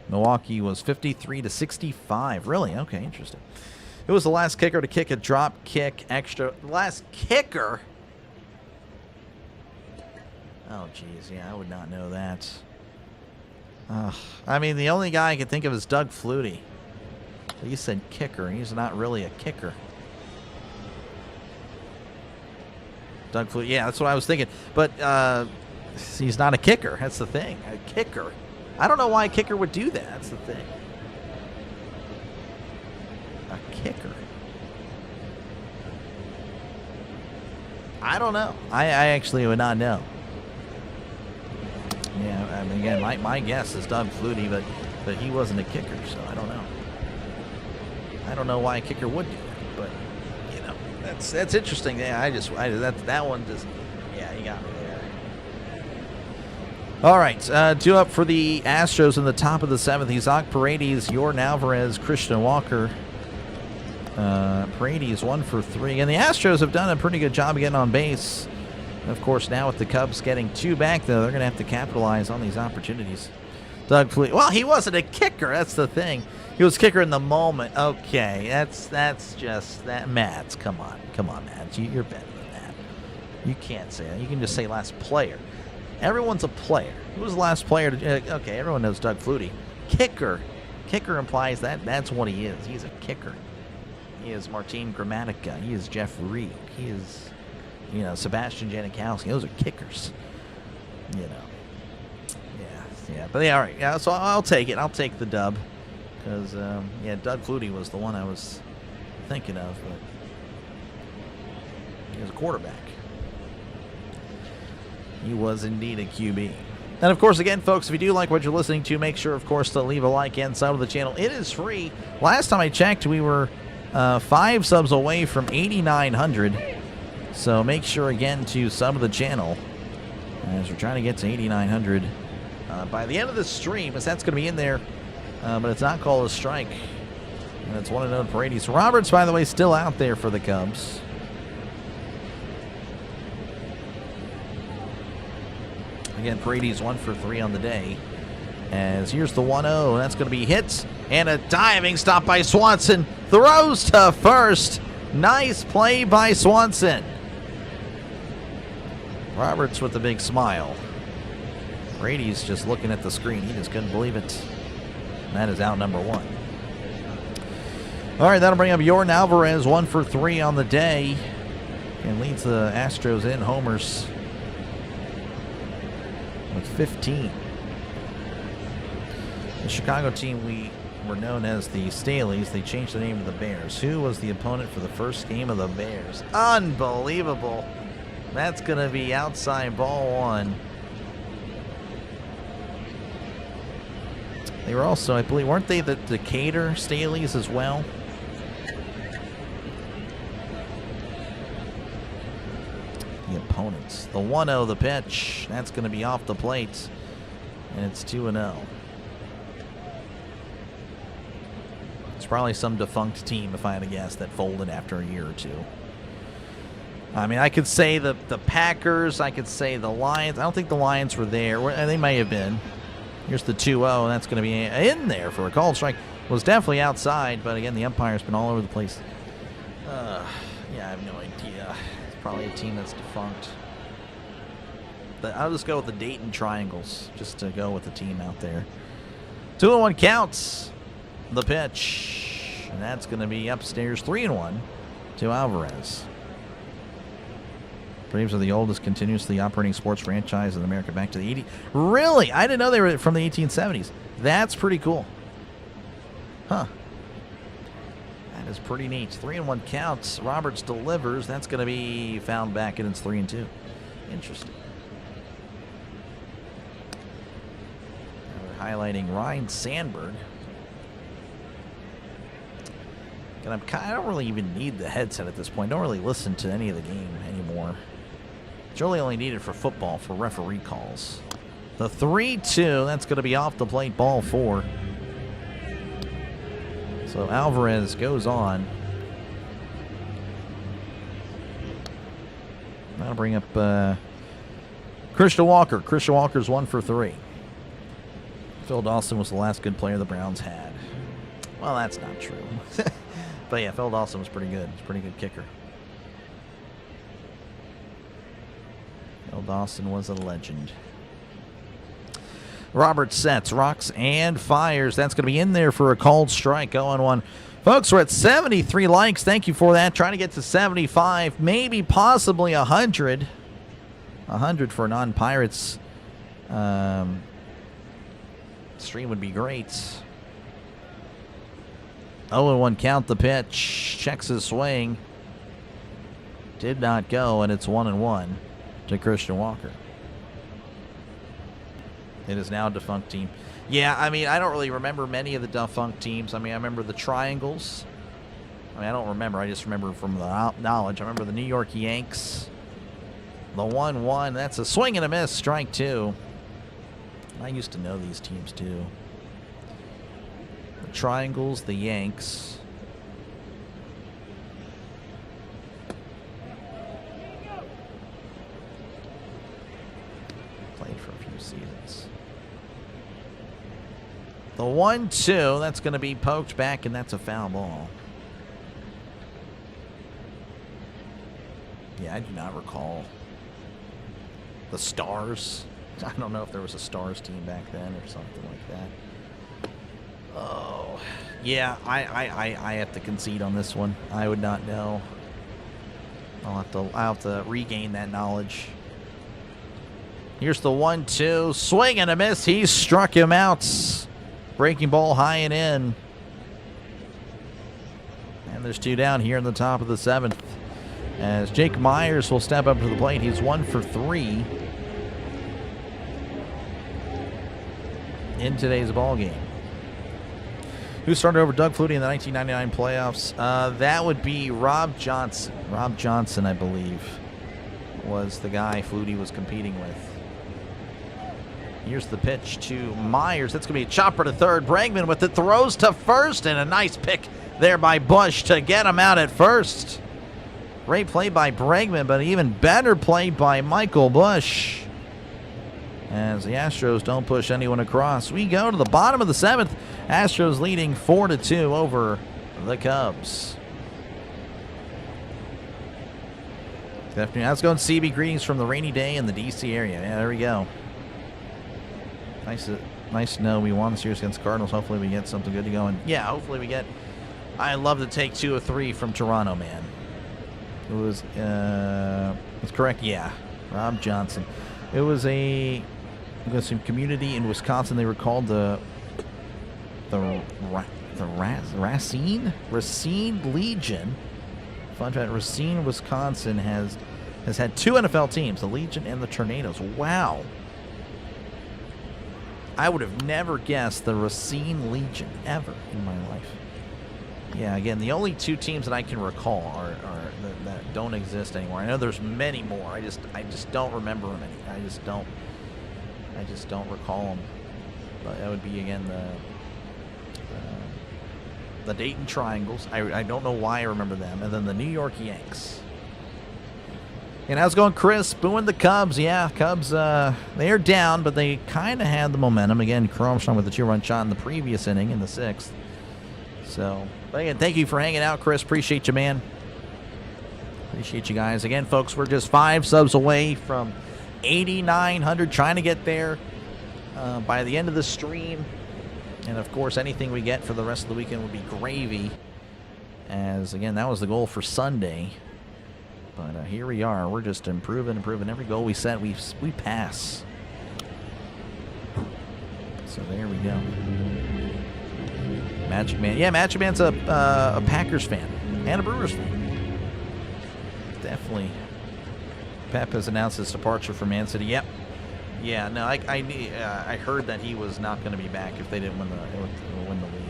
Milwaukee was 53-65. Really? Okay, interesting. It was the last kicker to kick a drop kick extra. Last kicker? Oh, geez. Yeah, I would not know that. I mean, the only guy I can think of is Doug Flutie. He said kicker. He's not really a kicker. Doug Flutie. Yeah, that's what I was thinking. But he's not a kicker. That's the thing. A kicker. I don't know why a kicker would do that. That's the thing. A kicker. I don't know. I actually would not know. Yeah, I mean, again, my guess is Doug Flutie, but he wasn't a kicker, so I don't know. I don't know why a kicker would do that, but you know, that's interesting. Yeah, that one just, yeah, he got me there. All right, 2 up for the Astros in the top of the 7th. Isaac Paredes, Yordan Alvarez, Christian Walker. Paredes 1 for 3, and the Astros have done a pretty good job of getting on base. And of course, now with the Cubs getting 2 back, though, they're going to have to capitalize on these opportunities. Doug Flutie. Well, he wasn't a kicker. That's the thing. He was kicker in the moment. Okay, that's just that. Mads, come on, Mads. You're better than that. You can't say that. You can just say last player. Everyone's a player. Who was the last player to? Okay, everyone knows Doug Flutie. Kicker implies that's what he is. He's a kicker. He is Martin Gramatica. He is Jeff Reed. He is, you know, Sebastian Janikowski. Those are kickers. You know. Yeah. But yeah, all right. Yeah, so I'll take it. I'll take the dub. Because, yeah, Doug Flutie was the one I was thinking of. But he was a quarterback. He was indeed a QB. And, of course, again, folks, if you do like what you're listening to, make sure, of course, to leave a like and sub to the channel. It is free. Last time I checked, we were 5 subs away from 8,900. So make sure, again, to sub to the channel as we're trying to get to 8,900 by the end of the stream, as that's going to be in there. But it's not called a strike. And it's 1-0 Paredes. Roberts, by the way, still out there for the Cubs. Again, Paredes 1 for 3 on the day. As here's the 1-0. That's going to be hits. And a diving stop by Swanson. Throws to first. Nice play by Swanson. Roberts with a big smile. Paredes just looking at the screen. He just couldn't believe it. And that is out number 1. All right, that'll bring up Yordan Alvarez, 1 for 3 on the day. And leads the Astros in homers with 15. The Chicago team, we were known as the Staleys. They changed the name to the Bears. Who was the opponent for the first game of the Bears? Unbelievable. That's going to be outside ball 1. They were also, I believe, weren't they the Decatur Staleys as well? The opponents. The 1-0, the pitch. That's going to be off the plate. And it's 2-0. It's probably some defunct team, if I had to guess, that folded after a year or two. I mean, I could say the Packers. I could say the Lions. I don't think the Lions were there. They may have been. Here's the 2-0, and that's going to be in there for a called strike. Was definitely outside, but again, the umpire's been all over the place. Yeah, I have no idea. It's probably a team that's defunct. I'll just go with the Dayton Triangles, just to go with the team out there. 2-1 counts. The pitch, and that's going to be upstairs 3-1 to Alvarez. Braves are the oldest continuously operating sports franchise in America back to the 80s. Really? I didn't know they were from the 1870s. That's pretty cool. Huh. That is pretty neat. 3-1 counts. Roberts delivers. That's going to be fouled back, and it's 3-2. Interesting. Now we're highlighting Ryan Sandberg. And I don't really even need the headset at this point. Don't really listen to any of the game anymore. It's really only needed for football, for referee calls. The 3-2, that's going to be off the plate, ball 4. So Alvarez goes on. That'll bring up Christian Walker. Christian Walker's 1 for 3. Phil Dawson was the last good player the Browns had. Well, that's not true. But yeah, Phil Dawson was pretty good. He's a pretty good kicker. Phil Dawson was a legend. Roberts sets, rocks, and fires. That's going to be in there for a called strike. 0-1. Folks, we're at 73 likes. Thank you for that. Trying to get to 75, maybe possibly 100. 100 for non-Pirates. Stream would be great. 0-1 count, the pitch. Checks his swing. Did not go, and it's 1-1 to Christian Walker. It is now a defunct team. Yeah, I mean, I don't really remember many of the defunct teams. I mean, I remember the Triangles. I mean, I don't remember. I just remember from the knowledge. I remember the New York Yanks. The 1-1. That's a swing and a miss. Strike 2. I used to know these teams, too. The Triangles, the Yanks. Played for a few seasons. The 1-2, that's going to be poked back, and that's a foul ball. Yeah, I do not recall. The Stars. I don't know if there was a Stars team back then or something like that. Oh, Yeah, I have to concede on this one. I would not know. I'll have to regain that knowledge. Here's the 1-2. Swing and a miss. He struck him out. Breaking ball high and in. And there's 2 down here in the top of the 7th. As Jake Myers will step up to the plate. He's 1 for 3 in today's ball game. Who started over Doug Flutie in the 1999 playoffs? That would be Rob Johnson. Rob Johnson, I believe, was the guy Flutie was competing with. Here's the pitch to Myers. That's going to be a chopper to third. Bregman with it, throws to first, and a nice pick there by Bush to get him out at first. Great play by Bregman, but even better play by Michael Bush. As the Astros don't push anyone across. We go to the bottom of the 7th. Astros leading 4-2 over the Cubs. Good afternoon. How's it going, CB? Greetings from the rainy day in the D.C. area. Yeah, there we go. Nice to know we won the series against the Cardinals. Hopefully we get something good to go. And yeah, hopefully we get... I'd love to take 2 or 3 from Toronto, man. It was... That's correct, yeah. Rob Johnson. It was some community in Wisconsin. They were called the Racine Legion. Fun fact: Racine, Wisconsin has had 2 NFL teams, the Legion and the Tornadoes. Wow, I would have never guessed the Racine Legion ever in my life. Yeah, again, the only 2 teams that I can recall are that don't exist anymore. I know there's many more. I just don't remember them any. I just don't recall them. But that would be again the Dayton Triangles. I don't know why I remember them. And then the New York Yanks. And how's it going, Chris? Booing the Cubs. Yeah, Cubs, they are down, but they kind of had the momentum. Again, Armstrong with the 2-run shot in the previous inning in the 6th. So, but again, thank you for hanging out, Chris. Appreciate you, man. Appreciate you guys. Again, folks, we're just 5 subs away from 8,900. Trying to get there by the end of the stream. And, of course, anything we get for the rest of the weekend would be gravy. As, again, that was the goal for Sunday. But here we are. We're just improving. Every goal we set, we pass. So there we go. Magic Man. Yeah, Magic Man's a Packers fan and a Brewers fan. Definitely. Pep has announced his departure from Man City. Yep. Yeah, no, I heard that he was not going to be back if they didn't win the league.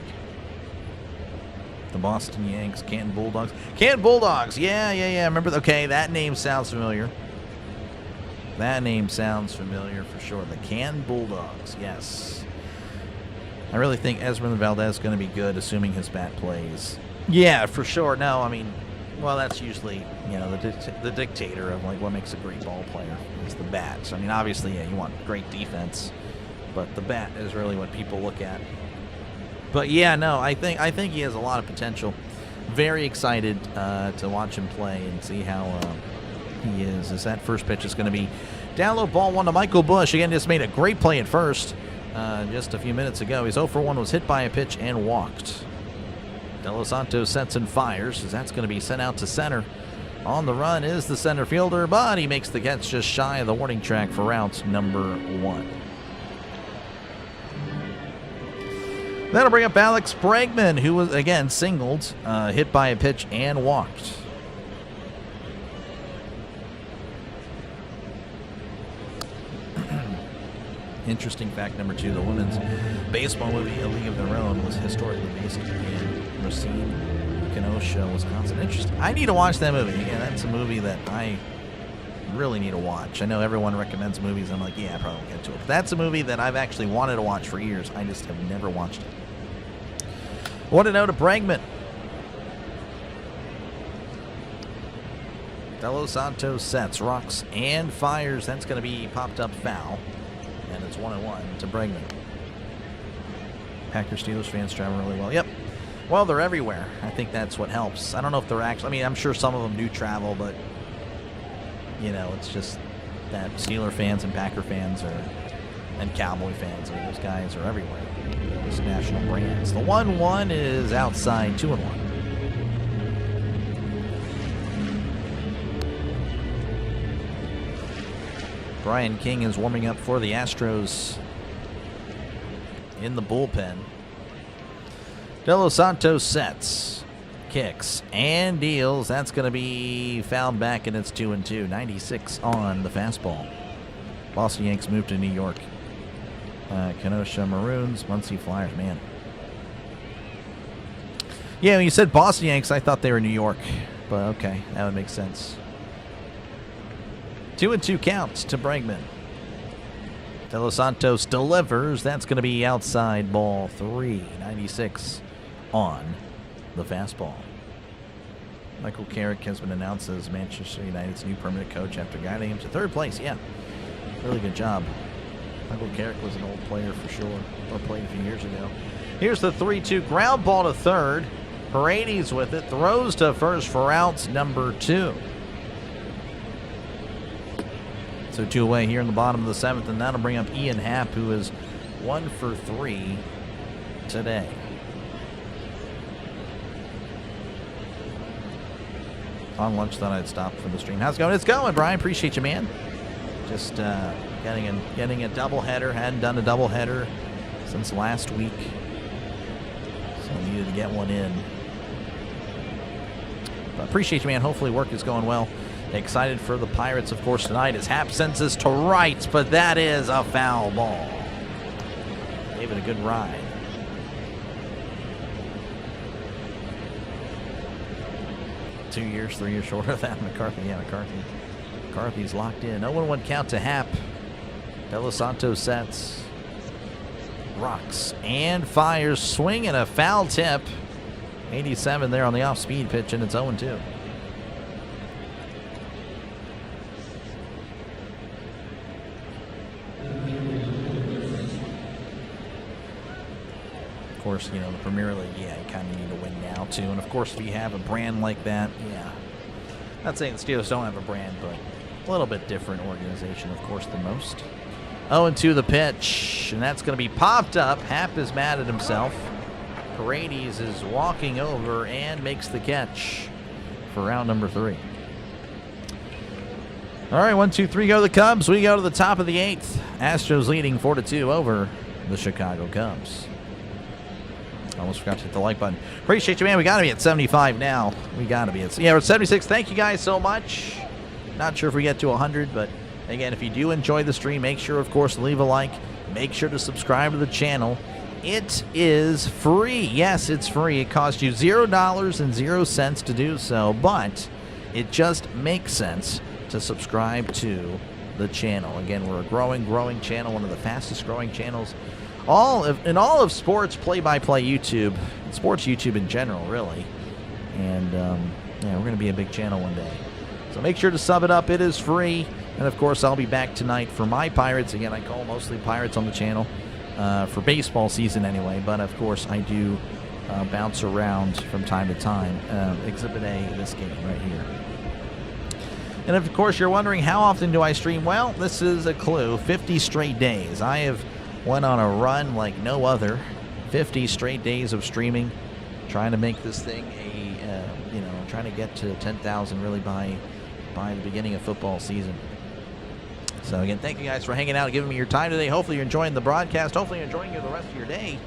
The Boston Yanks, Canton Bulldogs. Canton Bulldogs, yeah. Remember, okay, that name sounds familiar. That name sounds familiar for sure. The Canton Bulldogs, yes. I really think Esmeralda Valdez is going to be good, assuming his bat plays. Yeah, for sure. No, I mean, well, that's usually, you know, the dictator of like what makes a great ball player is the bat. So, I mean, obviously, yeah, you want great defense, but the bat is really what people look at. But yeah, no, I think he has a lot of potential. Very excited to watch him play and see how he is. As that first pitch is going to be down low, ball 1 to Michael Bush. Again, just made a great play at first just a few minutes ago. He's 0 for 1, was hit by a pitch and walked. De Los Santos sets and fires as that's going to be sent out to center. On the run is the center fielder, but he makes the catch just shy of the warning track for route number 1. That'll bring up Alex Bregman, who was, again, singled, hit by a pitch and walked. Interesting fact number 2, the women's baseball movie, A League of Their Own, was historically based in Racine, Kenosha, Wisconsin. Interesting. I need to watch that movie. Again, that's a movie that I really need to watch. I know everyone recommends movies. I'm like, yeah, I probably won't get to it. But that's a movie that I've actually wanted to watch for years. I just have never watched it. What a note to Bregman. De Los Santos sets, rocks, and fires. That's going to be popped up foul. And it's 1-1 to Bregman. Packers Steelers fans travel really well. Yep. Well, they're everywhere. I think that's what helps. I don't know if they're actually... I mean, I'm sure some of them do travel, but, you know, it's just that Steeler fans and Packer fans and Cowboy fans, those guys are everywhere. Those national brands. The 1-1 is outside, 2-1. Brian King is warming up for the Astros in the bullpen. De Los Santos sets, kicks, and deals. That's going to be fouled back, and it's 2-2. 96 on the fastball. Boston Yanks move to New York. Kenosha Maroons, Muncie Flyers. Man. Yeah, when you said Boston Yanks, I thought they were New York. But okay, that would make sense. 2-2 count to Bregman. De Los Santos delivers. That's going to be outside ball 3. 96 on the fastball. Michael Carrick has been announced as Manchester United's new permanent coach after guiding him to third place. Yeah, really good job. Michael Carrick was an old player for sure, or played a few years ago. Here's the 3-2 ground ball to third. Paredes with it, throws to first for outs number 2. So 2 away here in the bottom of the 7th, and that'll bring up Ian Happ, who is 1 for 3 today. On lunch, thought I'd stop for the stream. How's it going? It's going, Brian. Appreciate you, man. Just getting a doubleheader. Hadn't done a doubleheader since last week, so needed to get one in. But appreciate you, man. Hopefully work is going well. Excited for the Pirates, of course, tonight as Happ sends this to right, but that is a foul ball. Gave it a good ride. Two years, 3 years shorter than McCarthy. Yeah, McCarthy's locked in. 0-1 count to Happ. De Los Santos sets. Rocks and fires. Swing and a foul tip. 87 there on the off-speed pitch, and it's 0-2. Of course, you know, the Premier League, yeah, you kind of need to win now, too. And, of course, if you have a brand like that, yeah. Not saying the Steelers don't have a brand, but a little bit different organization, of course, than most. 0-2 the pitch, and that's going to be popped up. Happ is mad at himself. Paredes is walking over and makes the catch for round number 3. All right, 1, 2, 3, go the Cubs. We go to the top of the 8th. Astros leading 4-2 over the Chicago Cubs. Almost forgot to hit the like button. Appreciate you, man. We got to be at 75 now. We got to be at... Yeah, we're at 76. Thank you guys so much. Not sure if we get to 100, but again, if you do enjoy the stream, make sure, of course, to leave a like. Make sure to subscribe to the channel. It is free. Yes, it's free. It costs you $0.00 to do so, but it just makes sense to subscribe to the channel. Again, we're a growing channel, one of the fastest growing channels in all of sports play-by-play YouTube, sports YouTube in general, really. And yeah, we're going to be a big channel one day. So make sure to sub it up. It is free. And of course, I'll be back tonight for my Pirates. Again, I call mostly Pirates on the channel for baseball season anyway. But of course, I do bounce around from time to time. Exhibit A, this game right here. And of course, you're wondering, how often do I stream? Well, this is a clue. 50 straight days. I have went on a run like no other. 50 straight days of streaming, trying to make this thing trying to get to 10,000 really by the beginning of football season. So again, thank you guys for hanging out and giving me your time today. Hopefully you're enjoying the broadcast. Hopefully you're enjoying the rest of your day.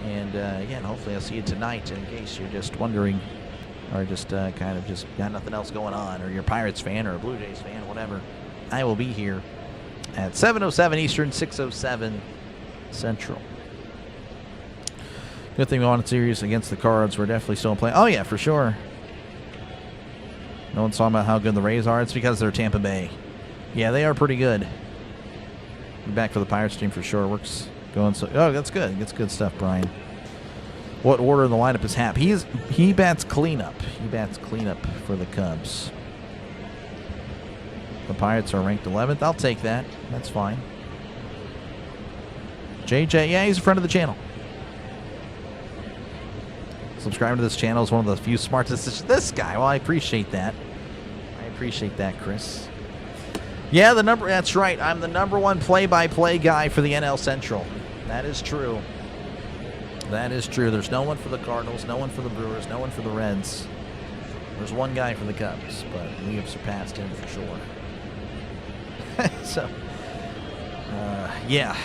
And again, hopefully I'll see you tonight in case you're just wondering, or just kind of just got nothing else going on, or you're a Pirates fan or a Blue Jays fan, whatever. I will be here at 7:07 Eastern, 6:07 Central. Good thing we won a series against the Cards. We're definitely still playing. Oh, yeah, for sure. No one's talking about how good the Rays are. It's because they're Tampa Bay. Yeah, they are pretty good. Be back for the Pirates team for sure. Works going so. Oh, that's good. That's good stuff, Brian. What order in the lineup is Happ? He bats cleanup. He bats cleanup for the Cubs. The Pirates are ranked 11th. I'll take that. That's fine. JJ, yeah, he's a friend of the channel. Subscribing to this channel is one of the few smart decisions. This guy, well, I appreciate that. I appreciate that, Chris. Yeah, that's right. I'm the #1 play-by-play guy for the NL Central. That is true. That is true. There's no one for the Cardinals, no one for the Brewers, no one for the Reds. There's one guy for the Cubs, but we have surpassed him for sure. So, yeah,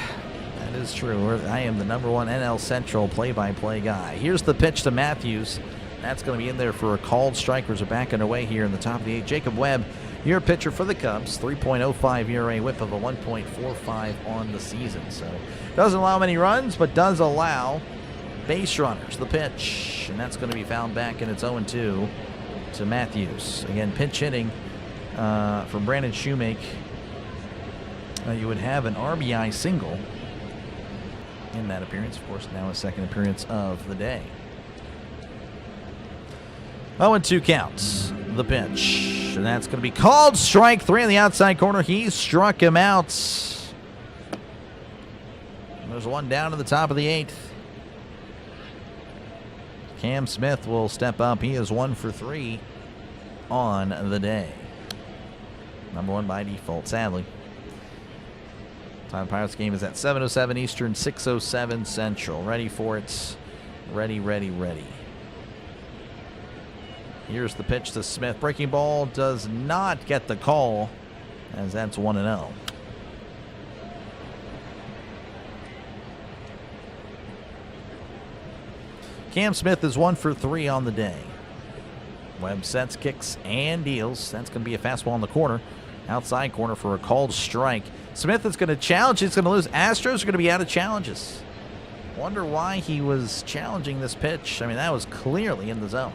that is true. I am the #1 NL Central play-by-play guy. Here's the pitch to Matthews. That's going to be in there for a called strike. We're back underway here in the top of the 8th. Jacob Webb, your pitcher for the Cubs, 3.05 ERA, whip of a 1.45 on the season. So, doesn't allow many runs, but does allow base runners. The pitch, and that's going to be fouled back, and it's 0-2 to Matthews. Again, pinch hitting from Brandon Shoemake. You would have an RBI single in that appearance. Of course, now a second appearance of the day. 0-2 counts. The pitch, and that's going to be called strike 3 on the outside corner. He struck him out. There's one down to the top of the 8th. Cam Smith will step up. He is 1 for 3 on the day. #1 by default, sadly. Time Pirates game is at 7:07 Eastern, 6:07 Central. Ready for it. Ready, ready, ready. Here's the pitch to Smith. Breaking ball does not get the call, as that's 1-0. Cam Smith is 1 for 3 on the day. Webb sets, kicks, and deals. That's going to be a fastball in the corner. Outside corner for a called strike. Smith is going to challenge. He's going to lose. Astros are going to be out of challenges. Wonder why he was challenging this pitch. I mean, that was clearly in the zone.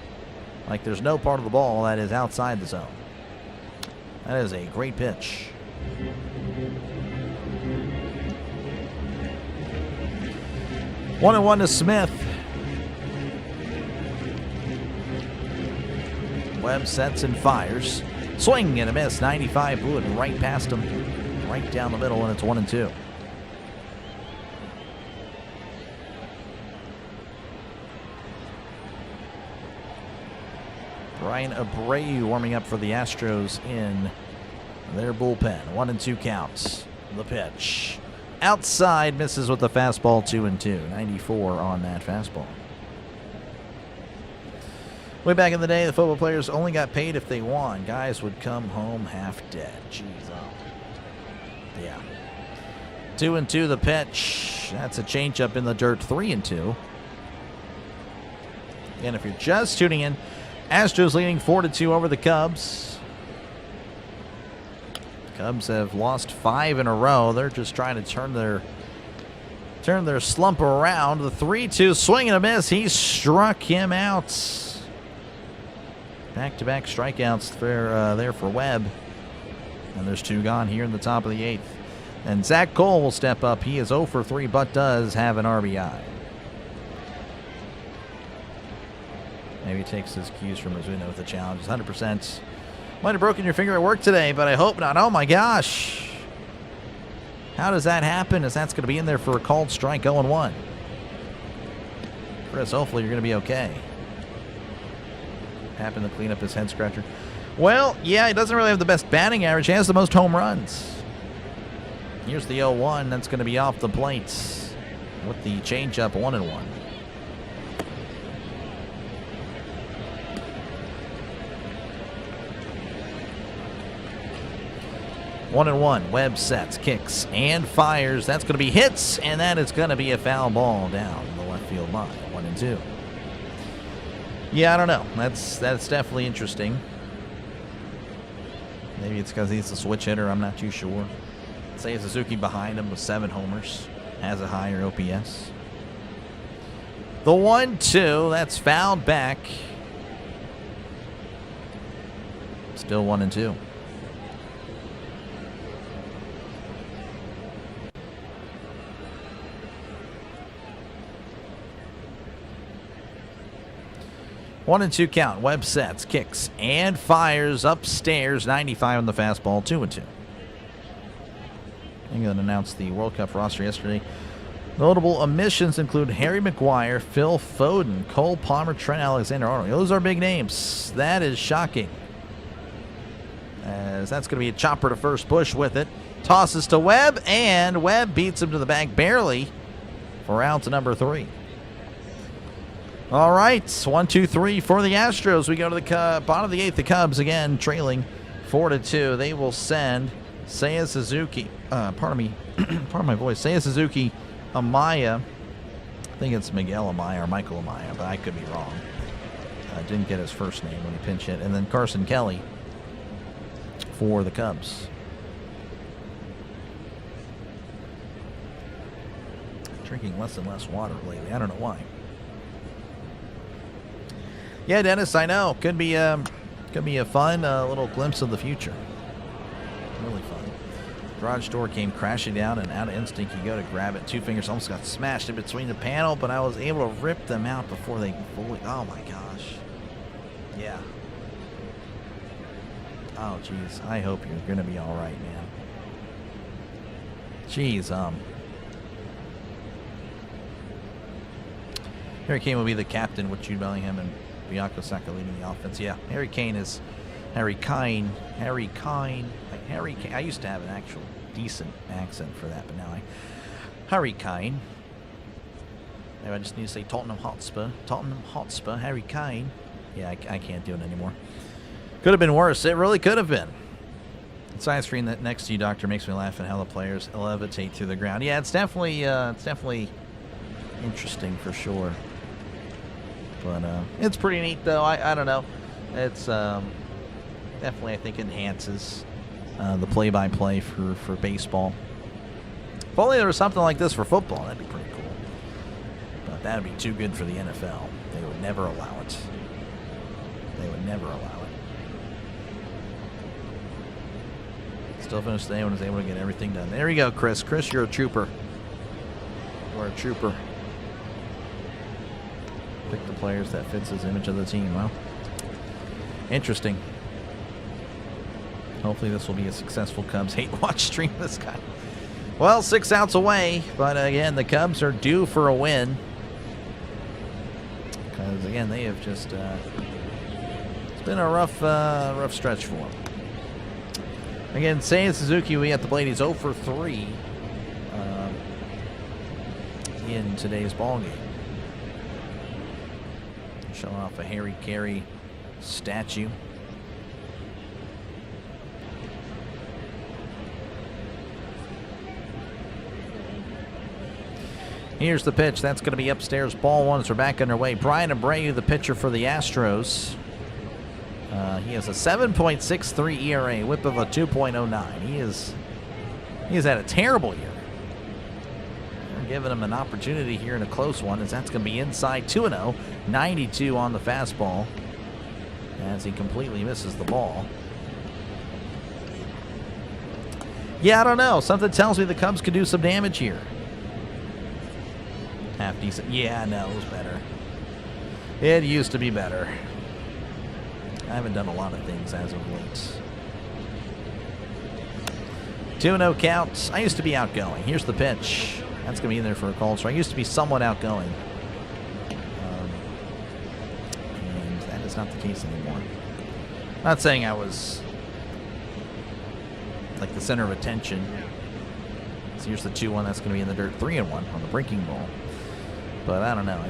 Like, there's no part of the ball that is outside the zone. That is a great pitch. One and 1 to Smith. Webb sets and fires. Swing and a miss. 95 blew it right past him. Right down the middle, and it's 1-2. Brian Abreu warming up for the Astros in their bullpen. 1-2 counts. The pitch. Outside, misses with the fastball. 2-2. 94 on that fastball. Way back in the day, the football players only got paid if they won. Guys would come home half dead. Jeez, yeah. 2-2 the pitch. That's a changeup in the dirt. 3-2. And if you're just tuning in, Astros leading 4-2 over the Cubs. Cubs have lost 5 in a row. They're just trying to turn their slump around. The 3-2 swing and a miss. He struck him out. Back-to-back strikeouts there for Webb. And there's 2 gone here in the top of the 8th. And Zach Cole will step up. He is 0 for 3, but does have an RBI. Maybe he takes his cues from Ozuna with the challenge. 100%. Might have broken your finger at work today, but I hope not. Oh, my gosh. How does that happen, as that's going to be in there for a called strike, 0-1. Chris, hopefully you're going to be okay. Happened to clean up his head scratcher. Well, yeah, he doesn't really have the best batting average. He has the most home runs. Here's the 0-1. That's going to be off the plate with the changeup. 1-1. 1-1. Webb sets, kicks, and fires. That's going to be hits, and that is going to be a foul ball down the left field line. 1-2. Yeah, I don't know. That's definitely interesting. Maybe it's because he's a switch hitter. I'm not too sure. Seiya Suzuki behind him with 7 homers. Has a higher OPS. The 1-2. That's fouled back. Still 1-2. One and 2 count. Webb sets, kicks, and fires upstairs. 95 on the fastball. 2-2. England announced the World Cup roster yesterday. Notable omissions include Harry Maguire, Phil Foden, Cole Palmer, Trent Alexander-Arnold. Those are big names. That is shocking. As that's going to be a chopper to first. Bush with it. Tosses to Webb, and Webb beats him to the bag barely for out to number 3. All right, 1-2-3 for the Astros. We go to the bottom of the 8th. The Cubs again trailing 4-2. They will send Seiya Suzuki. Pardon my voice. Seiya Suzuki, Amaya. I think it's Miguel Amaya or Michael Amaya, but I could be wrong. I didn't get his first name when he pinch hit. And then Carson Kelly for the Cubs. Drinking less and less water lately. I don't know why. Yeah, Dennis, I know. Could be a fun little glimpse of the future. Really fun. Garage door came crashing down, and out of instinct, you go to grab it. 2 fingers almost got smashed in between the panel, but I was able to rip them out before they fully. Oh my gosh. Yeah. Oh jeez. I hope you're gonna be all right, man. Jeez. Harry Kane will be the captain with Jude Bellingham and Bianco Saka leading the offense. Yeah, Harry Kane. I used to have an actual decent accent for that, but now Harry Kane. Maybe I just need to say Tottenham Hotspur, Harry Kane. Yeah, I can't do it anymore. Could have been worse. It really could have been. The side screen that next to you, Doctor, makes me laugh at how the players levitate through the ground. Yeah, it's definitely interesting for sure. But it's pretty neat, though. I don't know. It's definitely, I think, enhances the play-by-play for baseball. If only there was something like this for football, that'd be pretty cool. But that would be too good for the NFL. They would never allow it. They would never allow it. Still finished today when I was able to get everything done. There you go, Chris. Chris, you're a trooper. You're a trooper. Pick the players that fits his image of the team. Well, interesting. Hopefully this will be a successful Cubs hate watch stream this guy. Well, 6 outs away, but again, the Cubs are due for a win. Because again, they have just it's been a rough stretch for them. Again, Seiya Suzuki, we at the plate. He's 0 for 3 in today's ball game. Showing off a Harry Carey statue. Here's the pitch. That's going to be upstairs. Ball 1 as we're back underway. Brian Abreu, the pitcher for the Astros. He has a 7.63 ERA, whip of a 2.09. He has had a terrible year. They're giving him an opportunity here in a close one, as that's going to be inside 2-0. 92 on the fastball as he completely misses the ball. Yeah, I don't know. Something tells me the Cubs could do some damage here. Half decent. Yeah, no, it was better. It used to be better. I haven't done a lot of things as of late. 2-0 counts. I used to be outgoing. Here's the pitch. That's going to be in there for a call. So I used to be somewhat outgoing. And that is not the case anymore. Not saying I was like the center of attention. So here's the 2-1. That's going to be in the dirt. 3-1 on the breaking ball. But I don't know.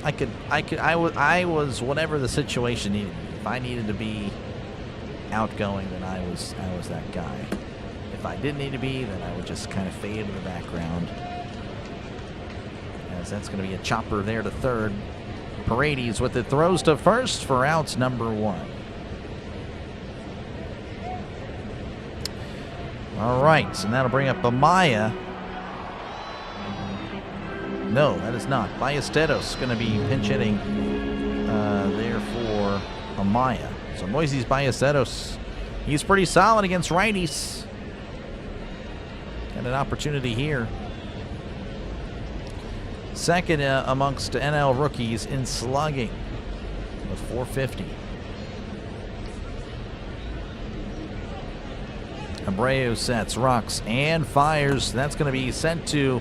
I was whatever the situation needed. If I needed to be outgoing, then I was that guy. If I didn't need to be, then I would just kind of fade into the background. As that's going to be a chopper there to third. Paredes with it, throws to first for outs number 1. All right, and that'll bring up Amaya. No, that is not. Ballesteros going to be pinch hitting there for Amaya. So Moises Ballesteros, he's pretty solid against righties. Got an opportunity here. Second amongst NL rookies in slugging with 450. Abreu sets, rocks, and fires. That's going to be sent to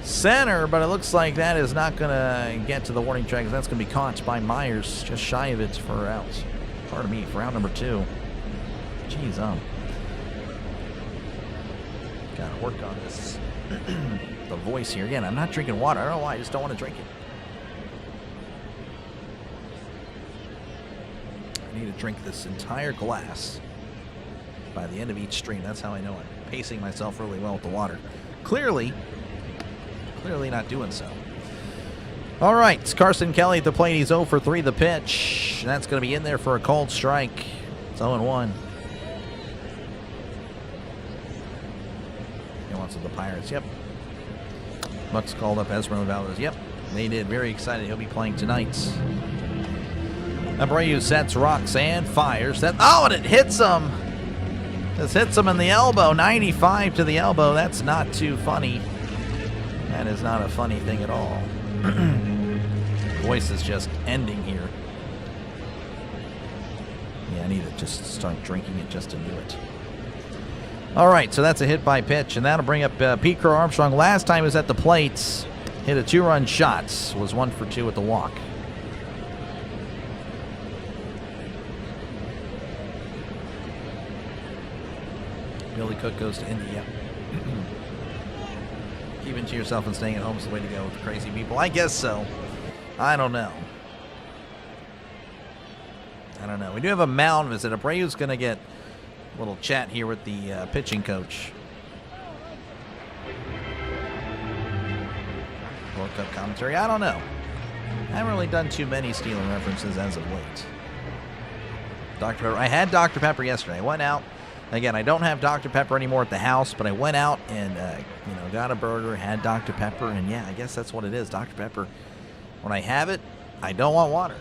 center, but it looks like that is not going to get to the warning track. That's going to be caught by Myers, just shy of it for outs. Pardon me, for out number 2. Jeez, gotta work on this. The voice here. Again, I'm not drinking water. I don't know why. I just don't want to drink it. I need to drink this entire glass by the end of each stream. That's how I know I'm pacing myself really well with the water. Clearly not doing so. All right, it's Carson Kelly at the plate. He's 0 for 3 the pitch. And that's going to be in there for a called strike. It's 0-1. He wants the Pirates. Yep. Bucks called up Esmeralda Valdez. Yep. They did. Very excited. He'll be playing tonight. Abreu sets, rocks, and fires. That, oh, and it hits him. This hits him in the elbow. 95 to the elbow. That's not too funny. That is not a funny thing at all. Voice is just ending here. Yeah, I need to just start drinking it just to do it. All right, so that's a hit by pitch, and that'll bring up Pete Crow Armstrong. Last time he was at the plate, hit a 2-run shot, was 1 for 2 at the walk. Billy Cook goes to India. Keeping to yourself and staying at home is the way to go with crazy people. I guess so. I don't know. We do have a mound visit. Abreu's going to get a little chat here with the pitching coach. World Cup commentary. I don't know. I haven't really done too many Steeler references as of late. Dr. Pepper. I had Dr. Pepper yesterday. I went out. Again, I don't have Dr. Pepper anymore at the house, but I went out and, got a burger, had Dr. Pepper, and yeah, I guess that's what it is. Dr. Pepper, when I have it, I don't want water.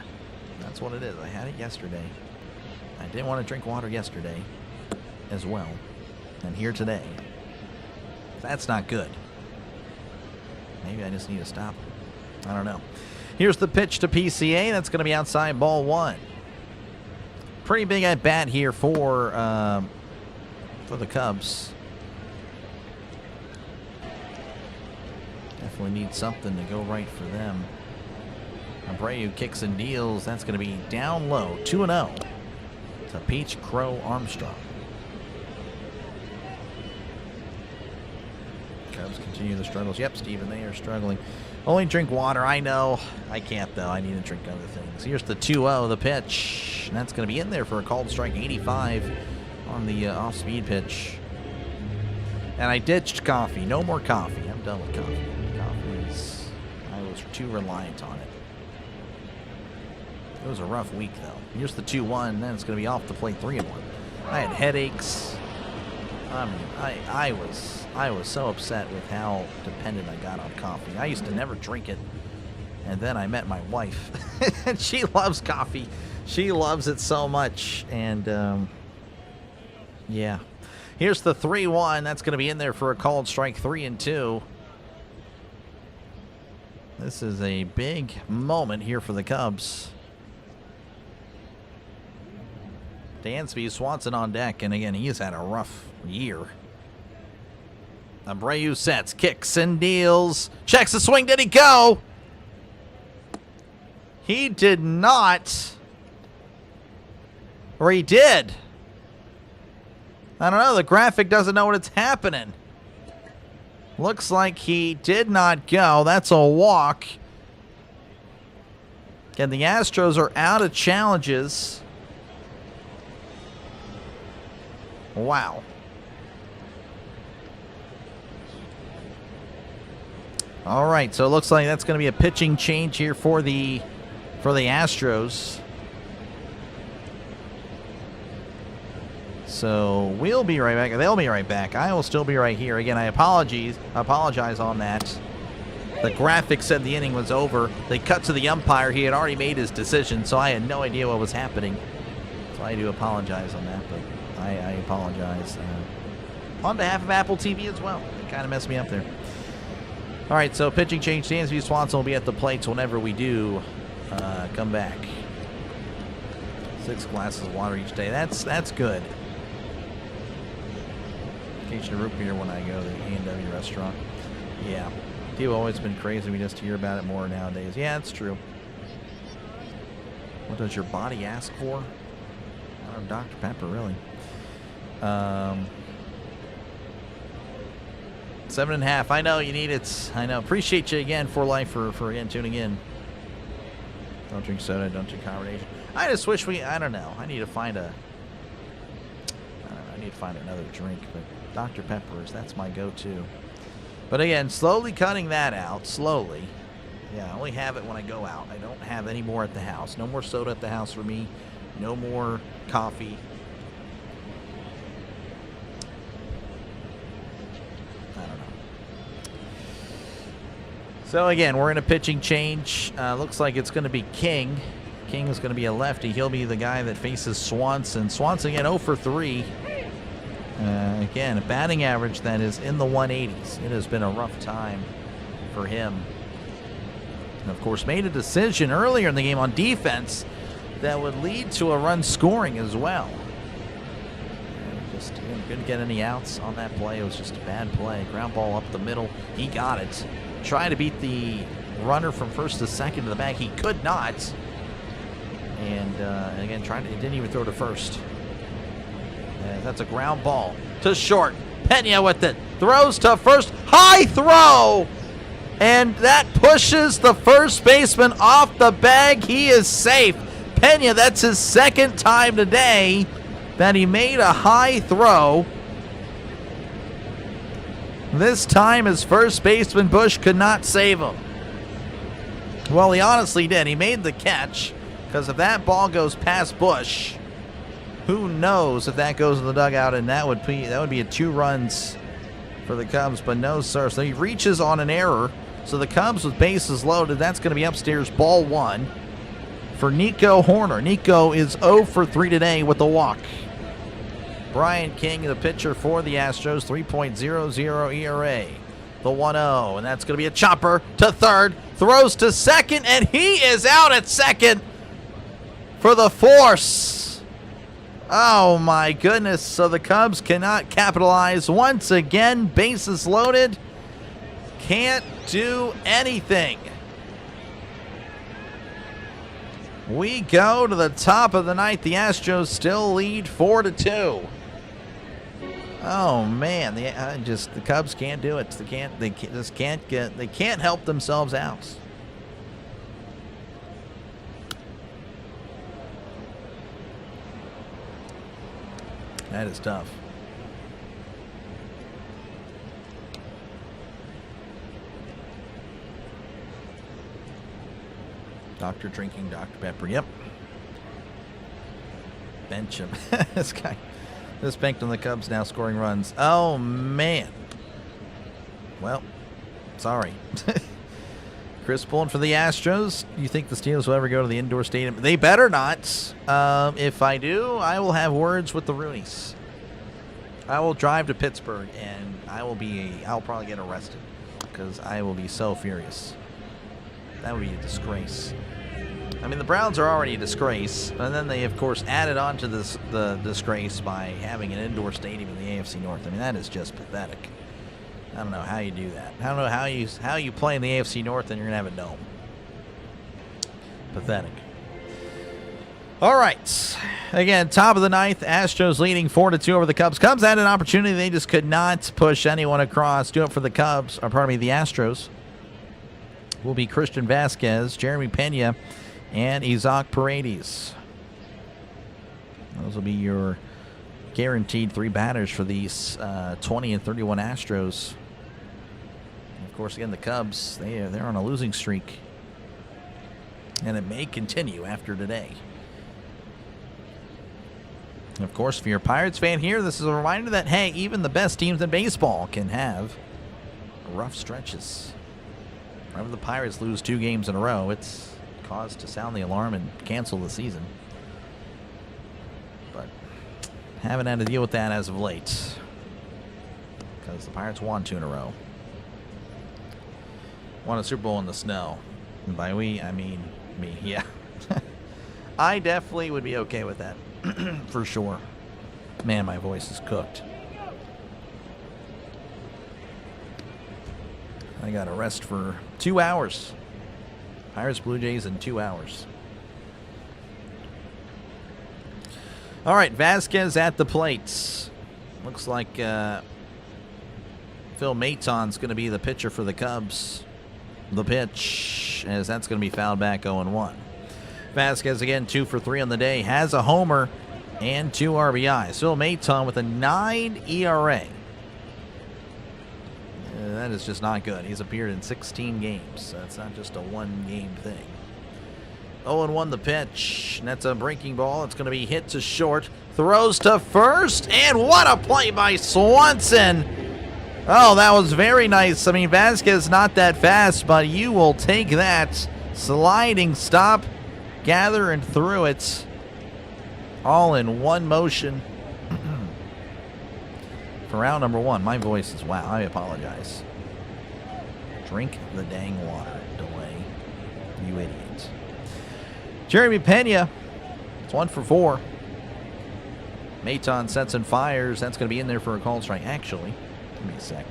That's what it is. I had it yesterday. I didn't want to drink water yesterday as well. And here today. That's not good. Maybe I just need to stop. I don't know. Here's the pitch to PCA. That's going to be outside, ball 1. Pretty big at bat here for the Cubs. Definitely need something to go right for them. Abreu kicks and deals. That's going to be down low. 2-0 to Pete Crow Armstrong. Cubs continue the struggles. Yep, Steven, they are struggling. Only drink water. I know. I can't, though. I need to drink other things. Here's the 2-0, the pitch. And that's going to be in there for a called strike. 85 on the off-speed pitch. And I ditched coffee. No more coffee. I'm done with coffee. I was too reliant on it. It was a rough week, though. Here's the 2-1. Then it's going to be off the plate. 3-1. I had headaches. I mean, I was so upset with how dependent I got on coffee. I used to never drink it. And then I met my wife. And she loves coffee. She loves it so much. And, yeah. Here's the 3-1. That's going to be in there for a called strike. 3-2. This is a big moment here for the Cubs. Dansby, Swanson on deck. And again, he's had a rough year. Abreu sets, kicks and deals. Checks the swing. Did he go? He did not. Or he did. I don't know. The graphic doesn't know what's happening. Looks like he did not go. That's a walk. And the Astros are out of challenges. Wow. All right, so it looks like that's going to be a pitching change here for the Astros. So we'll be right back. They'll be right back. I will still be right here. Again, I apologize on that. The graphic said the inning was over. They cut to the umpire. He had already made his decision, so I had no idea what was happening. So I do apologize on that, but I apologize on behalf of Apple TV as well. It kind of messed me up there. All right, so pitching change. Dansby Swanson will be at the plates whenever we do come back. 6 glasses of water each day. That's good. Occasional root beer when I go to the A&W restaurant. Yeah. People have always been crazy. We just hear about it more nowadays. Yeah, it's true. What does your body ask for? I don't know, Dr. Pepper, really. 7.5. I know you need it. I know. Appreciate you again for life for again tuning in. Don't drink soda. Don't drink carbonation. I just wish I don't know. I need to find another drink. But Dr. Pepper's, that's my go-to. But again, slowly cutting that out. Slowly. Yeah, I only have it when I go out. I don't have any more at the house. No more soda at the house for me. No more coffee. I don't know. So again, we're in a pitching change. Looks like it's going to be King. King is going to be a lefty. He'll be the guy that faces Swanson. Swanson again 0 for 3. Again, a batting average that is in the 180s. It has been a rough time for him. And of course, made a decision earlier in the game on defense that would lead to a run scoring as well. Just couldn't get any outs on that play. It was just a bad play. Ground ball up the middle. He got it. Tried to beat the runner from first to second to the bag. He could not. And again, it didn't even throw to first. That's a ground ball to short. Pena with it. Throws to first. High throw! And that pushes the first baseman off the bag. He is safe. Pena, that's his second time today that he made a high throw. This time his first baseman, Bush, could not save him. Well, he honestly did. He made the catch, because if that ball goes past Bush, who knows if that goes in the dugout, and that would be a 2 runs for the Cubs, but no, sir. So he reaches on an error. So the Cubs with bases loaded, that's going to be upstairs, ball 1 for Nico Horner. Nico is 0 for 3 today with the walk. Brian King, the pitcher for the Astros, 3.00 ERA. The 1-0, and that's going to be a chopper to third, throws to second, and he is out at second for the force. Oh my goodness, so the Cubs cannot capitalize once again, bases loaded. Can't do anything. We go to the top of the ninth. The Astros still lead 4-2. Oh man, the Cubs can't do it. They can't help themselves out. That is tough. Doctor drinking Dr. Pepper. Yep. Bench him. This banked on the Cubs now scoring runs. Oh, man. Well, sorry. Chris pulling for the Astros. You think the Steelers will ever go to the indoor stadium? They better not. If I do, I will have words with the Rooneys. I will drive to Pittsburgh, and I'll probably get arrested because I will be so furious. That would be a disgrace. I mean, the Browns are already a disgrace, and then they, of course, added on to the disgrace by having an indoor stadium in the AFC North. I mean, that is just pathetic. I don't know how you do that. I don't know how you play in the AFC North and you're going to have a dome. Pathetic. All right. Again, top of the ninth, Astros leading 4-2 over the Cubs. Cubs had an opportunity. They just could not push anyone across. Do it for the Cubs, or pardon me, the Astros. Will be Christian Vasquez, Jeremy Pena, and Isaac Paredes. Those will be your guaranteed 3 batters for these 20 and 31 Astros. And of course, again, the Cubs, they're on a losing streak. And it may continue after today. And of course, if you're a Pirates fan here, this is a reminder that, hey, even the best teams in baseball can have rough stretches. Whenever the Pirates lose 2 games in a row, it's cause to sound the alarm and cancel the season. But haven't had to deal with that as of late because the Pirates won 2 in a row. Won a Super Bowl in the snow. And by we, I mean me. Yeah. I definitely would be okay with that. For sure. Man, my voice is cooked. I got to rest for 2 hours. Pirates, Blue Jays in 2 hours. All right, Vasquez at the plates. Looks like Phil Maton's going to be the pitcher for the Cubs. The pitch, as that's going to be fouled back 0-1. Vasquez again 2 for 3 on the day, has a homer and 2 RBIs. Phil Maton with a 9 ERA. That is just not good. He's appeared in 16 games. That's not just a one-game thing. 0-1 the pitch. And that's a breaking ball. It's going to be hit to short. Throws to first. And what a play by Swanson. Oh, that was very nice. I mean, Vasquez not that fast, but you will take that. Sliding stop. Gather and threw it. All in one motion. For round number 1. My voice is wow. I apologize. Drink the dang water. Delay. You idiots. Jeremy Pena. It's 1 for 4. Maton sets and fires. That's going to be in there for a called strike. Actually, give me a sec.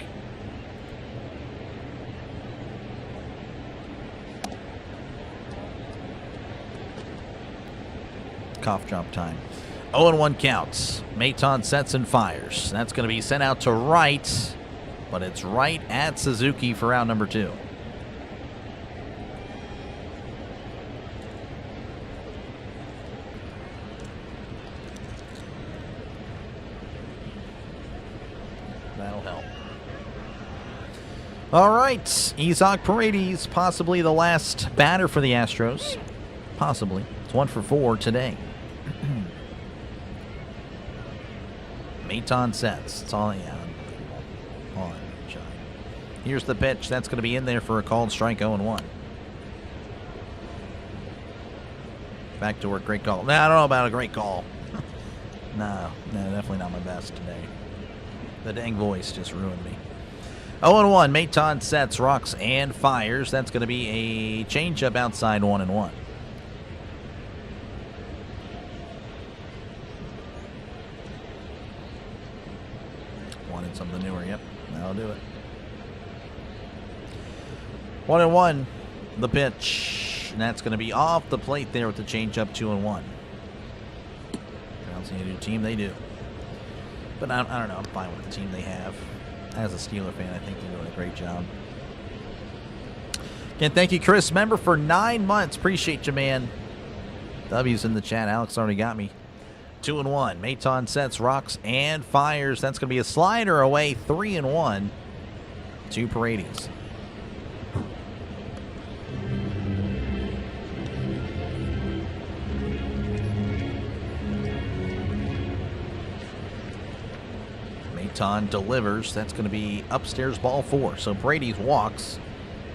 Cough drop time. 0-1 counts. Maton sets and fires. That's going to be sent out to right, but it's right at Suzuki for round number 2. That'll help. All right, Isaac Paredes, possibly the last batter for the Astros. Possibly. It's 1 for 4 today. Maton sets. It's all, yeah. On, shine. Here's the pitch. That's going to be in there for a called strike. 0-1. Back to work. Great call. No, I don't know about a great call. No, definitely not my best today. The dang voice just ruined me. 0-1. Maton sets, rocks, and fires. That's going to be a changeup outside 1-1. Wanted something newer. Yep, that'll do it. 1-1. The pitch. And that's going to be off the plate there with the changeup. 2-1. Bouncing a new team, they do. But I don't know. I'm fine with the team they have. As a Steeler fan, I think they're doing a great job. Again, thank you, Chris. Member for 9 months. Appreciate you, man. W's in the chat. Alex already got me. 2-1. Maton sets, rocks, and fires. That's going to be a slider away. 3-1 to Paredes. Maton delivers. That's going to be upstairs ball 4. So Paredes walks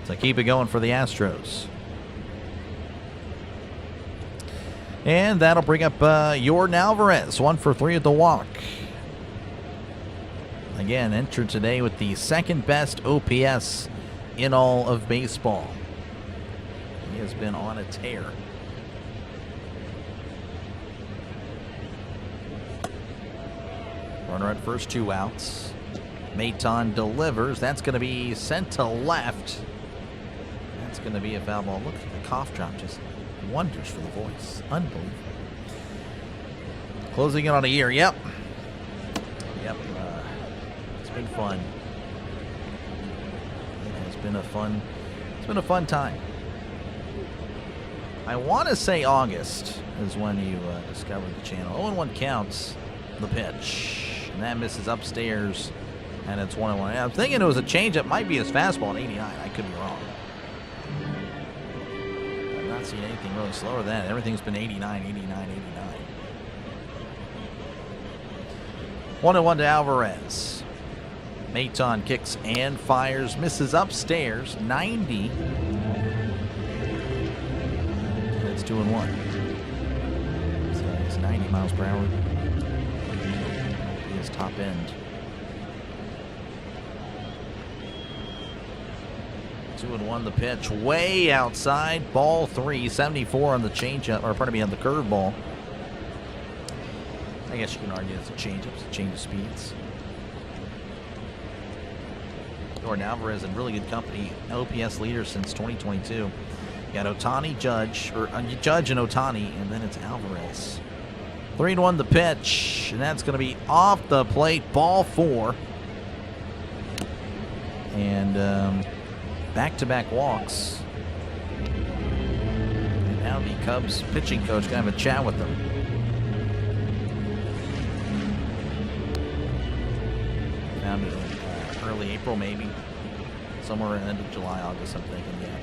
to keep it going for the Astros. And that'll bring up Yordan Alvarez, 1 for 3 at the walk. Again, entered today with the second best OPS in all of baseball. He has been on a tear. Runner at first, 2 outs. Maton delivers. That's going to be sent to left. That's going to be a foul ball. Look at the cough drop. Just wonders for the voice. Unbelievable. Closing in on a year. Yep. It's been fun. It's been a fun time. I want to say August is when you discovered the channel. 0-1 counts. The pitch. And that misses upstairs. And it's 1-1. I'm thinking it was a changeup. Might be his fastball at 89. I could be wrong. Seen anything really slower than that. Everything's been 89, 89, 89. 1-1 to Alvarez. Maton kicks and fires, misses upstairs, 90. It's 2-1. So it's 90 miles per hour. His top end. 2-1 the pitch, way outside, ball 3, 74 on the changeup, or pardon me, on the curveball. I guess you can argue it's a changeup, it's a change of speeds. Yordan Alvarez in really good company, OPS leader since 2022. You got Ohtani, Judge, or Judge and Ohtani, and then it's Alvarez. 3-1 the pitch, and that's going to be off the plate, ball 4. And back-to-back walks. And Now the Cubs pitching coach going to have a chat with them. Found it in early April, maybe. Somewhere in the end of July, August, I'm thinking, yeah.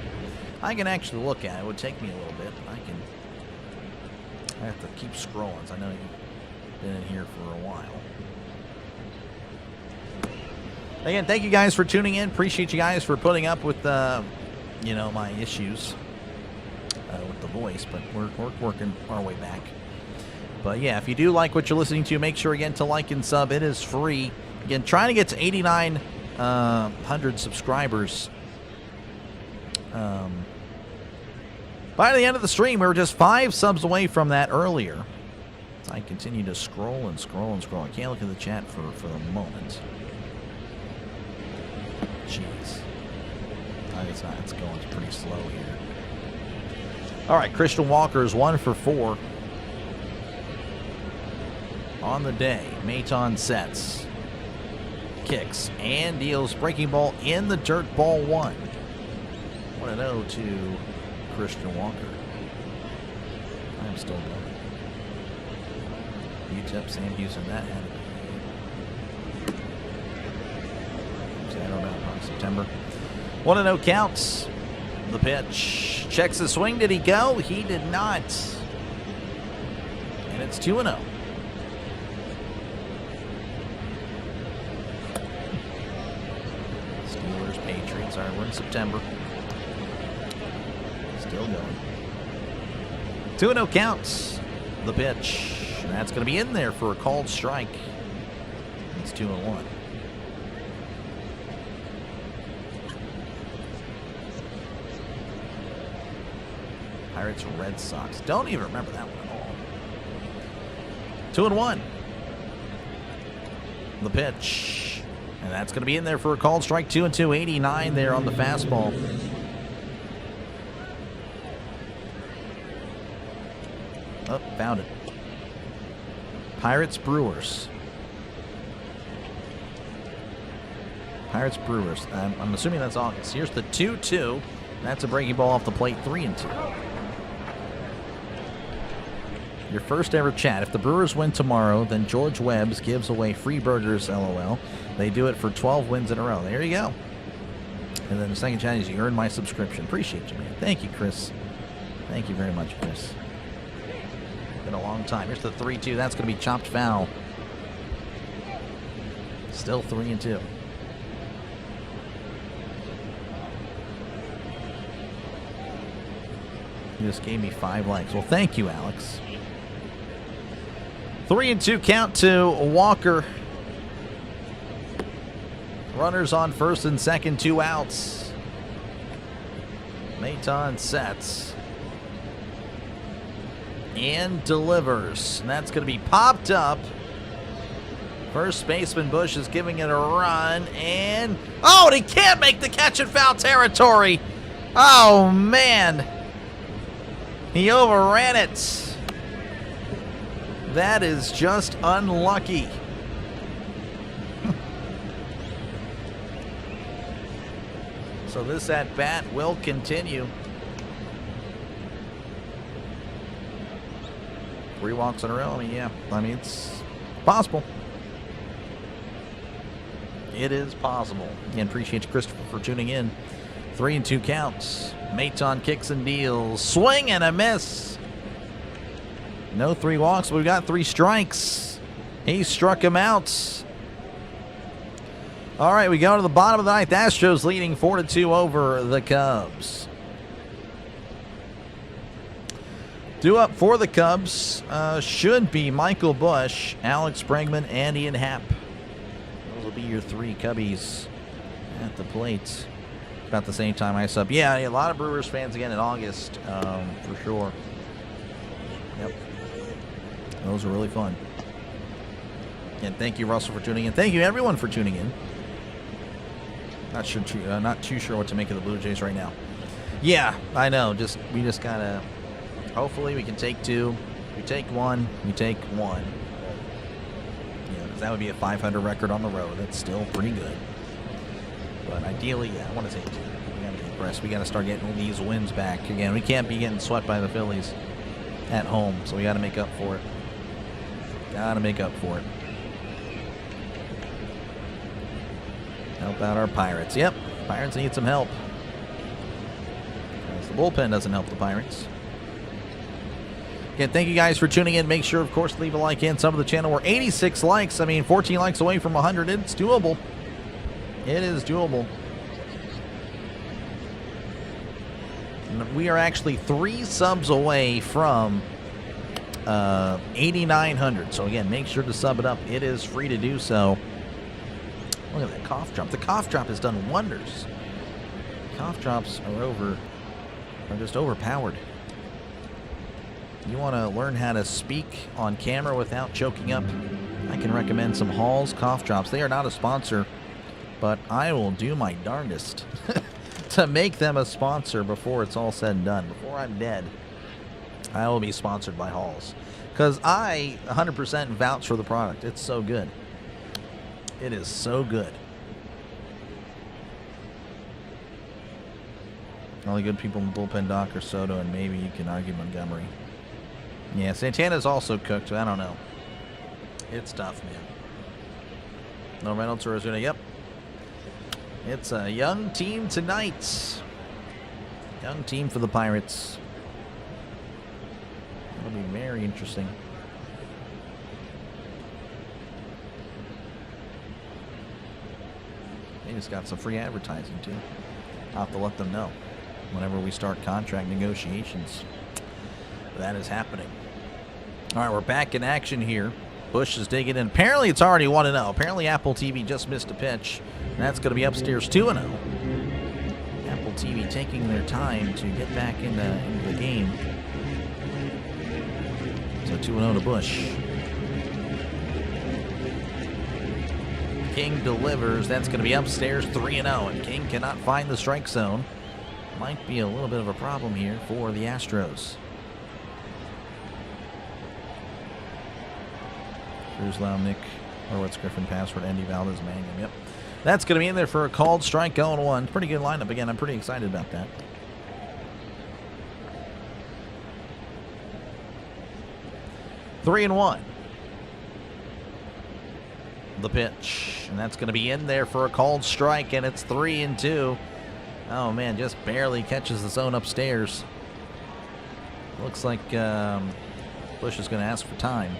I can actually look at it. It would take me a little bit. I have to keep scrolling, so I know you've been in here for a while. Again, thank you guys for tuning in. Appreciate you guys for putting up with, my issues with the voice, but we're working our way back. But yeah, if you do like what you're listening to, make sure again to like and sub. It is free. Again, trying to get to 8,900 subscribers. By the end of the stream, we were just 5 subs away from that earlier. So I continue to scroll and scroll and scroll. I can't look at the chat for the moment. Jeez. It's going pretty slow here. All right, Christian Walker is 1 for 4 on the day. Maton sets, kicks, and deals breaking ball in the dirt, ball 1. 1-0 to Christian Walker. I'm still going. UTEP, Sam Houston, that had it. I don't know, September. 1-0 counts. The pitch. Checks the swing. Did he go? He did not. And it's 2-0. Steelers, Patriots. All right, we're in September. Still going. 2-0 counts. The pitch. And that's going to be in there for a called strike. It's 2-1. Pirates, Red Sox. Don't even remember that one at all. 2-1. The pitch. And that's going to be in there for a called strike. 2-2. 89 there on the fastball. Oh, found it. Pirates, Brewers. Pirates, Brewers. I'm assuming that's August. Here's the 2-2. That's a breaking ball off the plate. 3-2. Your first ever chat. If the Brewers win tomorrow, then George Webb's gives away free burgers, LOL. They do it for 12 wins in a row. There you go. And then the second chat is, you earned my subscription. Appreciate you, man. Thank you, Chris. Thank you very much, Chris. Been a long time. Here's the 3-2. That's going to be chopped foul. Still 3-2. You just gave me 5 likes. Well, thank you, Alex. 3-2 count to Walker. Runners on first and second, 2 outs. Maton sets. And delivers. And that's going to be popped up. First baseman Bush is giving it a run. And, oh, and he can't make the catch in foul territory. Oh, man. He overran it. That is just unlucky. So this at-bat will continue. 3 walks in a row. It's possible. It is possible. Again, appreciate you, Christopher, for tuning in. 3-2 counts. Maton kicks and deals. Swing and a miss. No 3 walks. We've got 3 strikes. He struck him out. All right, we go to the bottom of the 9th. Astros leading 4-2 over the Cubs. Due up for the Cubs should be Michael Bush, Alex Bregman, and Ian Happ. Those will be your 3 Cubbies at the plate. About the same time I sub. Yeah, a lot of Brewers fans again in August, for sure. Yep. Those are really fun. And thank you, Russell, for tuning in. Thank you, everyone, for tuning in. Not too sure what to make of the Blue Jays right now. Yeah, I know. We just gotta. Hopefully, we can take 2. We take 1. We take 1. Because that would be a 500 record on the road. That's still pretty good. But ideally, yeah, I want to take 2. We gotta get Express. We got to start getting these wins back again. We can't be getting swept by the Phillies at home, so we got to make up for it. Got to make up for it. Help out our Pirates. Yep, Pirates need some help. Because the bullpen doesn't help the Pirates. Again, thank you guys for tuning in. Make sure, of course, to leave a like and sub to the channel. We're 86 likes. I mean, 14 likes away from 100. It's doable. It is doable. And we are actually 3 subs away from 8,900. So, again, make sure to sub it up. It is free to do so. Look at that cough drop. The cough drop has done wonders. Cough drops are just overpowered. You want to learn how to speak on camera without choking up? I can recommend some Hall's cough drops. They are not a sponsor, but I will do my darndest to make them a sponsor before it's all said and done. Before I'm dead, I will be sponsored by Hall's. Because I 100% vouch for the product. It's so good. It is so good. Only good people in the bullpen, Doc or Soto, and maybe you can argue Montgomery. Yeah, Santana's also cooked, but I don't know. It's tough, man. No Reynolds or Ozuna. Yep. It's a young team tonight. Young team for the Pirates. It'll be very interesting. They just got some free advertising, too. I'll have to let them know whenever we start contract negotiations. That is happening. All right, we're back in action here. Bush is digging in. Apparently, it's already 1-0. Apparently, Apple TV just missed a pitch. And that's going to be upstairs 2-0. Apple TV taking their time to get back into the game. So 2-0 to Bush. King delivers. That's going to be upstairs 3-0. And King cannot find the strike zone. Might be a little bit of a problem here for the Astros. Cruz, Nick, Horwitz, Griffin, Password, Andy, Valdez, Mangum. Yep. That's going to be in there for a called strike, 0-1. Pretty good lineup. Again, I'm pretty excited about that. Three and 1. The pitch. And that's going to be in there for a called strike, and it's 3-2. Oh, man, just barely catches the zone upstairs. Looks like Bush is going to ask for time.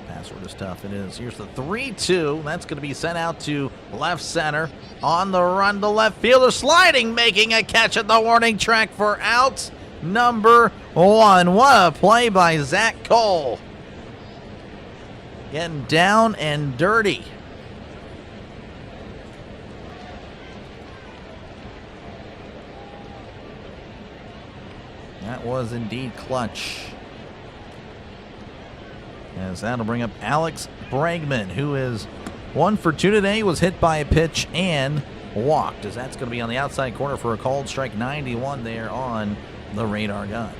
Password is tough. It is. Here's the 3-2. That's going to be sent out to left center. On the run to left fielder. Sliding, making a catch at the warning track for out number 1. What a play by Zach Cole. Getting down and dirty. That was indeed clutch. As that'll bring up Alex Bregman, who is 1 for 2 today, was hit by a pitch and walked, as that's going to be on the outside corner for a called strike. 91 there on the radar gun.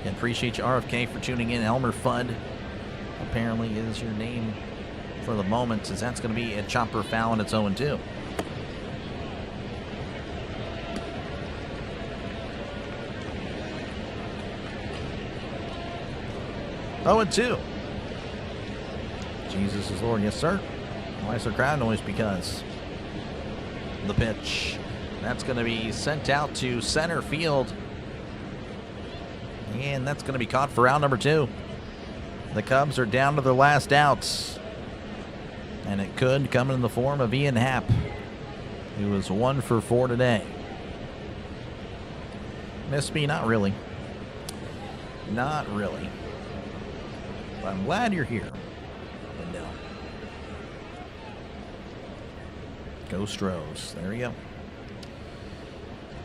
And appreciate you, RFK, for tuning in. Elmer Fudd apparently is your name for the moment, as that's going to be a chopper foul, and it's 0-2. Oh, and 2. Jesus is Lord. Yes, sir. Why is there crowd noise? Because the pitch. That's going to be sent out to center field. And that's going to be caught for out number 2. The Cubs are down to their last outs. And it could come in the form of Ian Happ, who was 1 for 4 today. Miss me? Not really. Not really. I'm glad you're here. But no. Go Stros. There we go.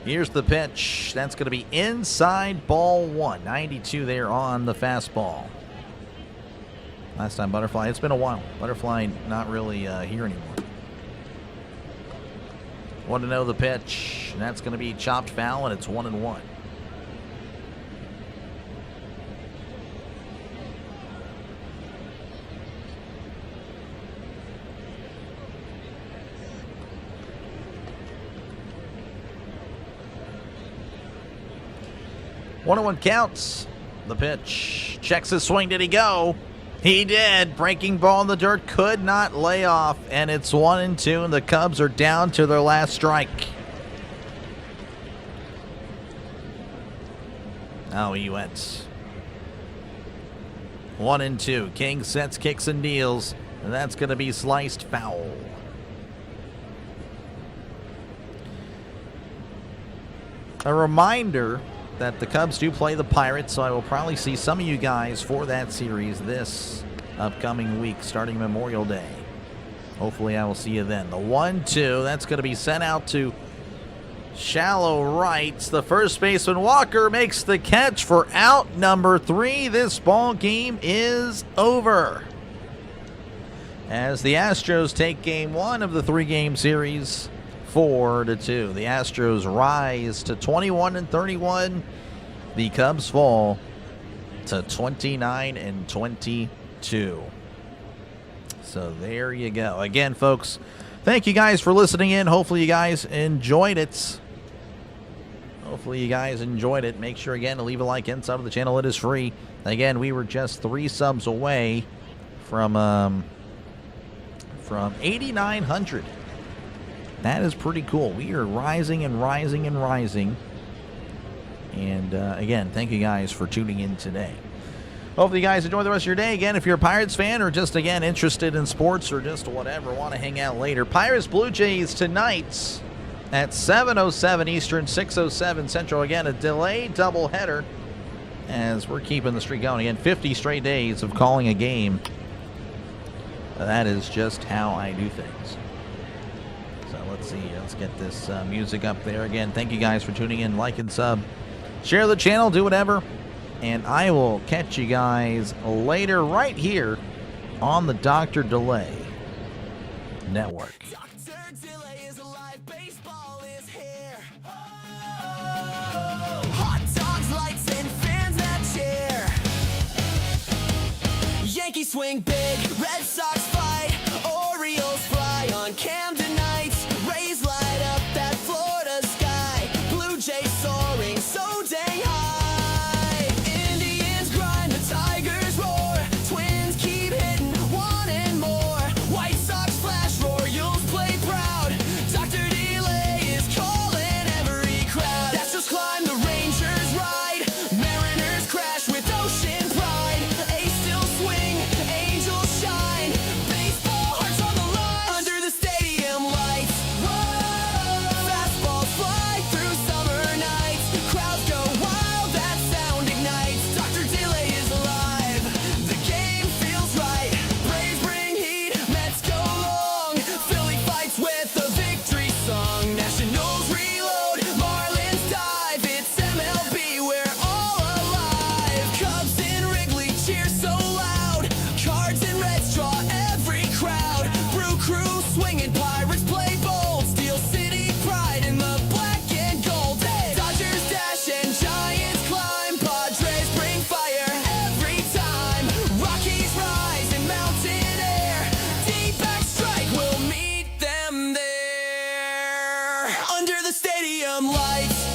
Here's the pitch. That's going to be inside, ball 1. 92 there on the fastball. Last time Butterfly. It's been a while. Butterfly not really here anymore. 1-0 the pitch. And that's going to be chopped foul, and it's 1-1. 1-1 counts. The pitch. Checks his swing. Did he go? He did. Breaking ball in the dirt. Could not lay off. And it's 1-2. And the Cubs are down to their last strike. Oh, he went. 1-2. King sets, kicks, and deals. And that's going to be sliced foul. A reminder that the Cubs do play the Pirates, so I will probably see some of you guys for that series this upcoming week, starting Memorial Day. Hopefully I will see you then. The 1-2, that's going to be sent out to shallow right. The first baseman Walker makes the catch for out number 3. This ball game is over, as the Astros take game 1 of the 3-game series 4-2. The Astros rise to 21-31. The Cubs fall to 29-22. So there you go. Again, folks, thank you guys for listening in. Hopefully you guys enjoyed it. Make sure, again, to leave a like inside of the channel. It is free. Again, we were just 3 subs away from 8,900. That is pretty cool. We are rising and rising and rising. And again, thank you guys for tuning in today. Hopefully you guys enjoy the rest of your day. Again, if you're a Pirates fan or just, again, interested in sports or just whatever, want to hang out later, Pirates Blue Jays tonight at 7:07 Eastern, 6:07 Central. Again, a delayed doubleheader as we're keeping the streak going. Again, 50 straight days of calling a game. That is just how I do things. So let's see. Let's get this music up there. Again, thank you guys for tuning in. Like and sub. Share the channel. Do whatever. And I will catch you guys later right here on the Dr. Delay Network. Dr. Delay is alive, baseball is here. Hot dogs, lights, and fans that cheer. Yankees swing big, Red Sox fight, Orioles fly on Camden nights. Rays light up that Florida sky, Blue Jays soaring so dang high. Indians grind, the Tigers roar, Twins keep hitting, wanting more. White Sox flash, Royals play proud. Dr. Delay is calling every crowd. Astros climb, the Rangers ride, Mariners crash with ocean pride. A's still swing, Angels shine, baseball hearts on the line under the stadium lights. Whoa, fastballs fly through summer nights. Crowds go wild, that sound ignites. Dr. Delay is alive, the game feels right. Braves bring heat, Mets go long, Philly fights with a victory song. Nationals reload, Marlins dive, it's MLB, we're all alive. Cubs in Wrigley cheer so loud, Cards and Reds draw every crowd. Brew crew swinging, Pirates play bold, Steel City pride in the black and gold. Dodgers dash and Giants climb, Padres bring fire every time. Rockies rise in mountain air, D-back strike will meet them there under the stadium lights.